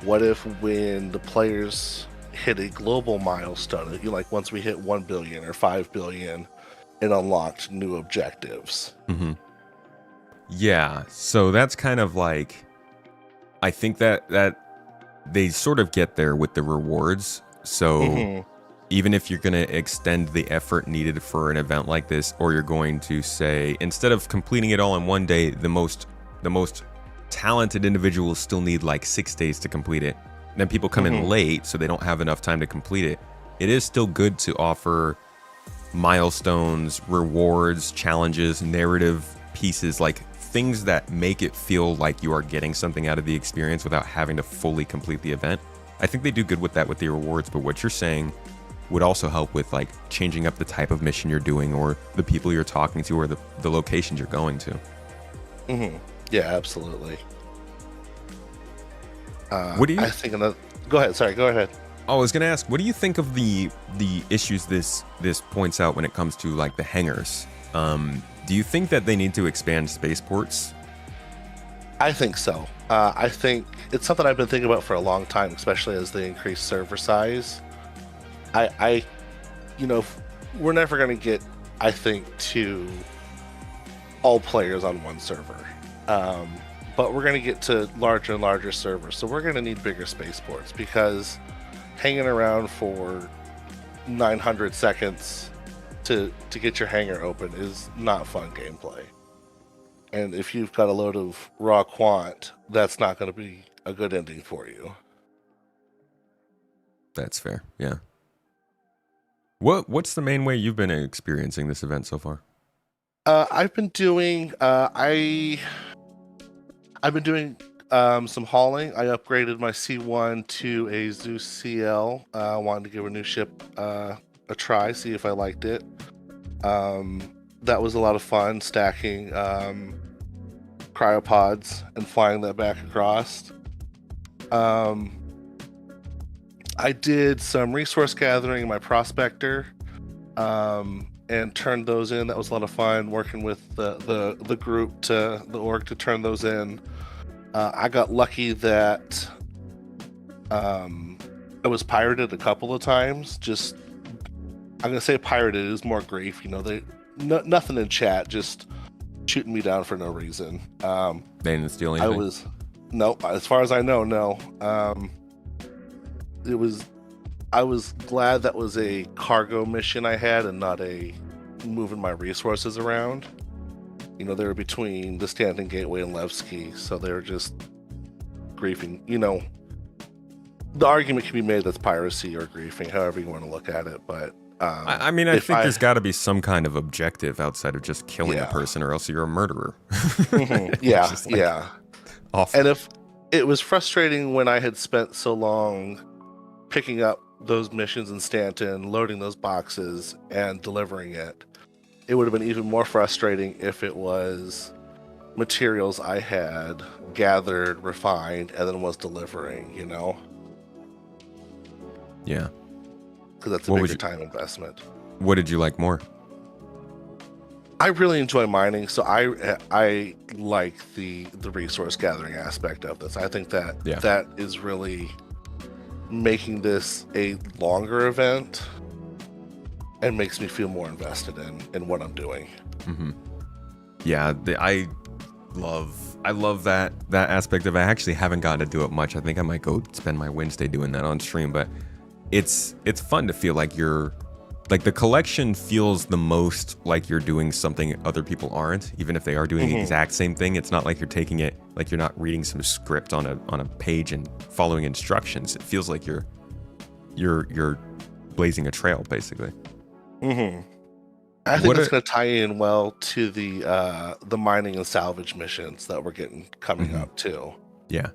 What if when the players hit a global milestone, once we hit 1 billion or 5 billion, it unlocked new objectives. Mm-hmm. Yeah, so that's kind of like, I think that they sort of get there with the rewards. So even if you're going to extend the effort needed for an event like this, or you're going to say, instead of completing it all in one day, the most talented individuals still need like 6 days to complete it. Then people come in late, so they don't have enough time to complete it. It is still good to offer milestones, rewards, challenges, narrative pieces, like things that make it feel like you are getting something out of the experience without having to fully complete the event. I think they do good with that with the rewards, but what you're saying would also help with like changing up the type of mission you're doing, or the people you're talking to, or the locations you're going to. Yeah, absolutely. What do you? I think go ahead. Sorry, go ahead. I was gonna ask, what do you think of the issues this points out when it comes to like the hangars? Do you think that they need to expand spaceports? I think so. I think it's something I've been thinking about for a long time, especially as they increase server size. We're never going to get, I think, to all players on one server. But we're going to get to larger and larger servers, so we're going to need bigger spaceports, because hanging around for 900 seconds to get your hangar open is not fun gameplay. And if you've got a load of raw quant, that's not going to be a good ending for you. That's fair. Yeah. What's the main way you've been experiencing this event so far? I've been doing some hauling. I upgraded my C1 to a Zeus CL. I wanted to give a new ship a try, see if I liked it. That was a lot of fun, stacking cryopods and flying that back across. I did some resource gathering in my prospector and turned those in. That was a lot of fun, working with the group, the org, to turn those in. I got lucky that I was pirated a couple of times. Just, I'm gonna say pirated is more grief. Nothing in chat, just shooting me down for no reason. They didn't steal anything? No, as far as I know, no. I was glad that was a cargo mission I had and not a moving my resources around. They were between the Stanton Gateway and Levski, so they were just griefing. The argument can be made that's piracy or griefing, however you want to look at it, but I think there's got to be some kind of objective outside of just killing a person, or else you're a murderer. Yeah. Awful. And if it was frustrating when I had spent so long picking up those missions in Stanton, loading those boxes, and delivering it, it would have been even more frustrating if it was materials I had gathered, refined, and then was delivering, Yeah. Because that's a bigger time investment. What did you like more? I really enjoy mining, so I like the resource gathering aspect of this. I think that that is really making this a longer event and makes me feel more invested in what I'm doing. Mm-hmm. Yeah, I love that aspect of it. I actually haven't gotten to do it much. I think I might go spend my Wednesday doing that on stream, but it's fun to feel like you're like, the collection feels the most like you're doing something other people aren't, even if they are doing the exact same thing. It's not like you're taking it, like you're not reading some script on a page and following instructions. It feels like you're blazing a trail, basically. I think it's going to tie in well to the mining and salvage missions that we're getting coming up too. Yeah.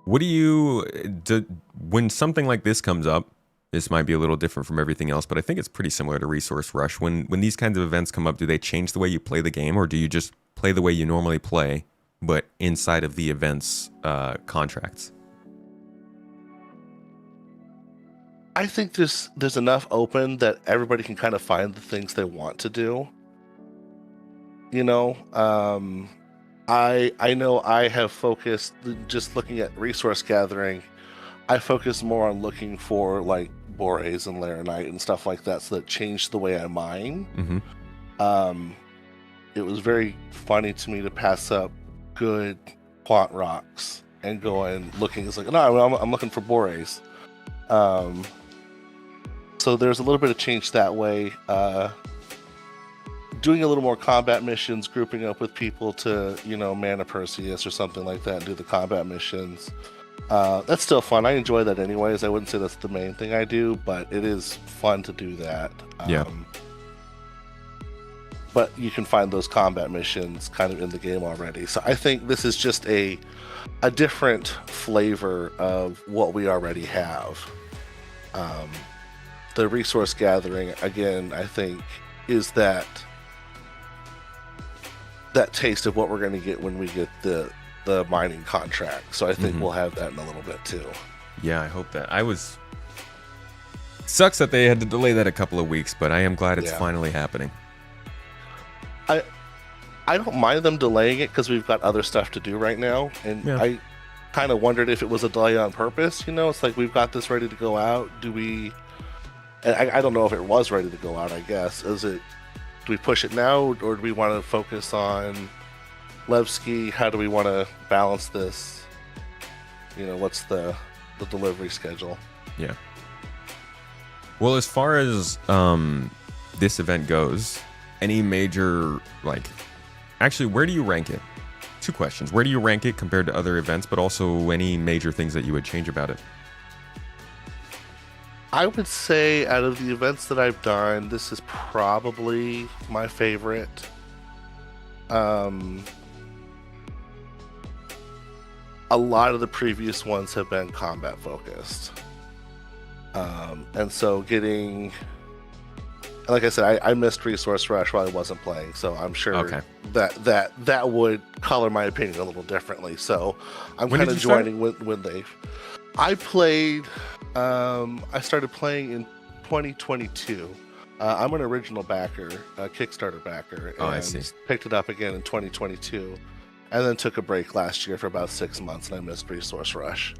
What do you do when something like this comes up? This might be a little different from everything else, but I think it's pretty similar to Resource Rush. When these kinds of events come up, do they change the way you play the game, or do you just play the way you normally play, but inside of the event's contracts? I think there's enough open that everybody can kind of find the things they want to do. I know I have focused, just looking at resource gathering, I focus more on looking for like Borays and Laranite and stuff like that, so that changed the way I mine. It was very funny to me to pass up good quant rocks and go and looking. It's like, no, I'm looking for Borays. So there's a little bit of change that way. Doing a little more combat missions, grouping up with people to, man a Perseus or something like that and do the combat missions. That's still fun. I enjoy that anyways. I wouldn't say that's the main thing I do, but it is fun to do that. But you can find those combat missions kind of in the game already. So I think this is just a different flavor of what we already have. The resource gathering, again, I think is that taste of what we're going to get when we get the mining contract. So I think we'll have that in a little bit too. Yeah, I hope that. Sucks that they had to delay that a couple of weeks, but I am glad it's finally happening. I don't mind them delaying it because we've got other stuff to do right now, and I kind of wondered if it was a delay on purpose. It's like, we've got this ready to go out. Do we? And I don't know if it was ready to go out. I guess is it we push it now, or do we want to focus on Levski? How do we want to balance this? What's the delivery schedule? Yeah. Well, as far as this event goes, any major, actually, where do you rank it? 2 questions. Where do you rank it compared to other events, but also any major things that you would change about it? I would say out of the events that I've done, this is probably my favorite. A lot of the previous ones have been combat focused. And so getting, like I said, I missed Resource Rush while I wasn't playing, so I'm sure that would color my opinion a little differently. So I'm kind of joining when they. I started playing in 2022. I'm an original backer, a Kickstarter backer, and I see. Picked it up again in 2022, and then took a break last year for about 6 months, and I missed Resource Rush.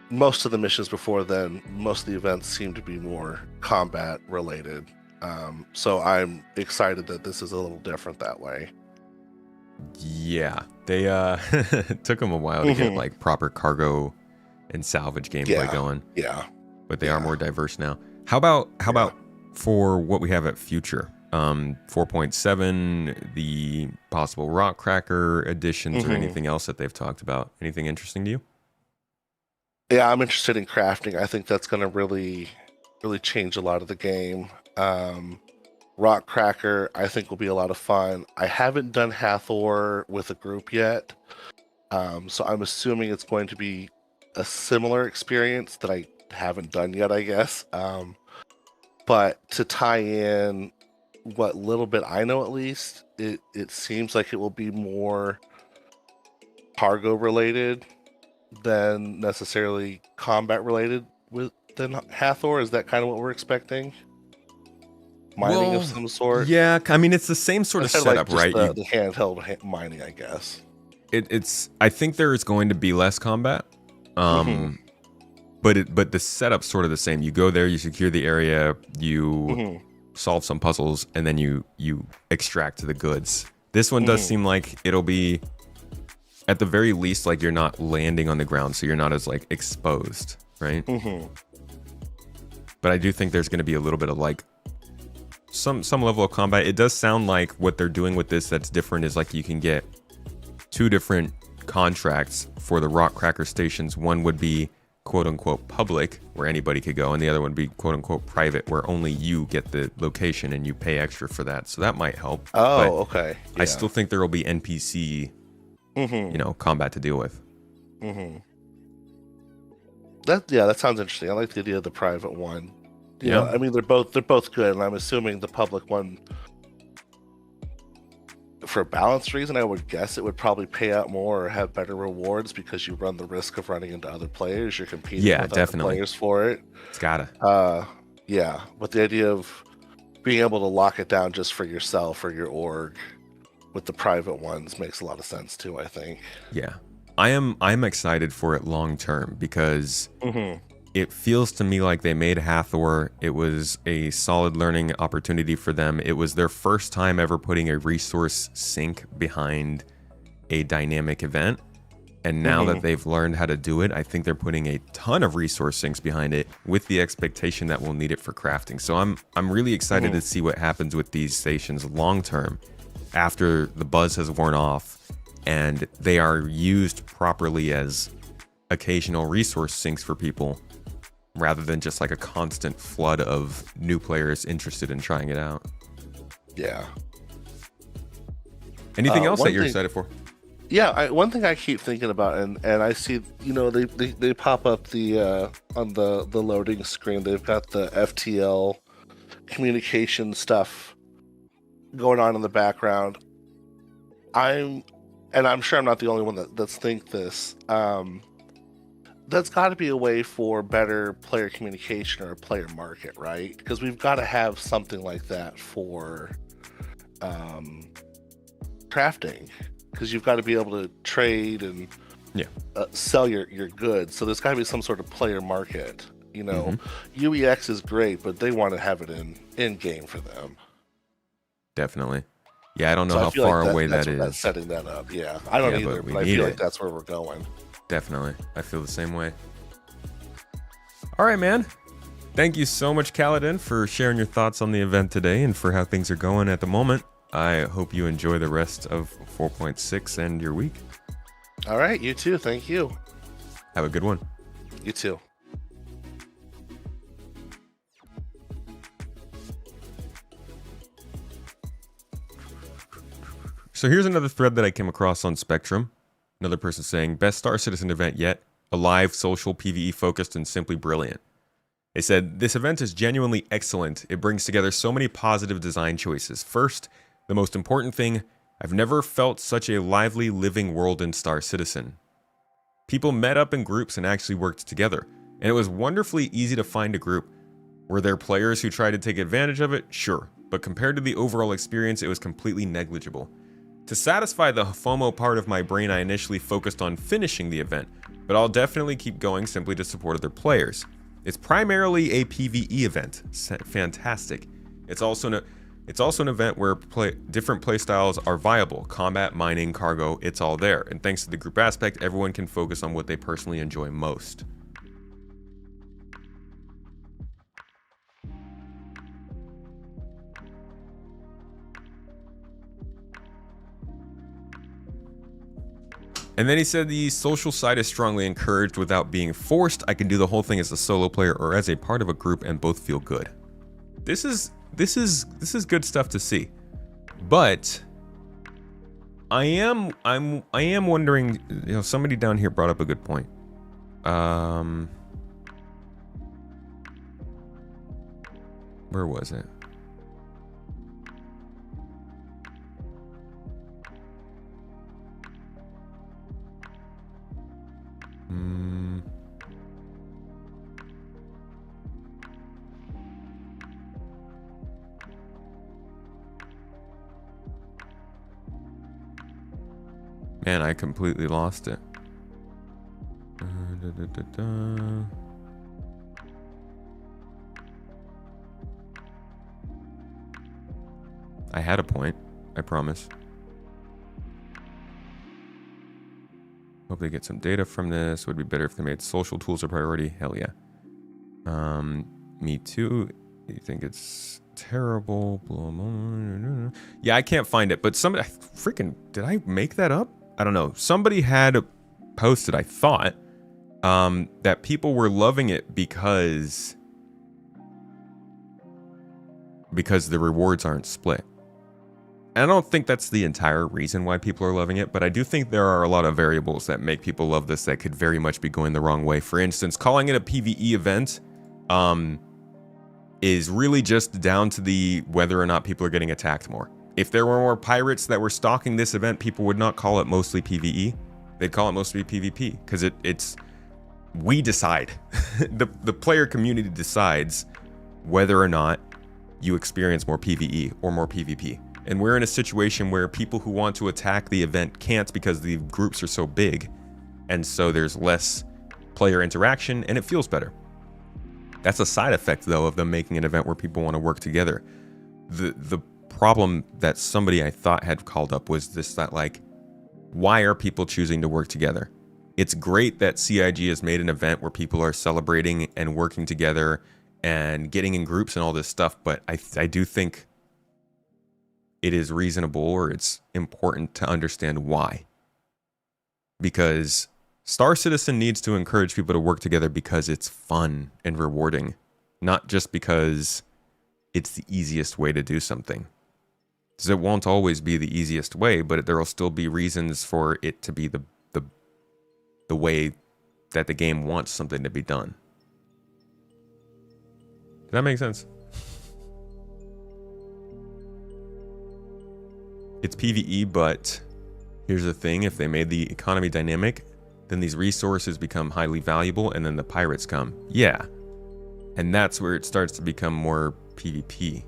Most of the missions before then, most of the events seem to be more combat related. So I'm excited that this is a little different that way. Yeah, they it took them a while to get proper cargo and salvage gameplay going. Yeah, but they are more diverse now. How about for what we have at Future? 4.7, the possible Rock Cracker additions, or anything else that they've talked about? Anything interesting to you? Yeah, I'm interested in crafting. I think that's going to really change a lot of the game. Rock Cracker, I think, will be a lot of fun. I haven't done Hathor with a group yet, so I'm assuming it's going to be a similar experience that I haven't done yet, I guess. But to tie in what little bit I know, at least, it seems like it will be more cargo related than necessarily combat related than Hathor. Is that kind of what we're expecting? Mining of some sort? Yeah, I mean, it's the same sort of setup, right? The handheld mining, I guess. I think there is going to be less combat, but the setup's sort of the same. You go there, you secure the area, you solve some puzzles, and then you extract the goods. This one does seem like it'll be, at the very least, like you're not landing on the ground, so you're not as exposed, right? But I do think there's going to be a little bit of some level of combat. It does sound like what they're doing with this that's different is you can get 2 different contracts for the Rock Cracker stations. One would be quote unquote public, where anybody could go, and the other one would be quote unquote private, where only you get the location and you pay extra for that. So that might help. Okay. Yeah. I still think there will be NPC combat to deal with. That sounds interesting. I like the idea of the private one. I mean, they're both good, and I'm assuming the public one, for a balance reason, I would guess it would probably pay out more or have better rewards because you run the risk of running into other players. You're competing with other players for it. It's gotta. But the idea of being able to lock it down just for yourself or your org with the private ones makes a lot of sense too, I think. Yeah. I'm excited for it long term because it feels to me like they made Hathor. It was a solid learning opportunity for them. It was their first time ever putting a resource sink behind a dynamic event. And now that they've learned how to do it, I think they're putting a ton of resource sinks behind it with the expectation that we'll need it for crafting. So I'm really excited to see what happens with these stations long term after the buzz has worn off and they are used properly as occasional resource sinks for people, rather than just a constant flood of new players interested in trying it out. Yeah. Anything else that you're excited for? Yeah, one thing I keep thinking about, and I see, they pop up on the loading screen. They've got the FTL communication stuff going on in the background. I'm sure I'm not the only one that's think this. That's got to be a way for better player communication or a player market, right? Because we've got to have something like that for crafting, because you've got to be able to trade and sell your goods. So there's got to be some sort of player market You know, UEX is great, but they want to have it in game for them. Definitely. Yeah, I don't know So I how feel like far away that's that what that's is. setting that up. Yeah, I don't either, but I feel like that's where we're going. Definitely. I feel the same way. All right, man. Thank you so much, Kaladin, for sharing your thoughts on the event today and for how things are going at the moment. I hope you enjoy the rest of 4.6 and your week. All right, you too. Thank you. Have a good one. You too. So here's another thread that I came across on Spectrum. Another person saying, best Star Citizen event yet. Alive, social, PvE focused, and simply brilliant. They said, this event is genuinely excellent. It brings together so many positive design choices. First, the most important thing, I've never felt such a lively, living world in Star Citizen. People met up in groups and actually worked together. And it was wonderfully easy to find a group. Were there players who tried to take advantage of it? Sure. But compared to the overall experience, it was completely negligible. To satisfy the FOMO part of my brain, I initially focused on finishing the event, but I'll definitely keep going simply to support other players. It's primarily a PvE event. Fantastic. It's also an event where different playstyles are viable. Combat, mining, cargo, it's all there. And thanks to the group aspect, everyone can focus on what they personally enjoy most. And then he said the social side is strongly encouraged without being forced. I can do the whole thing as a solo player or as a part of a group and both feel good. This is good stuff to see. But I am wondering, you know, somebody down here brought up a good point. Where was it? Man, I completely lost it. I had a point, I promise. Hope they get some data from this. Would be better if they made social tools a priority. Hell yeah. Me too. You think it's terrible? Yeah, I can't find it. But somebody, did I make that up? I don't know. Somebody had posted, I thought, that people were loving it because the rewards aren't split. And I don't think that's the entire reason why people are loving it, but I do think there are a lot of variables that make people love this that could very much be going the wrong way. For instance, calling it a PvE event is really just down to the whether or not people are getting attacked more. If there were more pirates that were stalking this event, people would not call it mostly PvE. They'd call it mostly PvP, because we decide. the player community decides whether or not you experience more PvE or more PvP. And we're in a situation where people who want to attack the event can't because the groups are so big. And so there's less player interaction and it feels better. That's a side effect, though, of them making an event where people want to work together. The problem that somebody I thought had called up was this, that like, why are people choosing to work together? It's great that CIG has made an event where people are celebrating and working together and getting in groups and all this stuff, but I do think it is reasonable, or it's important to understand why. Because Star Citizen needs to encourage people to work together because it's fun and rewarding, not just because it's the easiest way to do something. Because it won't always be the easiest way, but there will still be reasons for it to be the way that the game wants something to be done. Does that make sense? It's PvE, but here's the thing. If they made the economy dynamic, then these resources become highly valuable, and then the pirates come. Yeah. And that's where it starts to become more PvP.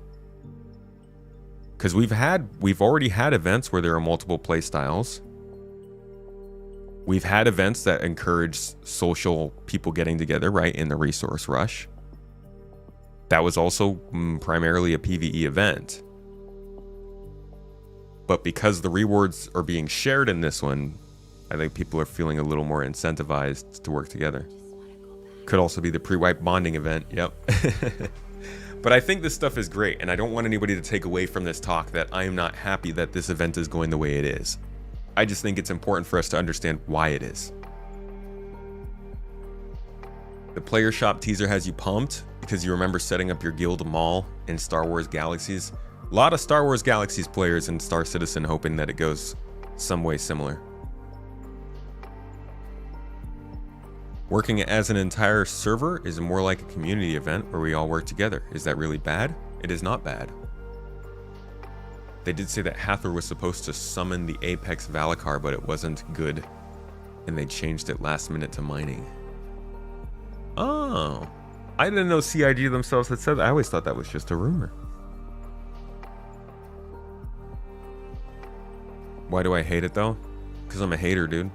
Because we've already had events where there are multiple play styles. We've had events that encourage social people getting together, right, in the resource rush. That was also primarily a PvE event. But because the rewards are being shared in this one, I think people are feeling a little more incentivized to work together. Could also be the pre-wipe bonding event, yep. But I think this stuff is great, and I don't want anybody to take away from this talk that I am not happy that this event is going the way it is. I just think it's important for us to understand why it is. The player shop teaser has you pumped because you remember setting up your guild mall in Star Wars Galaxies. A lot of Star Wars Galaxies players in Star Citizen hoping that it goes some way similar. Working as an entire server is more like a community event where we all work together. Is that really bad? It is not bad. They did say that Hathor was supposed to summon the Apex Valacar, but it wasn't good. And they changed it last minute to mining. Oh. I didn't know CIG themselves had said that. I always thought that was just a rumor. Why do I hate it though? Because I'm a hater, dude.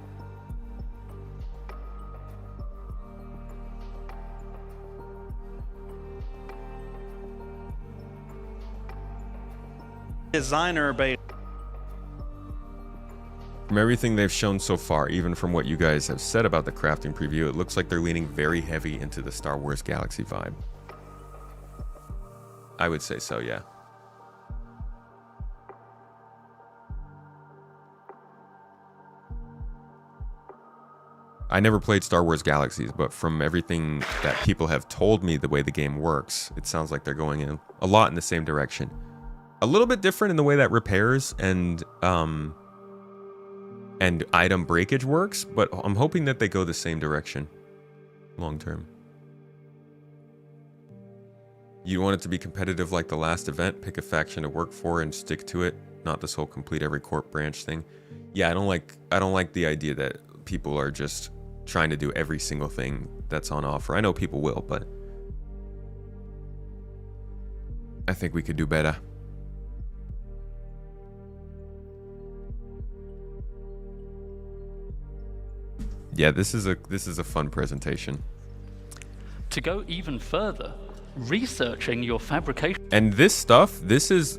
Designer base. From everything they've shown so far, even from what you guys have said about the crafting preview, it looks like they're leaning very heavy into the Star Wars Galaxy vibe. I would say so, yeah. I never played Star Wars Galaxies, but from everything that people have told me the way the game works, it sounds like they're going in a lot in the same direction. A little bit different in the way that repairs and item breakage works, but I'm hoping that they go the same direction long term. You want it to be competitive like the last event, pick a faction to work for and stick to it, not this whole complete every corp branch thing. Yeah, I don't like the idea that people are just trying to do every single thing that's on offer. I know people will, but I think we could do better. Yeah, this is a fun presentation. To go even further, researching your fabrication. And this stuff, this is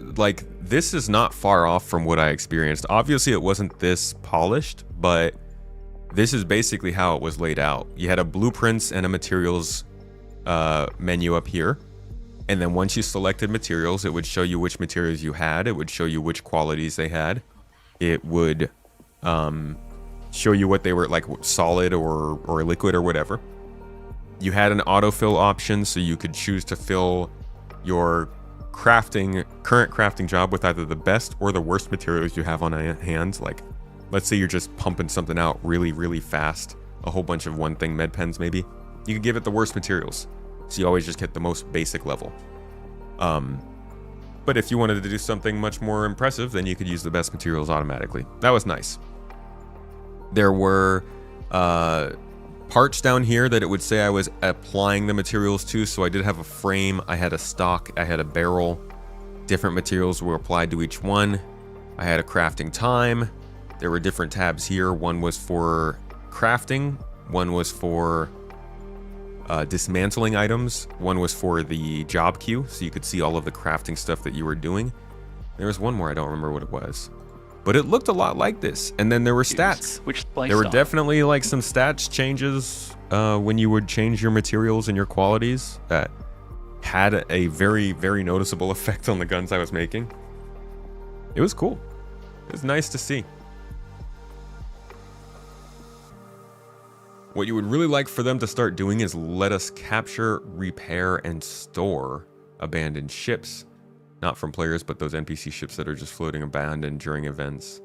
not far off from what I experienced. Obviously, it wasn't this polished, but this is basically how it was laid out. You had a blueprints and a materials menu up here. And then once you selected materials, it would show you which materials you had. It would show you which qualities they had. It would show you what they were, like solid or liquid or whatever. You had an autofill option, so you could choose to fill your current crafting job with either the best or the worst materials you have on hand. Like, let's say you're just pumping something out really, really fast, a whole bunch of one thing med pens maybe. You could give it the worst materials, so you always just get the most basic level. But if you wanted to do something much more impressive, then you could use the best materials automatically. That was nice. There were parts down here that it would say I was applying the materials to. So I did have a frame, I had a stock, I had a barrel. Different materials were applied to each one. I had a crafting time. There were different tabs here. One was for crafting. One was for dismantling items. One was for the job queue, so you could see all of the crafting stuff that you were doing. There was one more, I don't remember what it was. But it looked a lot like this. And then there were stats. There were definitely like some stats changes when you would change your materials and your qualities that had a very, very noticeable effect on the guns I was making. It was cool. It was nice to see. What you would really like for them to start doing is let us capture, repair, and store abandoned ships. Not from players, but those NPC ships that are just floating abandoned during events.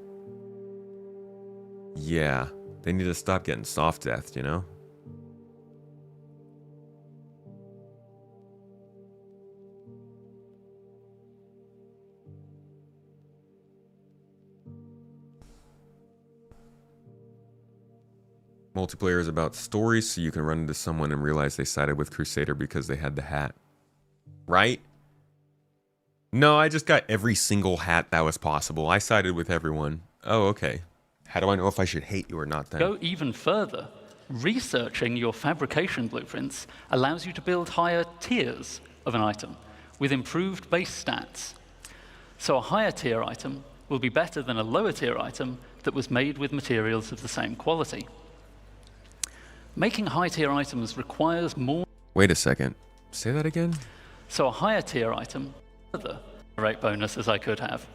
Yeah, they need to stop getting soft deathed, you know? Multiplayer is about stories, so you can run into someone and realize they sided with Crusader because they had the hat. Right? No, I just got every single hat that was possible. I sided with everyone. Oh, okay. How do I know if I should hate you or not then? Go even further. Researching your fabrication blueprints allows you to build higher tiers of an item with improved base stats. So a higher tier item will be better than a lower tier item that was made with materials of the same quality. Making high tier items requires more... Wait a second. Say that again? So a higher tier item, further rate bonus as I could have.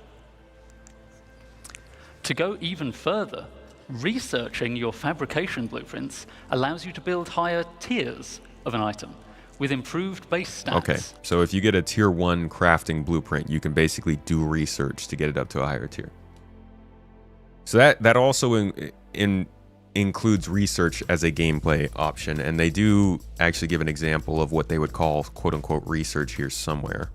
To go even further, researching your fabrication blueprints allows you to build higher tiers of an item with improved base stats. Okay, so if you get a tier 1 crafting blueprint, you can basically do research to get it up to a higher tier. So that also includes research as a gameplay option, and they do actually give an example of what they would call quote-unquote research here somewhere.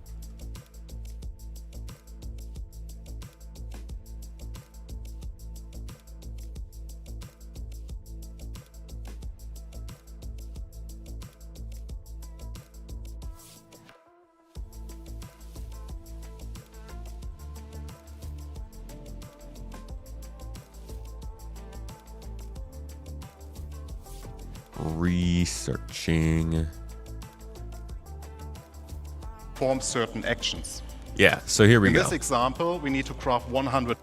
Researching. Perform certain actions. Yeah, so here we go. In this example, we need to craft 100.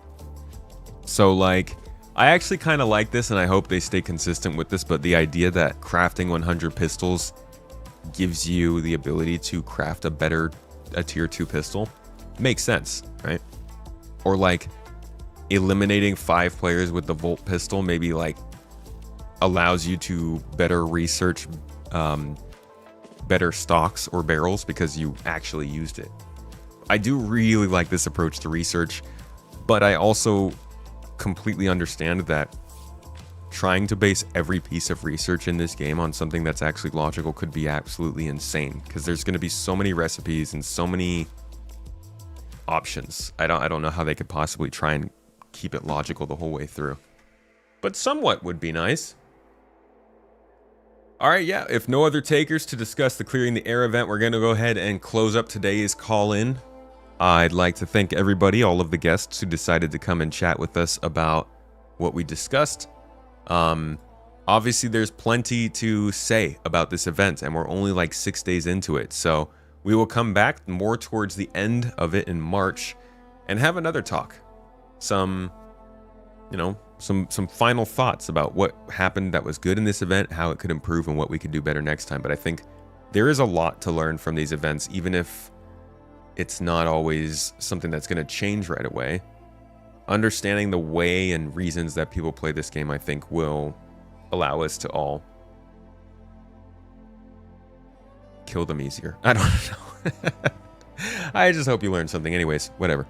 So, like, I actually kind of like this, and I hope they stay consistent with this, but the idea that crafting 100 pistols gives you the ability to craft a tier 2 pistol makes sense, right? Or, like, eliminating 5 players with the Volt pistol maybe, like, allows you to better research better stocks or barrels because you actually used it. I do really like this approach to research, but I also completely understand that trying to base every piece of research in this game on something that's actually logical could be absolutely insane, because there's going to be so many recipes and so many options. I don't know how they could possibly try and keep it logical the whole way through. But somewhat would be nice. All right, yeah, if no other takers to discuss the Clearing the Air event, we're going to go ahead and close up today's call-in. I'd like to thank everybody, all of the guests who decided to come and chat with us about what we discussed. Obviously, there's plenty to say about this event, and we're only like 6 days into it. So we will come back more towards the end of it in March and have another talk. Some final thoughts about what happened that was good in this event, how it could improve, and what we could do better next time. But I think there is a lot to learn from these events, even if it's not always something that's going to change right away. Understanding the way and reasons that people play this game, I think, will allow us to all kill them easier. I don't know. I just hope you learned something. Anyways, whatever.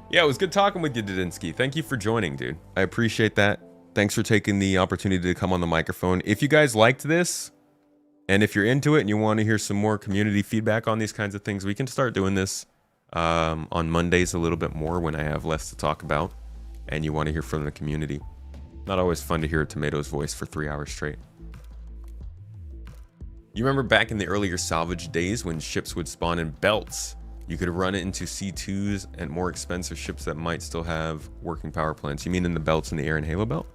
Yeah, it was good talking with you, Didinsky. Thank you for joining, dude. I appreciate that. Thanks for taking the opportunity to come on the microphone. If you guys liked this, and if you're into it and you want to hear some more community feedback on these kinds of things, we can start doing this on Mondays a little bit more when I have less to talk about and you want to hear from the community. Not always fun to hear a tomato's voice for 3 hours straight. You remember back in the earlier salvage days when ships would spawn in belts? You could run it into C2s and more expensive ships that might still have working power plants. You mean in the belts in the air and Halo Belt?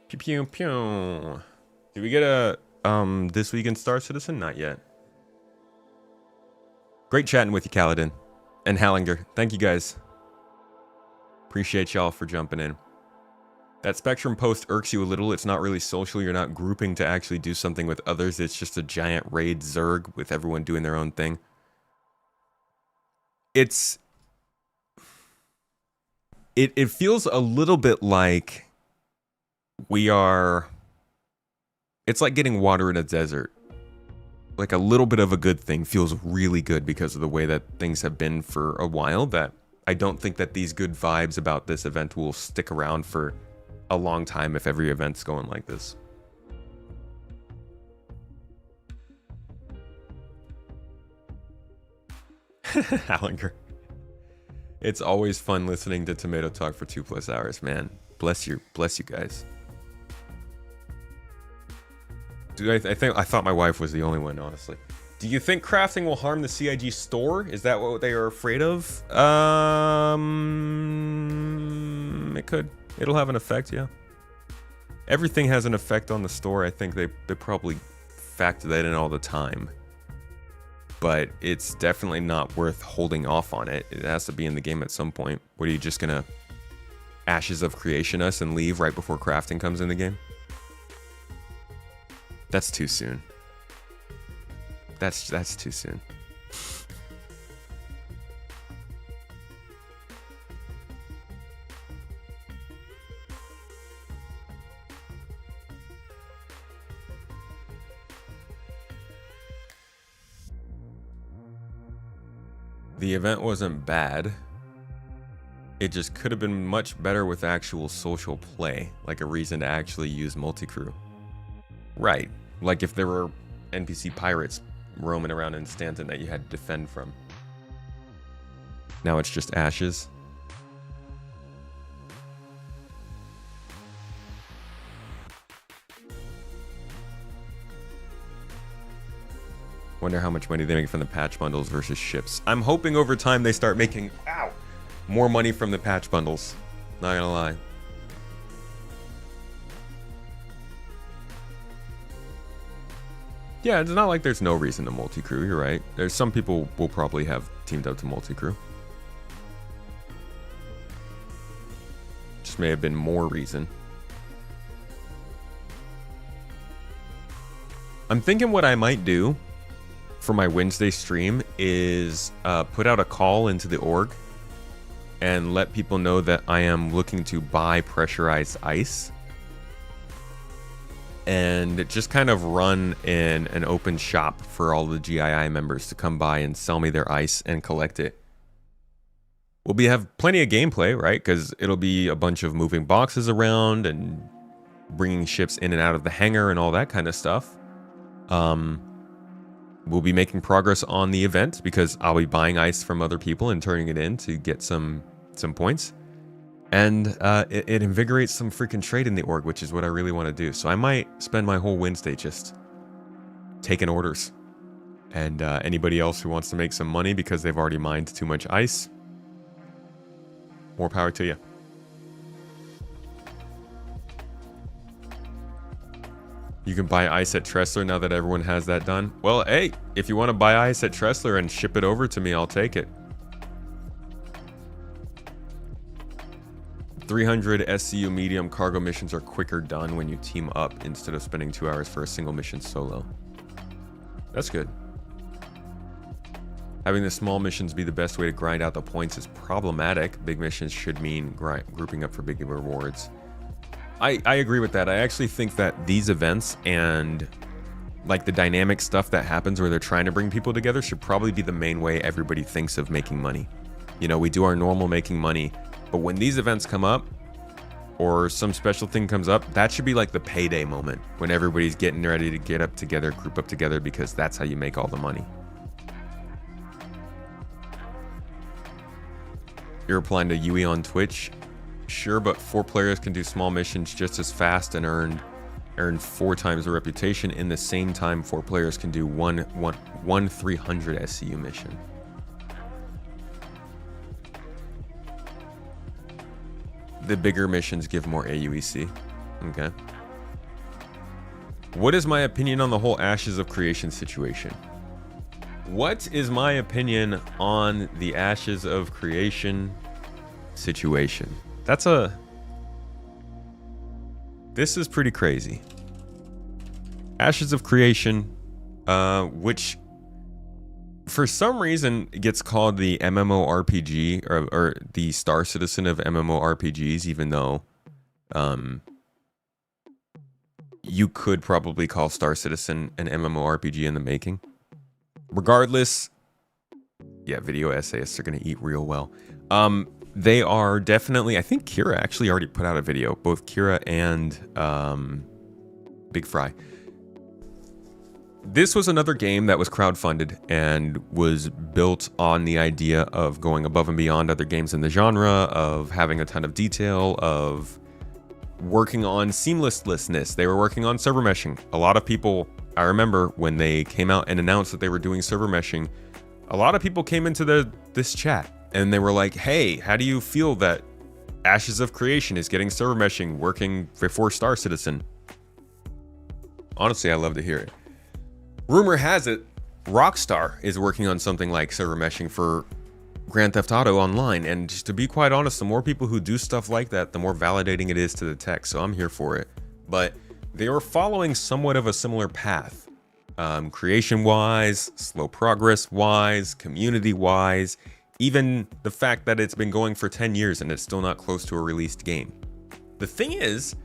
Pew pew pew. Did we get a This Week in Star Citizen? Not yet. Great chatting with you, Kaladin and Hallinger. Thank you guys. Appreciate y'all for jumping in. That Spectrum post irks you a little. It's not really social. You're not grouping to actually do something with others. It's just a giant raid Zerg with everyone doing their own thing. it feels a little bit like it's like getting water in a desert. Like a little bit of a good thing feels really good because of the way that things have been for a while, that I don't think that these good vibes about this event will stick around for a long time if every event's going like this. Allinger. It's always fun listening to Tomato talk for 2+ hours, man. Bless you guys. Dude, I thought my wife was the only one, honestly. Do you think crafting will harm the CIG store? Is that what they are afraid of? It could. It'll have an effect, yeah. Everything has an effect on the store. I think they probably factor that in all the time. But it's definitely not worth holding off on it. It has to be in the game at some point. What, are you just gonna Ashes of Creation us and leave right before crafting comes in the game? That's too soon. That's too soon. The event wasn't bad. It just could have been much better with actual social play, like a reason to actually use multi-crew. Right, like if there were NPC pirates roaming around in Stanton that you had to defend from. Now it's just ashes. Wonder how much money they make from the patch bundles versus ships. I'm hoping over time they start making more money from the patch bundles. Not gonna lie. Yeah, it's not like there's no reason to multi-crew, you're right. There's some people will probably have teamed up to multi-crew. Just may have been more reason. I'm thinking what I might do for my Wednesday stream is put out a call into the org and let people know that I am looking to buy pressurized ice. And just kind of run in an open shop for all the GII members to come by and sell me their ice and collect it. We'll have plenty of gameplay, right? Because it'll be a bunch of moving boxes around and bringing ships in and out of the hangar and all that kind of stuff. We'll be making progress on the event because I'll be buying ice from other people and turning it in to get some points. And it invigorates some freaking trade in the org, which is what I really want to do. So I might spend my whole Wednesday just taking orders. And anybody else who wants to make some money because they've already mined too much ice, more power to you. You can buy ice at Tressler now that everyone has that done. Well, hey, if you want to buy ice at Tressler and ship it over to me, I'll take it. 300 SCU medium cargo missions are quicker done when you team up instead of spending 2 hours for a single mission solo. That's good. Having the small missions be the best way to grind out the points is problematic. Big missions should mean grouping up for big rewards. I agree with that. I actually think that these events and like the dynamic stuff that happens where they're trying to bring people together should probably be the main way everybody thinks of making money. You know, we do our normal making money, but when these events come up or some special thing comes up, that should be like the payday moment when everybody's getting ready to get up together, group up together, because that's how you make all the money. You're applying to Yui on Twitch? Sure, but 4 players can do small missions just as fast and earn 4 times the reputation. In the same time, 4 players can do one 300 SCU mission. The bigger missions give more AUEC. Okay. What is my opinion on the whole Ashes of Creation situation? What is my opinion on the Ashes of Creation situation? This is pretty crazy. Ashes of Creation, which for some reason, it gets called the MMORPG or the Star Citizen of MMORPGs, even though you could probably call Star Citizen an MMORPG in the making. Regardless, yeah, video essayists are going to eat real well. They are definitely, I think Kira actually already put out a video, both Kira and Big Fry. This was another game that was crowdfunded and was built on the idea of going above and beyond other games in the genre, of having a ton of detail, of working on seamlessness. They were working on server meshing. A lot of people, I remember when they came out and announced that they were doing server meshing, a lot of people came into this chat and they were like, hey, how do you feel that Ashes of Creation is getting server meshing working for Star Citizen? Honestly, I love to hear it. Rumor has it, Rockstar is working on something like server meshing for Grand Theft Auto Online, and just to be quite honest, the more people who do stuff like that, the more validating it is to the tech, so I'm here for it. But they are following somewhat of a similar path. Creation-wise, slow progress-wise, community-wise, even the fact that it's been going for 10 years and it's still not close to a released game. The thing is,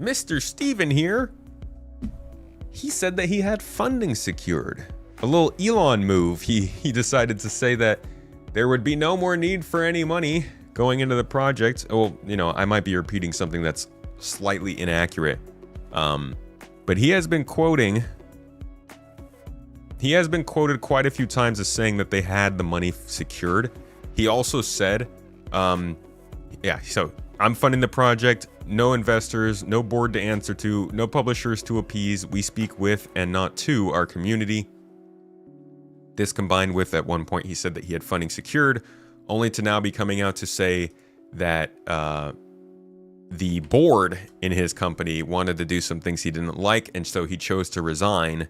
Mr. Steven here, he said that he had funding secured. A little Elon move. He decided to say that there would be no more need for any money going into the project. Well, you know, I might be repeating something that's slightly inaccurate. But he has been quoted quite a few times as saying that they had the money secured. He also said, yeah, so I'm funding the project, no investors, no board to answer to, no publishers to appease. We speak with and not to our community. This combined with, at one point, he said that he had funding secured, only to now be coming out to say that the board in his company wanted to do some things he didn't like, and so he chose to resign.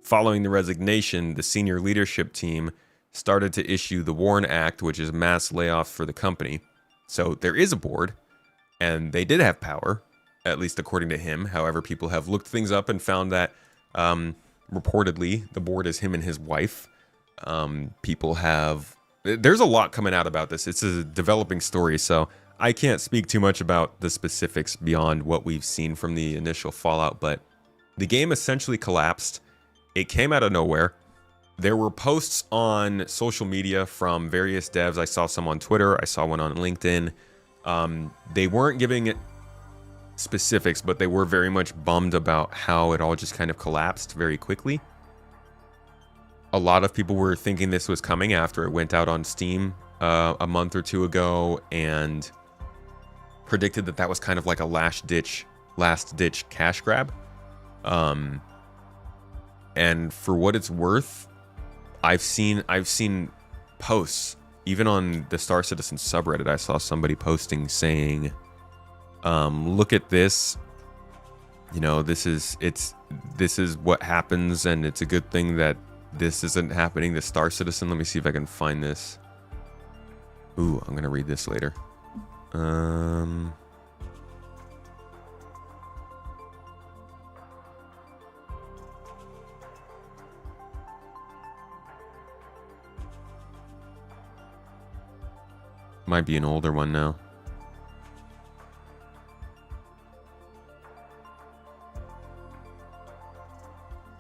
Following the resignation, the senior leadership team started to issue the WARN Act, which is mass layoffs for the company. So there is a board, and they did have power, at least according to him. However, people have looked things up and found that reportedly the board is him and his wife. There's a lot coming out about this. It's a developing story, so I can't speak too much about the specifics beyond what we've seen from the initial fallout, but the game essentially collapsed. It came out of nowhere. There were posts on social media from various devs. I saw some on Twitter. I saw one on LinkedIn. They weren't giving it specifics, but they were very much bummed about how it all just kind of collapsed very quickly. A lot of people were thinking this was coming after it went out on Steam a month or two ago and predicted that that was kind of like a last-ditch cash grab. And for what it's worth, I've seen posts, even on the Star Citizen subreddit. I saw somebody posting saying, look at this, you know, this is what happens, and it's a good thing that this isn't happening to Star Citizen. Let me see if I can find this. Ooh, I'm gonna read this later. Might be an older one now.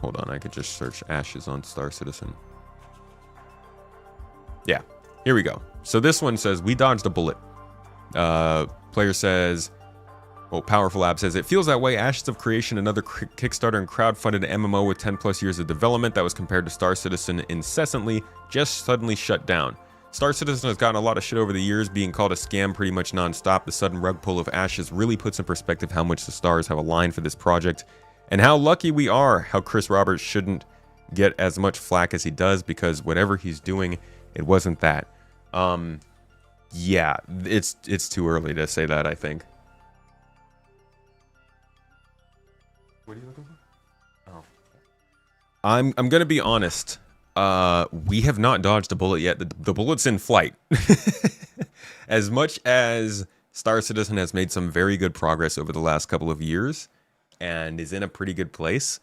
Hold on, I could just search Ashes on Star Citizen. Yeah, here we go. So this one says, we dodged a bullet. Player says, Powerful Lab says, it feels that way. Ashes of Creation, another Kickstarter and crowdfunded MMO with 10 plus years of development that was compared to Star Citizen incessantly, just suddenly shut down. Star Citizen has gotten a lot of shit over the years, being called a scam pretty much non-stop. The sudden rug pull of Ashes really puts in perspective how much the stars have aligned for this project, and how lucky we are, how Chris Roberts shouldn't get as much flack as he does, because whatever he's doing, it wasn't that. Yeah, it's too early to say that, I think. What are you looking for? Oh. I'm gonna be honest. We have not dodged a bullet yet. The bullet's in flight. As much as Star Citizen has made some very good progress over the last couple of years and is in a pretty good place,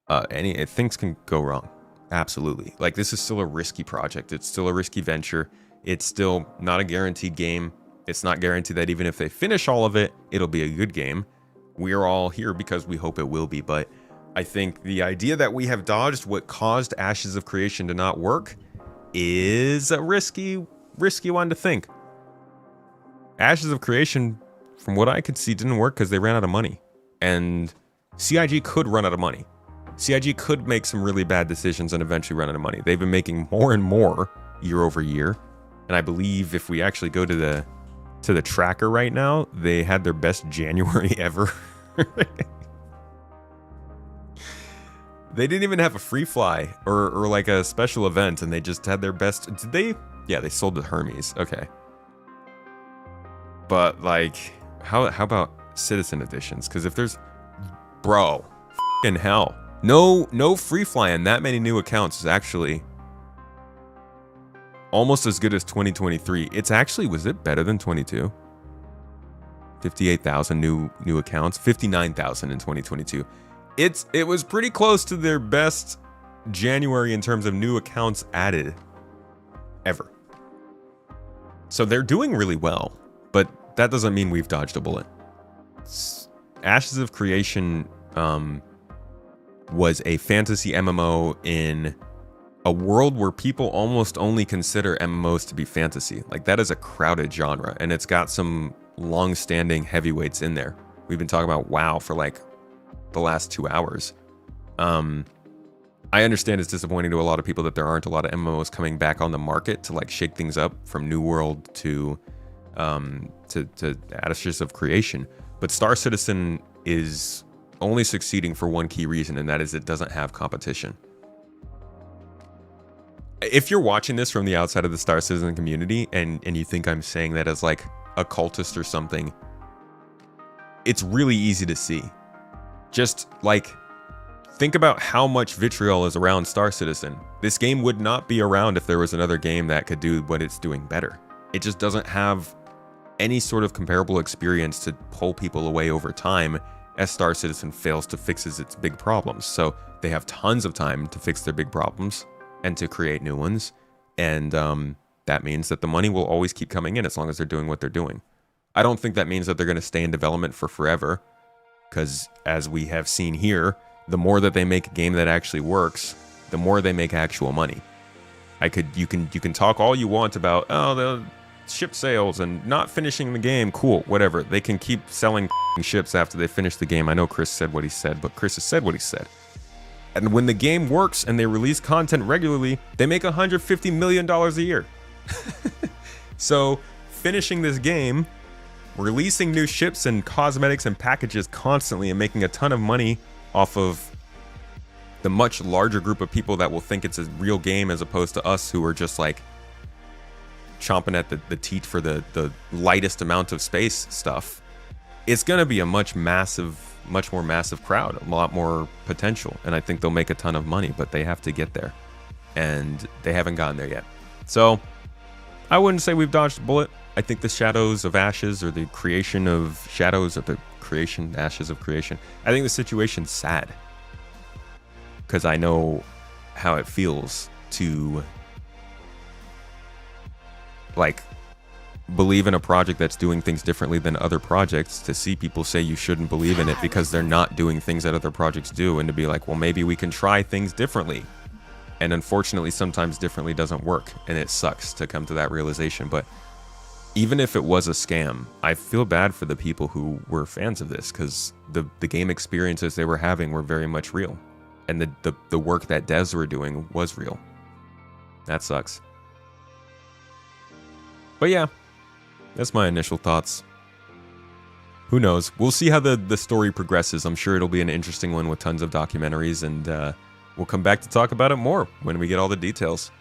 things can go wrong. Absolutely. Like, this is still a risky project. It's still a risky venture. It's still not a guaranteed game. It's not guaranteed that even if they finish all of it, it'll be a good game. We're all here because we hope it will be. But I think the idea that we have dodged what caused Ashes of Creation to not work is a risky one to think. Ashes of Creation, from what I could see, didn't work because they ran out of money. And CIG could run out of money. CIG could make some really bad decisions and eventually run out of money. They've been making more and more year over year. And I believe if we actually go to the tracker right now, they had their best January ever. They didn't even have a free fly or like a special event, and they just had their best. Did they? Yeah, they sold the Hermes. Okay. But like, how about citizen editions? Because if there's, bro, f***ing hell, no free fly and that many new accounts is actually almost as good as 2023. It's actually, was it better than 22? 58,000 new accounts, 59,000 in 2022. It was pretty close to their best January in terms of new accounts added ever. So they're doing really well, but that doesn't mean we've dodged a bullet. Ashes of Creation was a fantasy MMO in a world where people almost only consider MMOs to be fantasy. Like, that is a crowded genre, and it's got some long-standing heavyweights in there. We've been talking about WoW for like the last 2 hours. I understand it's disappointing to a lot of people that there aren't a lot of MMOs coming back on the market to like shake things up, from New World to Ashes of Creation. But Star Citizen is only succeeding for one key reason, and that is it doesn't have competition. If you're watching this from the outside of the Star Citizen community and you think I'm saying that as like a cultist or something, it's really easy to see. Just like, think about how much vitriol is around Star Citizen. This game would not be around if there was another game that could do what it's doing better. It just doesn't have any sort of comparable experience to pull people away over time, as Star Citizen fails to fix its big problems. So they have tons of time to fix their big problems and to create new ones. And that means that the money will always keep coming in as long as they're doing what they're doing. I don't think that means that they're going to stay in development for forever, because as we have seen here, the more that they make a game that actually works, the more they make actual money. You can talk all you want about, oh, the ship sales and not finishing the game. Cool, whatever. They can keep selling ships after they finish the game. I know Chris said what he said, but Chris has said what he said. And when the game works and they release content regularly, they make $150 million a year. So finishing this game, releasing new ships and cosmetics and packages constantly, and making a ton of money off of the much larger group of people that will think it's a real game, as opposed to us who are just like chomping at the teat for the lightest amount of space stuff. It's going to be a much more massive crowd, a lot more potential, and I think they'll make a ton of money, but they have to get there, and they haven't gotten there yet. So I wouldn't say we've dodged a bullet. I think the Shadows of Ashes, or the creation of Shadows, or the creation, Ashes of Creation, I think the situation's sad, because I know how it feels to like believe in a project that's doing things differently than other projects, to see people say you shouldn't believe in it because they're not doing things that other projects do, and to be like, well, maybe we can try things differently. And unfortunately, sometimes differently doesn't work, and it sucks to come to that realization. But even if it was a scam, I feel bad for the people who were fans of this, because the game experiences they were having were very much real, and the work that devs were doing was real. That sucks. But yeah, that's my initial thoughts. Who knows? We'll see how the story progresses. I'm sure it'll be an interesting one with tons of documentaries, and we'll come back to talk about it more when we get all the details.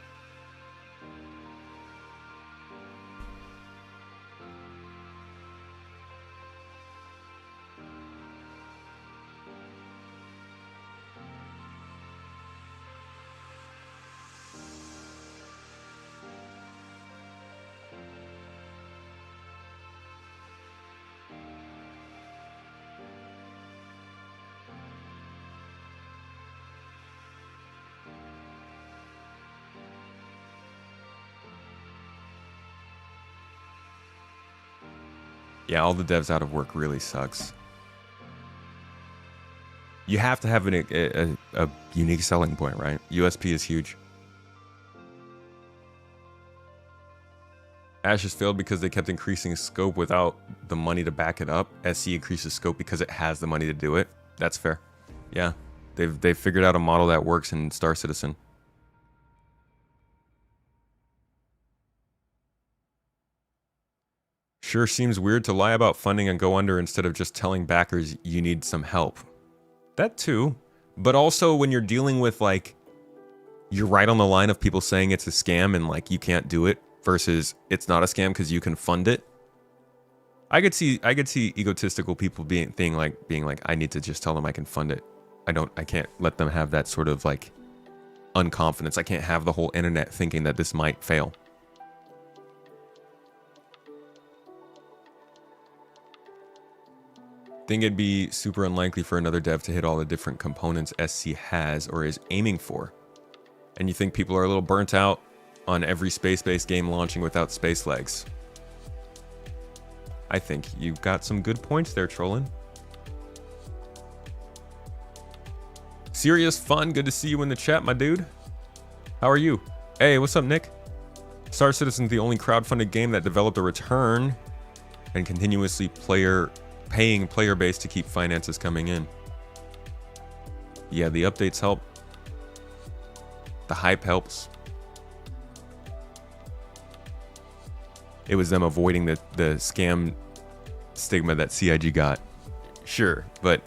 Yeah, all the devs out of work really sucks. You have to have a unique selling point, right? USP is huge. Ashes failed because they kept increasing scope without the money to back it up. SC increases scope because it has the money to do it. That's fair. Yeah, they've figured out a model that works in Star Citizen. Sure seems weird to lie about funding and go under instead of just telling backers you need some help. That too. But also when you're dealing with like, you're right on the line of people saying it's a scam and like you can't do it versus it's not a scam because you can fund it. I could see egotistical people being like, I need to just tell them I can fund it. I can't let them have that sort of like unconfidence. I can't have the whole internet thinking that this might fail. Think it'd be super unlikely for another dev to hit all the different components SC has or is aiming for. And you think people are a little burnt out on every space-based game launching without space legs. I think you've got some good points there, Trollin. Serious fun, good to see you in the chat, my dude. How are you? Hey, what's up, Nick? Star Citizen's the only crowdfunded game that developed a return and continuously paying player base to keep finances coming in. Yeah, the updates help. The hype helps. It was them avoiding the scam stigma that CIG got. Sure, but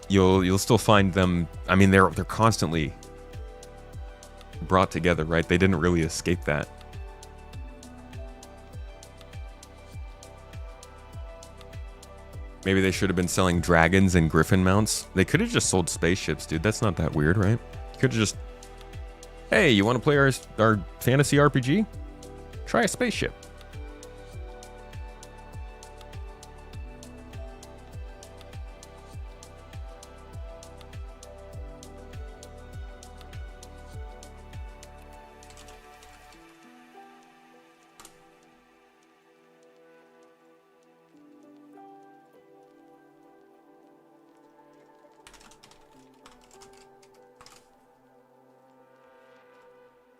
you'll still find them. I mean, they're constantly brought together, right? They didn't really escape that. Maybe they should have been selling dragons and griffin mounts. They could have just sold spaceships, dude. That's not that weird, right? Could have just, hey, you want to play our fantasy RPG? Try a spaceship.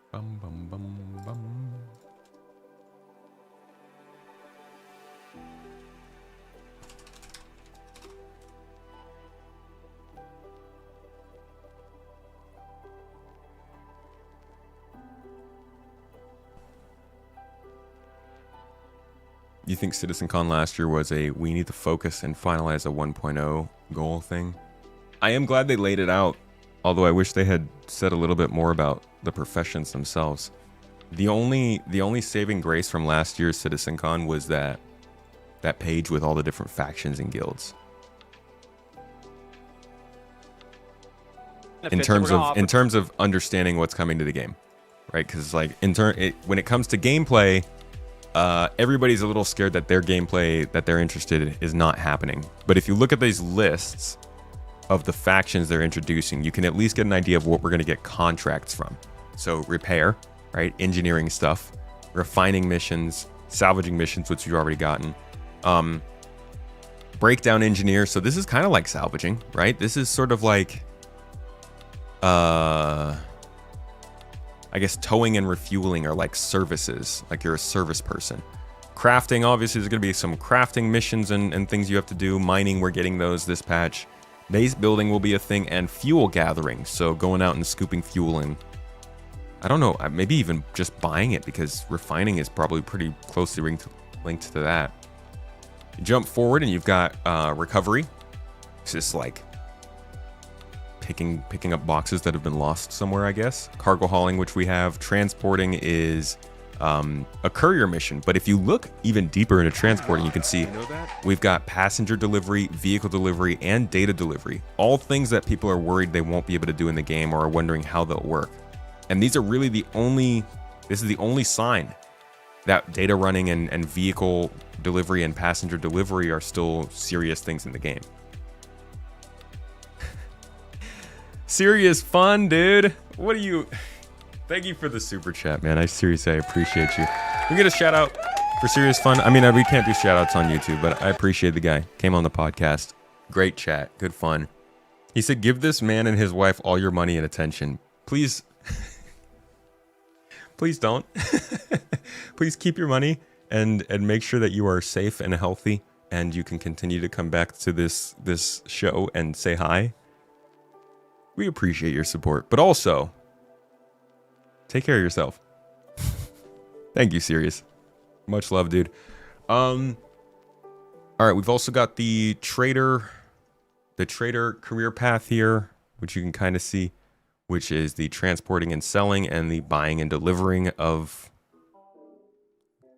Bum, bum, bum, bum. You think CitizenCon last year was a we need to focus and finalize a 1.0 goal thing? I am glad they laid it out, although I wish they had said a little bit more about the professions themselves. The only saving grace from last year's CitizenCon was that page with all the different factions and guilds. In terms of understanding what's coming to the game, right? Because like when it comes to gameplay, everybody's a little scared that their gameplay that they're interested in is not happening. But if you look at these lists of the factions they're introducing, you can at least get an idea of what we're going to get contracts from. So repair, right? Engineering stuff, refining missions, salvaging missions, which you've already gotten. Breakdown engineer. So this is kind of like salvaging, right? This is sort of like, I guess towing and refueling are like services, like you're a service person. Crafting, obviously there's going to be some crafting missions and things you have to do. Mining, we're getting those this patch. Base building will be a thing, and fuel gathering. So going out and scooping fuel and, I don't know, maybe even just buying it, because refining is probably pretty closely linked to that. You jump forward and you've got recovery. It's just like picking up boxes that have been lost somewhere, I guess. Cargo hauling, which we have. Transporting is a courier mission. But if you look even deeper into transporting, you can see we've got passenger delivery, vehicle delivery, and data delivery. All things that people are worried they won't be able to do in the game or are wondering how they'll work. And these are really this is the only sign that data running and vehicle delivery and passenger delivery are still serious things in the game. Serious fun, dude. What are you... Thank you for the super chat, man. I seriously appreciate you. We get a shout out for serious fun. I mean, we can't do shout outs on YouTube, but I appreciate the guy. Came on the podcast. Great chat. Good fun. He said, give this man and his wife all your money and attention. Please. Please don't. Please keep your money and make sure that you are safe and healthy and you can continue to come back to this show and say hi. We appreciate your support, but also take care of yourself. Thank you, Sirius. Much love, dude. All right, we've also got the trader career path here, which you can kind of see, which is the transporting and selling and the buying and delivering of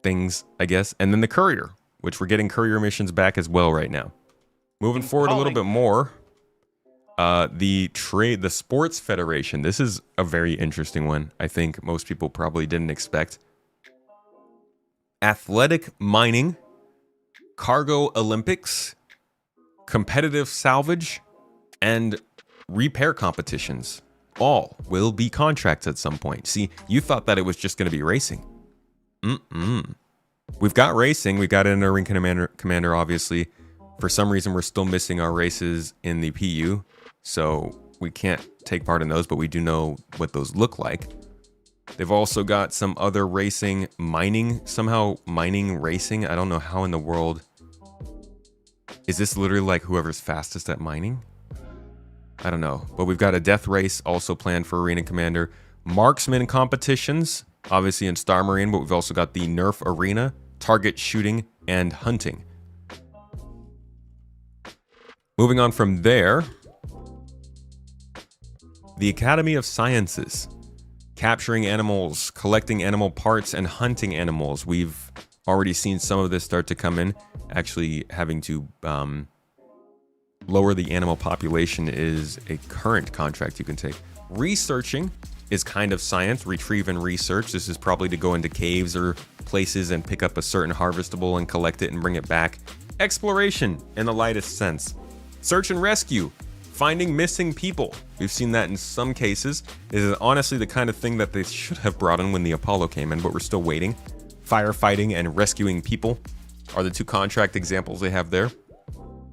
things, I guess. And then the courier, which we're getting courier missions back as well right now. Moving forward a little bit more, the sports federation. This is a very interesting one. I think most people probably didn't expect. Athletic mining, cargo Olympics, competitive salvage, and repair competitions all will be contracts at some point. See, you thought that it was just going to be racing. We've got racing. We've got it in our ring commander, obviously. For some reason, we're still missing our races in the PU, so we can't take part in those, but we do know what those look like. They've also got some other racing, mining racing. I don't know how in the world. Is this literally like whoever's fastest at mining? I don't know. But we've got a death race also planned for Arena Commander. Marksman competitions, obviously in Star Marine, but we've also got the Nerf Arena, target shooting, and hunting. Moving on from there, the Academy of Sciences. Capturing animals, collecting animal parts, and hunting animals. We've already seen some of this start to come in. Actually, having to lower the animal population is a current contract you can take. Researching is kind of science, retrieve and research. This is probably to go into caves or places and pick up a certain harvestable and collect it and bring it back. Exploration in the lightest sense. Search and rescue. Finding missing people. We've seen that in some cases. It is honestly the kind of thing that they should have brought in when the Apollo came in, but we're still waiting. Firefighting and rescuing people are the two contract examples they have there.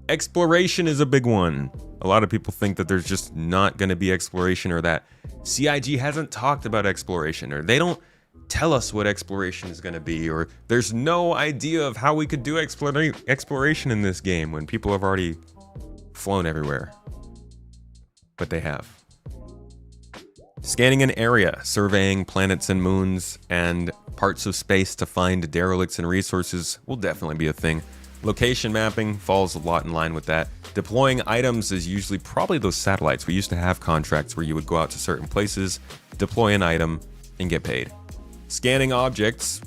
Exploration is a big one. A lot of people think that there's just not going to be exploration, or that CIG hasn't talked about exploration, or they don't tell us what exploration is going to be, or there's no idea of how we could do exploration in this game when people have already flown everywhere. But they have. Scanning an area, surveying planets and moons, and parts of space to find derelicts and resources will definitely be a thing. Location mapping falls a lot in line with that. Deploying items is usually probably those satellites. We used to have contracts where you would go out to certain places, deploy an item, and get paid. Scanning objects,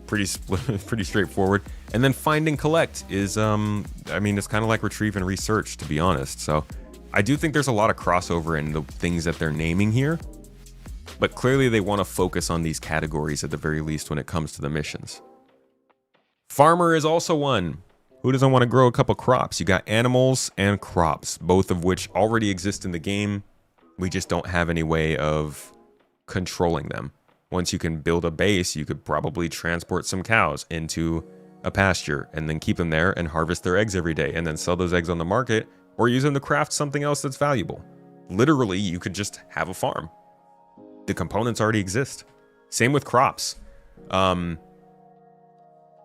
pretty straightforward. And then find and collect is, it's kind of like retrieve and research, to be honest. So I do think there's a lot of crossover in the things that they're naming here, but clearly they want to focus on these categories at the very least when it comes to the missions. Farmer is also one. Who doesn't want to grow a couple crops? You got animals and crops, both of which already exist in the game. We just don't have any way of controlling them. Once you can build a base, you could probably transport some cows into a pasture and then keep them there and harvest their eggs every day and then sell those eggs on the market, or use them to craft something else that's valuable. Literally, you could just have a farm. The components already exist. Same with crops.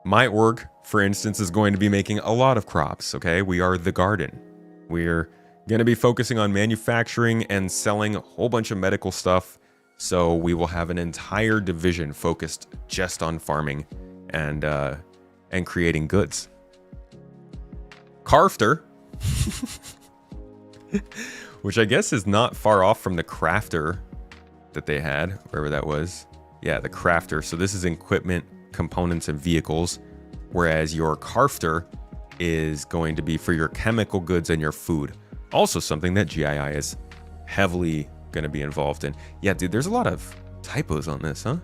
My org, for instance, is going to be making a lot of crops, okay? We are the garden. We're going to be focusing on manufacturing and selling a whole bunch of medical stuff. So we will have an entire division focused just on farming and creating goods. Crafter, which I guess is not far off from the crafter that they had, wherever that was. Yeah, the crafter. So this is equipment, components, and vehicles, whereas your crafter is going to be for your chemical goods and your food. Also something that GII is heavily going to be involved in. Yeah, dude, there's a lot of typos on this, huh?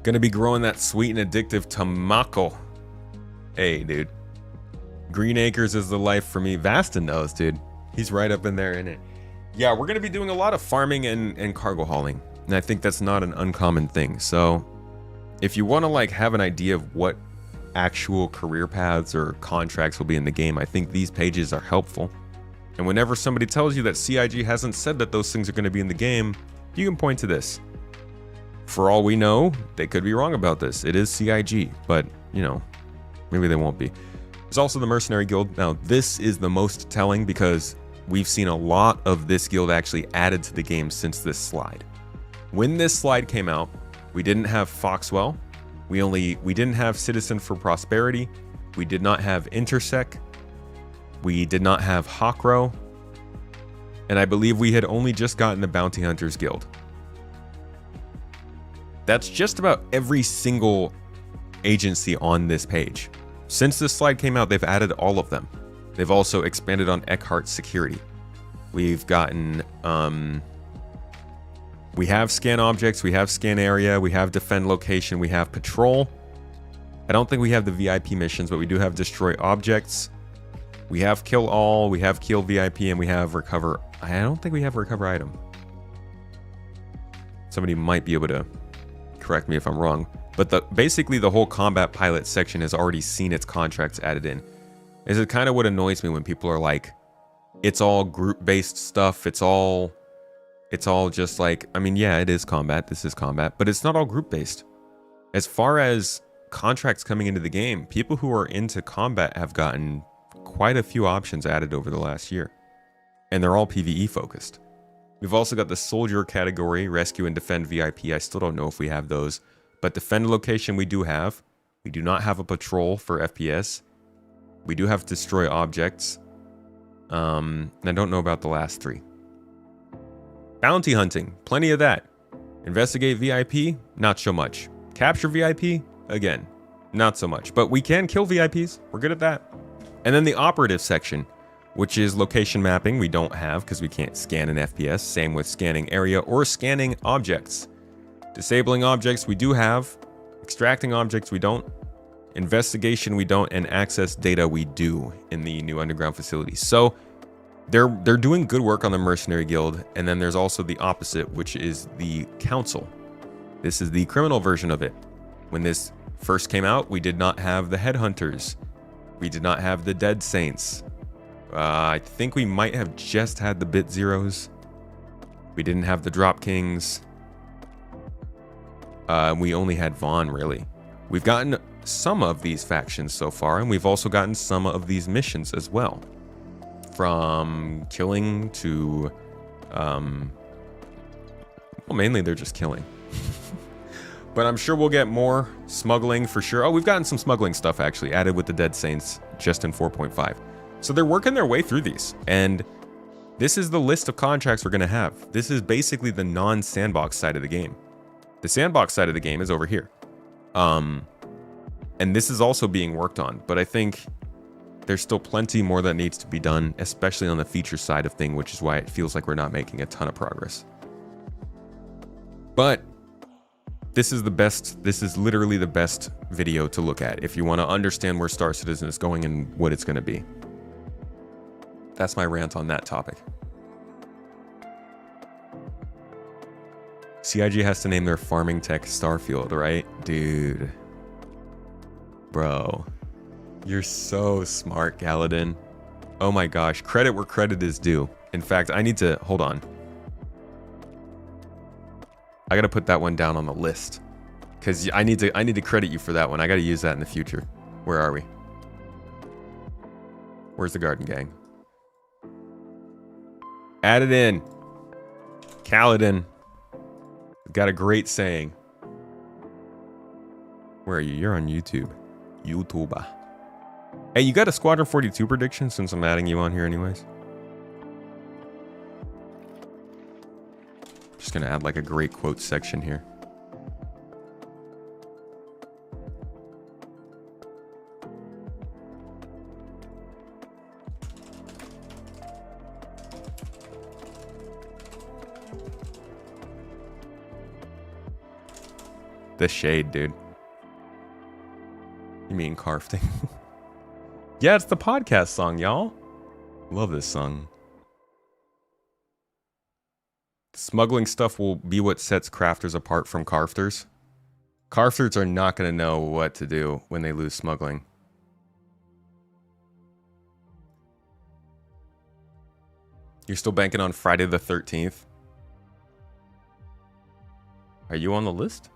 Gonna be growing that sweet and addictive tomako. Hey, dude. Green Acres is the life for me. Vastin knows, dude. He's right up in there, in it. Yeah, we're gonna be doing a lot of farming and cargo hauling. And I think that's not an uncommon thing. So if you want to like have an idea of what actual career paths or contracts will be in the game, I think these pages are helpful. And whenever somebody tells you that CIG hasn't said that those things are going to be in the game, you can point to this. For all we know, they could be wrong about this. It is CIG, but, you know, maybe they won't be. There's also the Mercenary Guild. Now, this is the most telling because we've seen a lot of this guild actually added to the game since this slide. When this slide came out, we didn't have Foxwell. We didn't have Citizen for Prosperity. We did not have Intersec. We did not have Hawkrow. And I believe we had only just gotten the Bounty Hunters Guild. That's just about every single agency on this page. Since this slide came out, they've added all of them. They've also expanded on Eckhart Security. We've gotten, we have Scan Objects, we have Scan Area, we have Defend Location, we have Patrol. I don't think we have the VIP missions, but we do have Destroy Objects. We have Kill All, we have Kill VIP, and we have Recover. I don't think we have Recover Item. Somebody might be able to correct me if I'm wrong, but basically the whole combat pilot section has already seen its contracts added in. This is kind of what annoys me when people are like, it's all group-based stuff, it's all just like, I mean, yeah, it is combat, this is combat, but it's not all group-based. As far as contracts coming into the game, people who are into combat have gotten quite a few options added over the last year, and they're all PvE focused. We've also got the Soldier category, Rescue and Defend VIP. I still don't know if we have those, but Defend Location we do have. We do not have a Patrol for FPS. We do have Destroy Objects. And I don't know about the last three. Bounty Hunting, plenty of that. Investigate VIP, not so much. Capture VIP, again, not so much. But we can kill VIPs, we're good at that. And then the Operative section, which is location mapping, we don't have because we can't scan an FPS. Same with scanning area or scanning objects. Disabling objects we do have. Extracting objects we don't. Investigation we don't. And access data we do in the new underground facilities. So they're doing good work on the Mercenary Guild. And then there's also the opposite, which is the Council. This is the criminal version of it. When this first came out, we did not have the Headhunters. We did not have the Dead Saints. I think we might have just had the Bit Zeros. We didn't have the Drop Kings. We only had Vaughn, really. We've gotten some of these factions so far, and we've also gotten some of these missions as well. From killing to... well, mainly they're just killing. But I'm sure we'll get more smuggling for sure. Oh, we've gotten some smuggling stuff, actually, added with the Dead Saints just in 4.5. So they're working their way through these, and this is the list of contracts we're going to have. This is basically the non-sandbox side of the game. The sandbox side of the game is over here. And this is also being worked on, but I think there's still plenty more that needs to be done, especially on the feature side of thing, which is why it feels like we're not making a ton of progress. But this is the best, this is literally the best video to look at if you want to understand where Star Citizen is going and what it's going to be. That's my rant on that topic. CIG has to name their farming tech Starfield, right? Dude. Bro. You're so smart, Galadin. Oh my gosh. Credit where credit is due. In fact, I need to... Hold on. I gotta put that one down on the list. Because I need to credit you for that one. I gotta use that in the future. Where are we? Where's the Garden Gang? Add it in. Kaladin. Got a great saying. Where are you? You're on YouTube. YouTuber. Hey, you got a Squadron 42 prediction since I'm adding you on here anyways? Just gonna add like a great quote section here. The shade, dude. You mean carfting? Yeah, it's the podcast song, y'all. Love this song. Smuggling stuff will be what sets crafters apart from carfters. Car fruits are not going to know what to do when they lose smuggling. You're still banking on Friday the 13th? Are you on the list?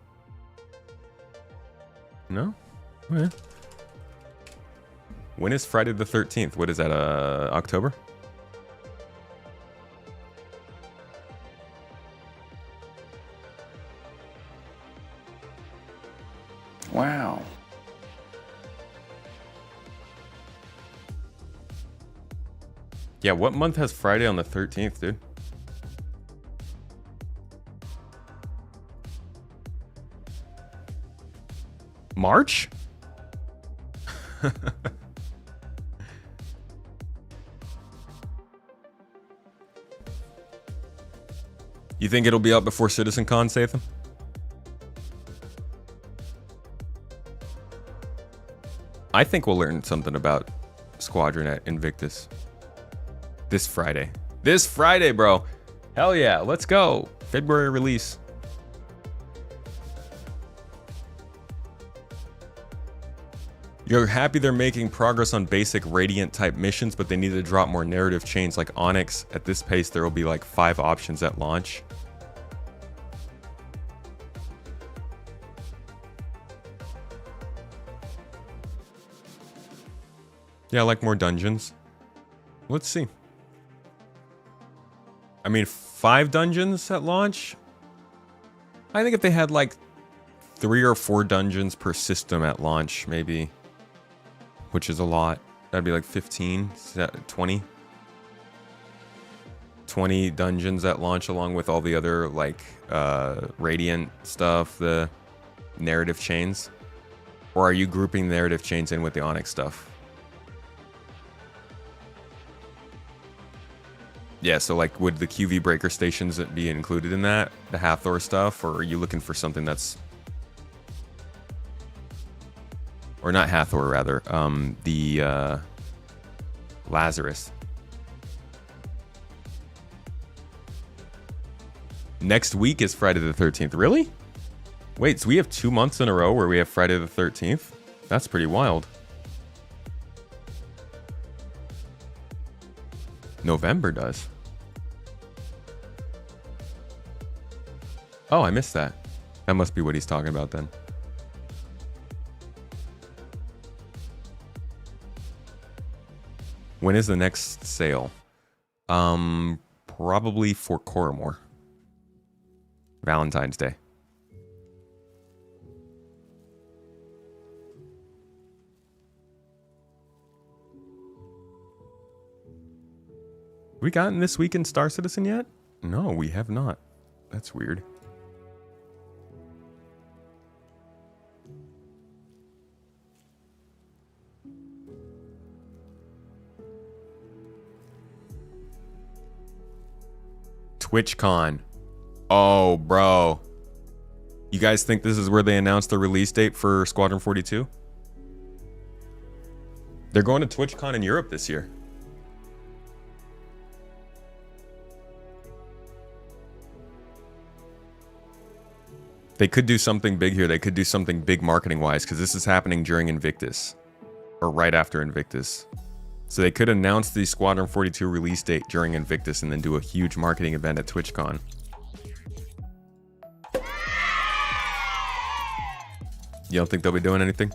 No? Okay. When is Friday the 13th? What is that, October? Wow. Yeah, what month has Friday on the 13th, dude? March? You think it'll be up before CitizenCon, Satham? I think we'll learn something about Squadron at Invictus this Friday. This Friday, bro. Hell yeah, let's go. February release. You're happy they're making progress on basic Radiant type missions, but they need to drop more narrative chains like Onyx. At this pace, there will be like 5 options at launch. Yeah, I like more dungeons. Let's see. I mean, 5 dungeons at launch? I think if they had like 3 or 4 dungeons per system at launch, maybe, which is a lot. That'd be like 15, 20. 20 dungeons at launch along with all the other like Radiant stuff, the narrative chains. Or are you grouping narrative chains in with the Onyx stuff? Yeah, so like would the QV breaker stations be included in that? The Hathor stuff? Or are you looking for something that's... Or not Hathor, rather. The Lazarus. Next week is Friday the 13th. Really? Wait, so we have 2 months in a row where we have Friday the 13th? That's pretty wild. November does. Oh, I missed that. That must be what he's talking about then. When is the next sale? Probably for Coromore. Valentine's Day. We gotten this week in Star Citizen yet? No, we have not. That's weird. TwitchCon. Oh, bro. You guys think this is where they announced the release date for Squadron 42? They're going to TwitchCon in Europe this year. They could do something big here. They could do something big marketing-wise, because this is happening during Invictus. Or right after Invictus. So they could announce the Squadron 42 release date during Invictus and then do a huge marketing event at TwitchCon. You don't think they'll be doing anything?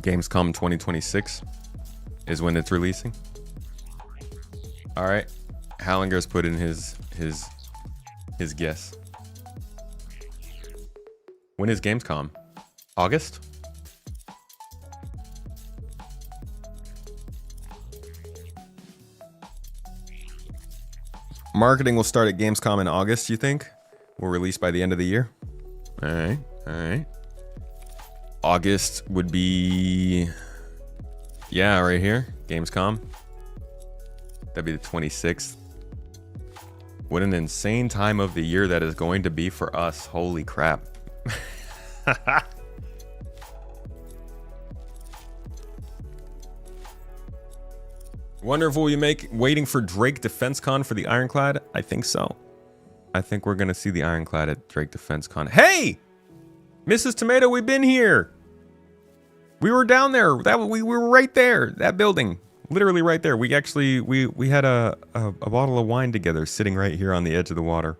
Gamescom 2026 is when it's releasing. All right, Hallinger's put in his guess. When is Gamescom? August? Marketing will start at Gamescom in August, you think? Will release by the end of the year? All right, all right. August would be, yeah, right here, Gamescom. That'd be the 26th. What an insane time of the year that is going to be for us. Holy crap. Wonder if we'll be waiting for Drake Defense Con for the Ironclad? I think so. I think we're going to see the Ironclad at Drake Defense Con. Hey! Mrs. Tomato, we've been here. We were down there. We were right there. That building. Literally right there. We actually, we had a bottle of wine together sitting right here on the edge of the water.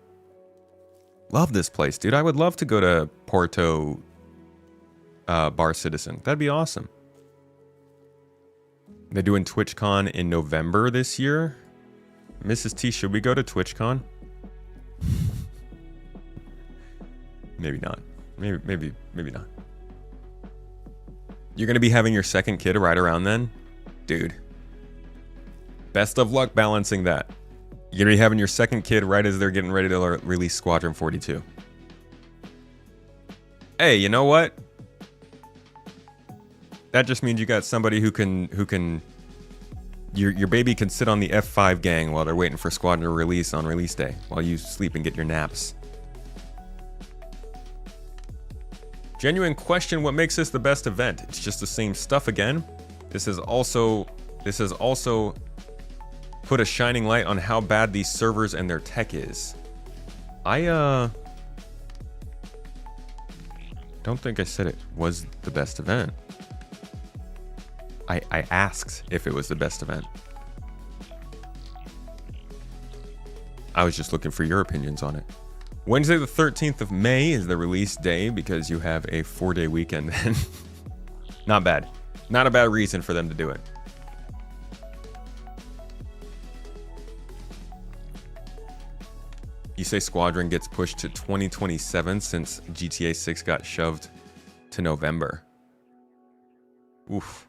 Love this place, dude. I would love to go to Porto Bar Citizen. That'd be awesome. They're doing TwitchCon in November this year. Mrs. T, should we go to TwitchCon? Maybe not. Maybe not. You're gonna be having your second kid right around then? Dude. Best of luck balancing that. You're gonna be having your second kid right as they're getting ready to release Squadron 42. Hey, you know what? That just means you got somebody who can your baby can sit on the F5 gang while they're waiting for Squadron to release on release day while you sleep and get your naps. Genuine question, what makes this the best event? It's just the same stuff again. This has also put a shining light on how bad these servers and their tech is. I don't think I said it was the best event. I asked if it was the best event. I was just looking for your opinions on it. Wednesday the 13th of May is the release day because you have a 4-day weekend then. Not bad. Not a bad reason for them to do it. You say Squadron gets pushed to 2027 since GTA 6 got shoved to November. Oof.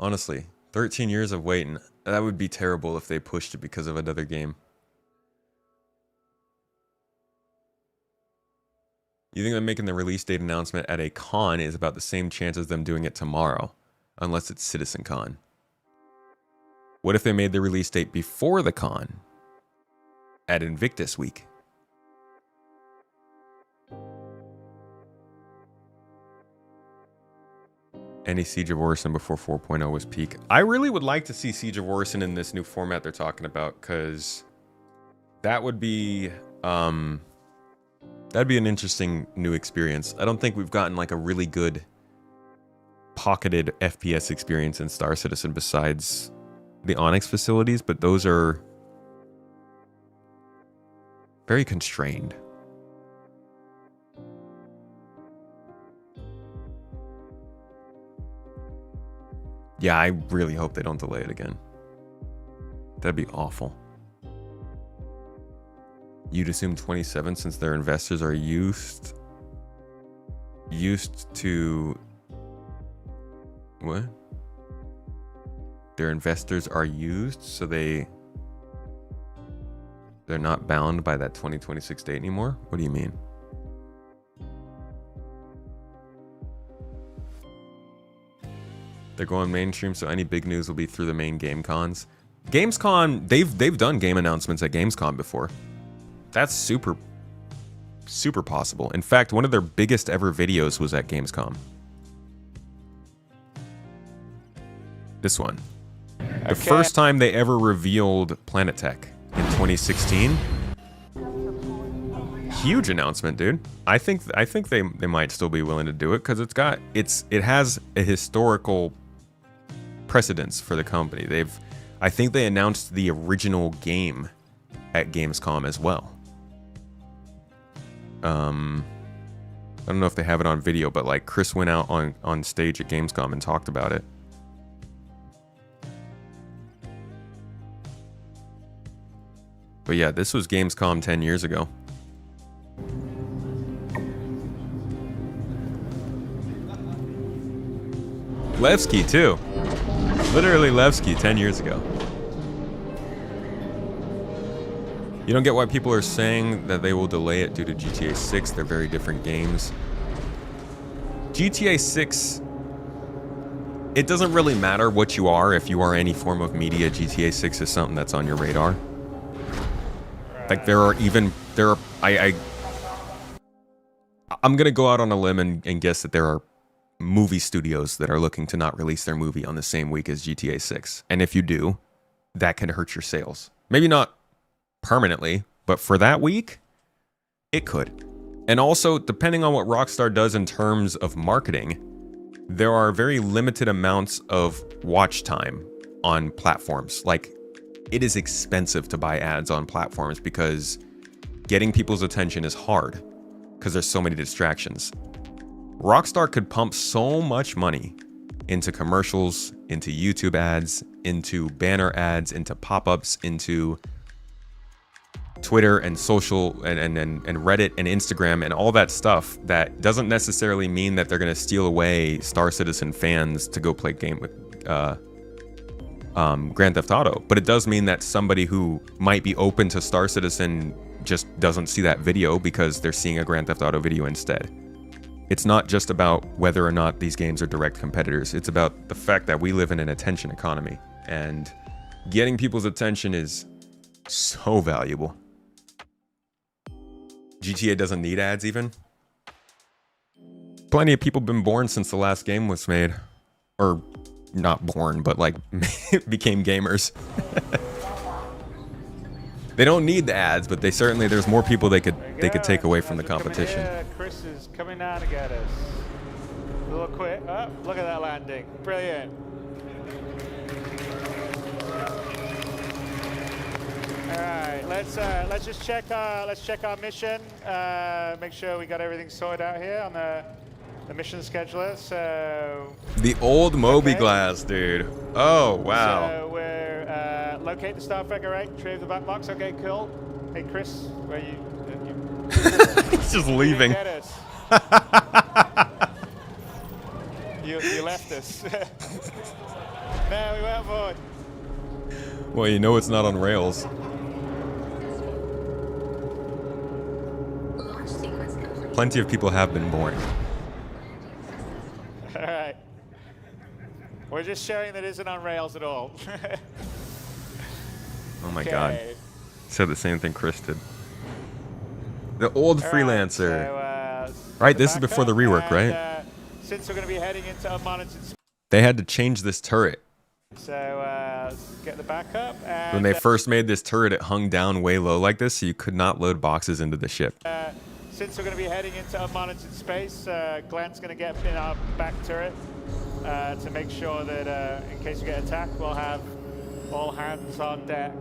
Honestly, 13 years of waiting. That would be terrible if they pushed it because of another game. You think that making the release date announcement at a con is about the same chance as them doing it tomorrow, unless it's Citizen Con? What if they made the release date before the con, at Invictus Week? Any Siege of Orison before 4.0 was peak. I really would like to see Siege of Orison in this new format they're talking about, because that would be that'd be an interesting new experience. I don't think we've gotten like a really good pocketed FPS experience in Star Citizen besides the Onyx facilities, but those are very constrained. Yeah, I really hope they don't delay it again. That'd be awful. You'd assume 27 since their investors are used to... What? Their investors are used, so they're not bound by that 2026 date anymore? What do you mean? They're going mainstream, so any big news will be through the main game cons. Gamescom, they've done game announcements at Gamescom before. That's super possible. In fact, one of their biggest ever videos was at Gamescom. This one. The first time they ever revealed Planet Tech in 2016. Huge announcement, dude. I think they might still be willing to do it because it has a historical precedence for the company. I think they announced the original game at Gamescom as well. I don't know if they have it on video, but like Chris went out on stage at Gamescom and talked about it. But yeah, this was Gamescom 10 years ago. Levski too. Literally Levski 10 years ago. You don't get why people are saying that they will delay it due to GTA 6. They're very different games. GTA 6, it doesn't really matter what you are. If you are any form of media, GTA 6 is something that's on your radar. Like I'm gonna go out on a limb and guess that there are movie studios that are looking to not release their movie on the same week as GTA 6. And if you do, that can hurt your sales. Maybe not permanently, but for that week, it could. And also, depending on what Rockstar does in terms of marketing, there are very limited amounts of watch time on platforms. Like, it is expensive to buy ads on platforms because getting people's attention is hard because there's so many distractions. Rockstar could pump so much money into commercials, into YouTube ads, into banner ads, into pop-ups, into Twitter and social and Reddit and Instagram and all that stuff that doesn't necessarily mean that they're going to steal away Star Citizen fans to go play game with Grand Theft Auto. But it does mean that somebody who might be open to Star Citizen just doesn't see that video because they're seeing a Grand Theft Auto video instead. It's not just about whether or not these games are direct competitors. It's about the fact that we live in an attention economy, and getting people's attention is so valuable. GTA doesn't need ads even. Plenty of people have been born since the last game was made. Or not born, but like became gamers. They don't need the ads, but there's more people they could take away from the competition. Chris is coming down to get us. A little quick. Oh, look at that landing. Brilliant. All right, let's just check our mission. Make sure we got everything sorted out here on the mission scheduler. So the old Moby glass, dude. Oh wow. So we're locate the star figure, right? Retrieve the black box. Okay, cool. Hey Chris, where you He's just leaving. Get us. you left us. No, we went forward. Well, you know it's not on rails. Plenty of people have been born. All right. We're just showing that it isn't on rails at all. Oh my god. Said the same thing Chris did. The old freelancer. Right, this is before the rework, right? Since we're going to be heading into unmonitored space. They had to change this turret. So get the backup. And, when they first made this turret, it hung down way low like this, so you could not load boxes into the ship. Since we're going to be heading into unmonitored space, Glenn's going to get in our back turret to make sure that in case we get attacked, we'll have all hands on deck.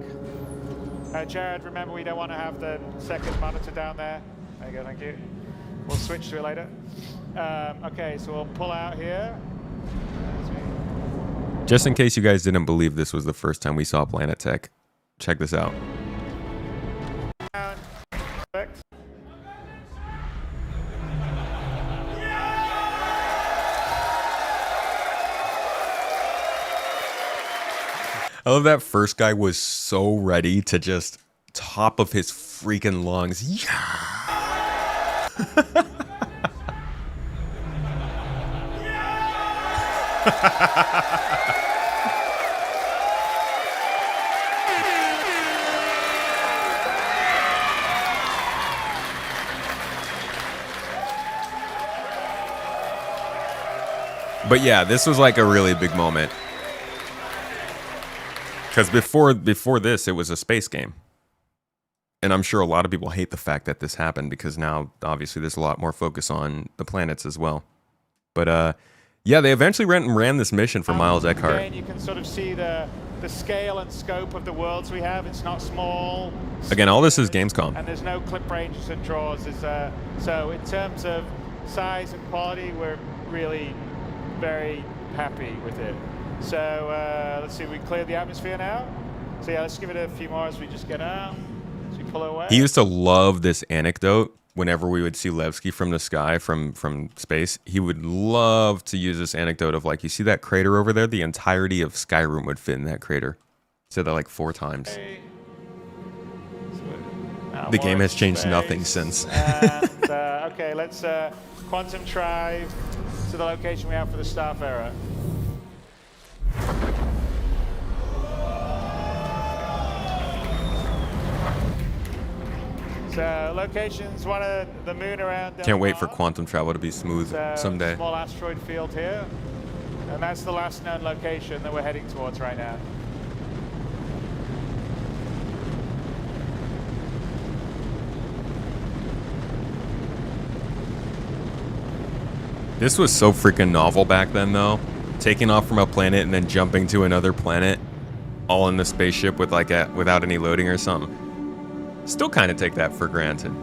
Jared, remember we don't want to have the second monitor down there. There you go, thank you. We'll switch to it later. Okay, so we'll pull out here. Just in case you guys didn't believe this was the first time we saw Planet Tech, check this out. Perfect. I love that first guy was so ready to just top of his freaking lungs. Yeah! But yeah, this was like a really big moment. Because before this, it was a space game. And I'm sure a lot of people hate the fact that this happened because now, obviously, there's a lot more focus on the planets as well. But, yeah, they eventually ran this mission for Miles Eckhart. Again, you can sort of see the scale and scope of the worlds we have. It's not small. Again, all this is Gamescom. And there's no clip ranges and draws. So in terms of size and quality, we're really very happy with it. So let's see, we cleared the atmosphere now. So yeah, let's give it a few more as we just get out. As we pull away. He used to love this anecdote. Whenever we would see Levski from the sky, from space, he would love to use this anecdote of like, you see that crater over there? The entirety of Skyrim would fit in that crater. Said that like 4 times. The game has changed nothing since. And, okay, let's quantum drive to the location we have for the Starfarer. So location's one of the moon around. Can't wait for quantum travel to be smooth someday. Small asteroid field here, and that's the last known location that we're heading towards right now. This was so freaking novel back then, though. Taking off from a planet and then jumping to another planet, all in the spaceship with like without any loading or something. Still kind of take that for granted.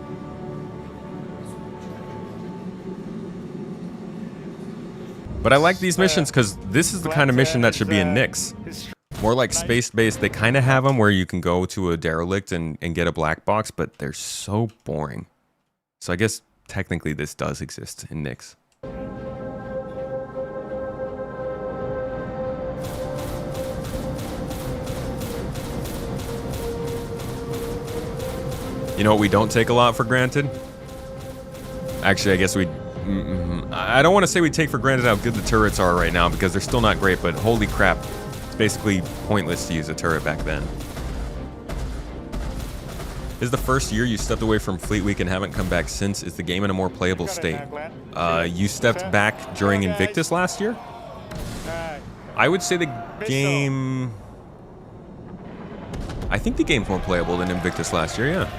But I like these missions because this is the kind of mission that should be in Nyx. More like space-based. They kind of have them where you can go to a derelict and get a black box, but they're so boring. So I guess technically this does exist in Nyx. You know what we don't take a lot for granted? Actually, I guess we... I don't want to say we take for granted how good the turrets are right now because they're still not great, but holy crap. It's basically pointless to use a turret back then. Is the first year you stepped away from Fleet Week and haven't come back since? Is the game in a more playable state? You stepped back during Invictus last year? I would say the game... I think the game's more playable than Invictus last year, yeah.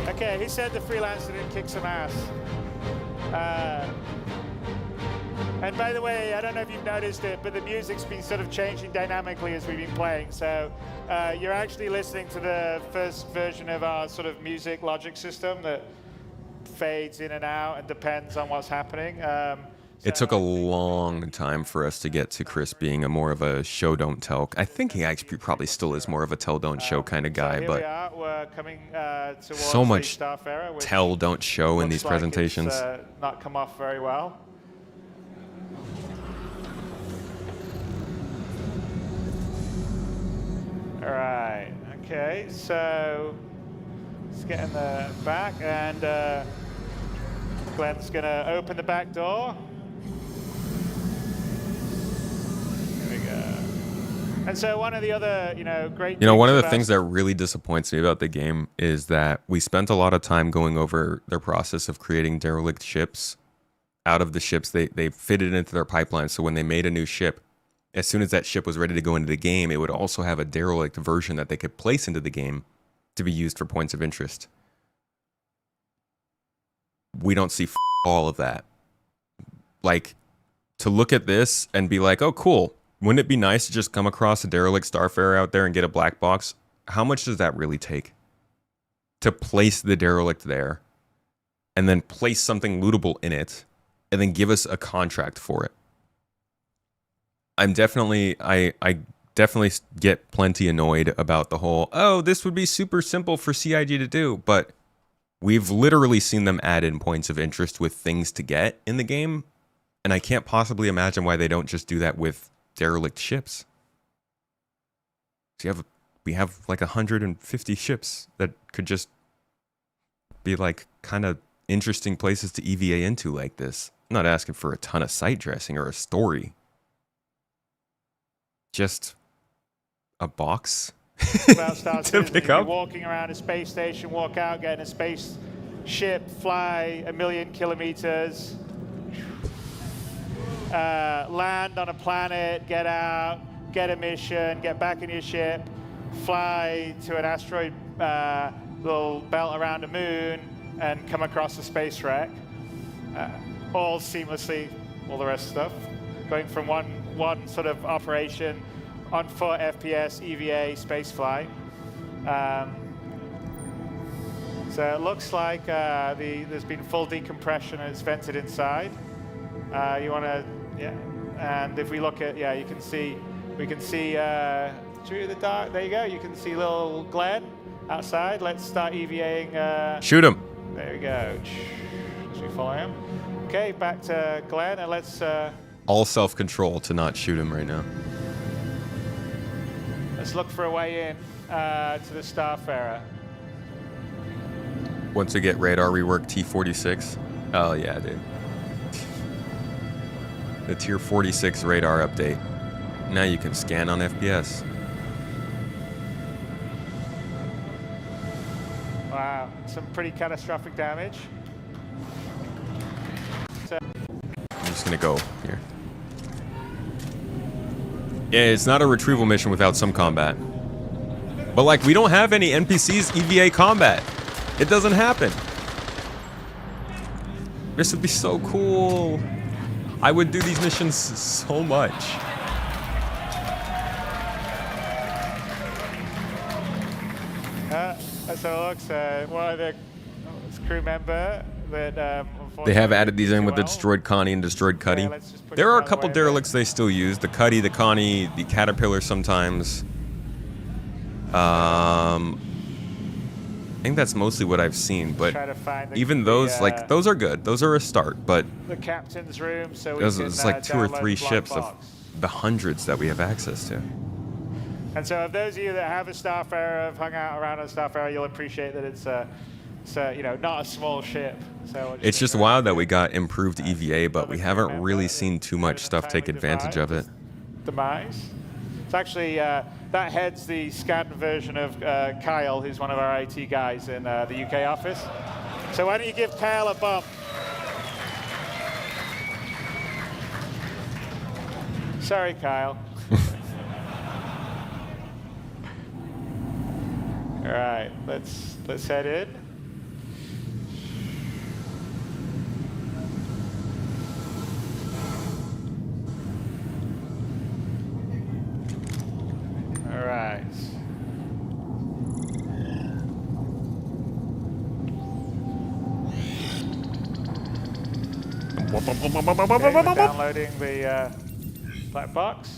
Okay, he said the freelancer didn't kick some ass. And by the way, I don't know if you've noticed it, but the music's been sort of changing dynamically as we've been playing. So you're actually listening to the first version of our sort of music logic system that fades in and out and depends on what's happening. It took a long time for us to get to Chris being a more of a show don't tell. I think he actually probably still is more of a tell don't show kind of guy, but we're coming so much tell don't show in these presentations. It's, not come off very well. All right. Okay. So let's get in the back, and Glenn's gonna open the back door. And so one of the other, great... one of the things that really disappoints me about the game is that we spent a lot of time going over their process of creating derelict ships. Out of the ships, they fitted into their pipeline, so when they made a new ship, as soon as that ship was ready to go into the game, it would also have a derelict version that they could place into the game to be used for points of interest. We don't see all of that. Like, to look at this and be like, oh, cool. Wouldn't it be nice to just come across a derelict starfarer out there and get a black box? How much does that really take? To place the derelict there, and then place something lootable in it, and then give us a contract for it. I definitely get plenty annoyed about the whole, oh, this would be super simple for CIG to do, but we've literally seen them add in points of interest with things to get in the game, and I can't possibly imagine why they don't just do that with derelict ships. So we have like 150 ships that could just be like kind of interesting places to EVA into like this. I'm not asking for a ton of site dressing or a story. Just a box to pick up. Walking around a space station, walk out, get in a space ship, fly 1,000,000 kilometers. Land on a planet, get out, get a mission, get back in your ship, fly to an asteroid little belt around a moon, and come across a space wreck. All seamlessly, all the rest of stuff. Going from one sort of operation on foot, FPS, EVA, space flight. So it looks like there's been full decompression and it's vented inside. You want to, yeah. And if we look at, we can see through the dark. There you go. You can see little Glenn outside. Let's start EVAing. Shoot him. There we go. Should we follow him? Okay, back to Glenn, and let's. All self-control to not shoot him right now. Let's look for a way in to the Starfarer. Once we get radar rework T46. Oh yeah, dude. The Tier 46 radar update. Now you can scan on FPS. some pretty catastrophic damage. So I'm just gonna go here. Yeah, it's not a retrieval mission without some combat. But like, we don't have any NPCs EVA combat. It doesn't happen. This would be so cool. I would do these missions so much. That's how it looks. One of the crew member that They have added these in with the destroyed Connie and destroyed Cuddy. There are a couple derelicts they still use. The Cuddy, the Connie, the Caterpillar sometimes. I think that's mostly what I've seen, but even those, like, those are good. Those are a start, but the captain's room, so we it's like 2 or 3 ships of the hundreds that we have access to. And so, of those of you that have a Starfarer, have hung out around a Starfarer, you'll appreciate that it's you know, not a small ship. So it's just wild that we got improved EVA, but we haven't really seen too much stuff take advantage of it. Demise. It's actually that heads the scanned version of Kyle, who's one of our IT guys in the UK office. So why don't you give Kyle a bump? Sorry, Kyle. All right, let's head in. All right. Okay, we're downloading the black box.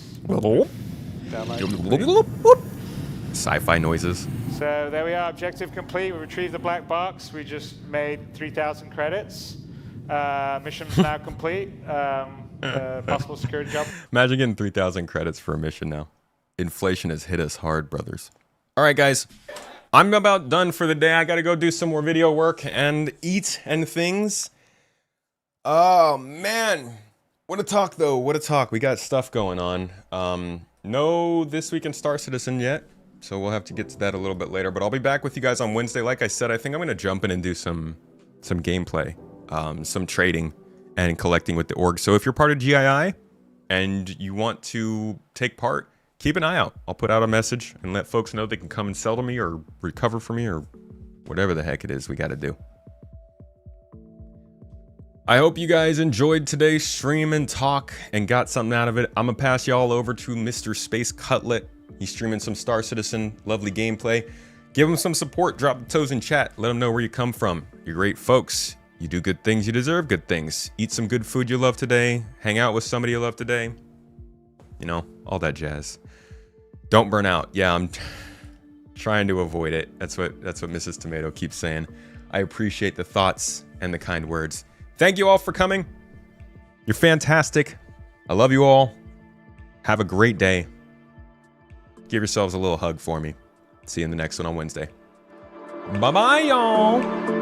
Sci-fi noises. So there we are, objective complete. We retrieved the black box. We just made 3,000 credits. Mission's now complete. Possible security job. Imagine getting 3,000 credits for a mission now. Inflation has hit us hard, brothers. All right, guys. I'm about done for the day. I got to go do some more video work and eat and things. Oh, man. What a talk, though. What a talk. We got stuff going on. No This Week in Star Citizen yet, so we'll have to get to that a little bit later. But I'll be back with you guys on Wednesday. Like I said, I think I'm going to jump in and do some gameplay, some trading and collecting with the org. So if you're part of GII and you want to take part, keep an eye out. I'll put out a message and let folks know they can come and sell to me or recover for me or whatever the heck it is we got to do. I hope you guys enjoyed today's stream and talk and got something out of it. I'm going to pass y'all over to Mr. Space Cutlet. He's streaming some Star Citizen, lovely gameplay. Give him some support. Drop the toes in chat. Let him know where you come from. You're great folks. You do good things. You deserve good things. Eat some good food you love today. Hang out with somebody you love today. You know, all that jazz. Don't burn out. Yeah, I'm trying to avoid it. That's what Mrs. Tomato keeps saying. I appreciate the thoughts and the kind words. Thank you all for coming. You're fantastic. I love you all. Have a great day. Give yourselves a little hug for me. See you in the next one on Wednesday. Bye-bye, y'all.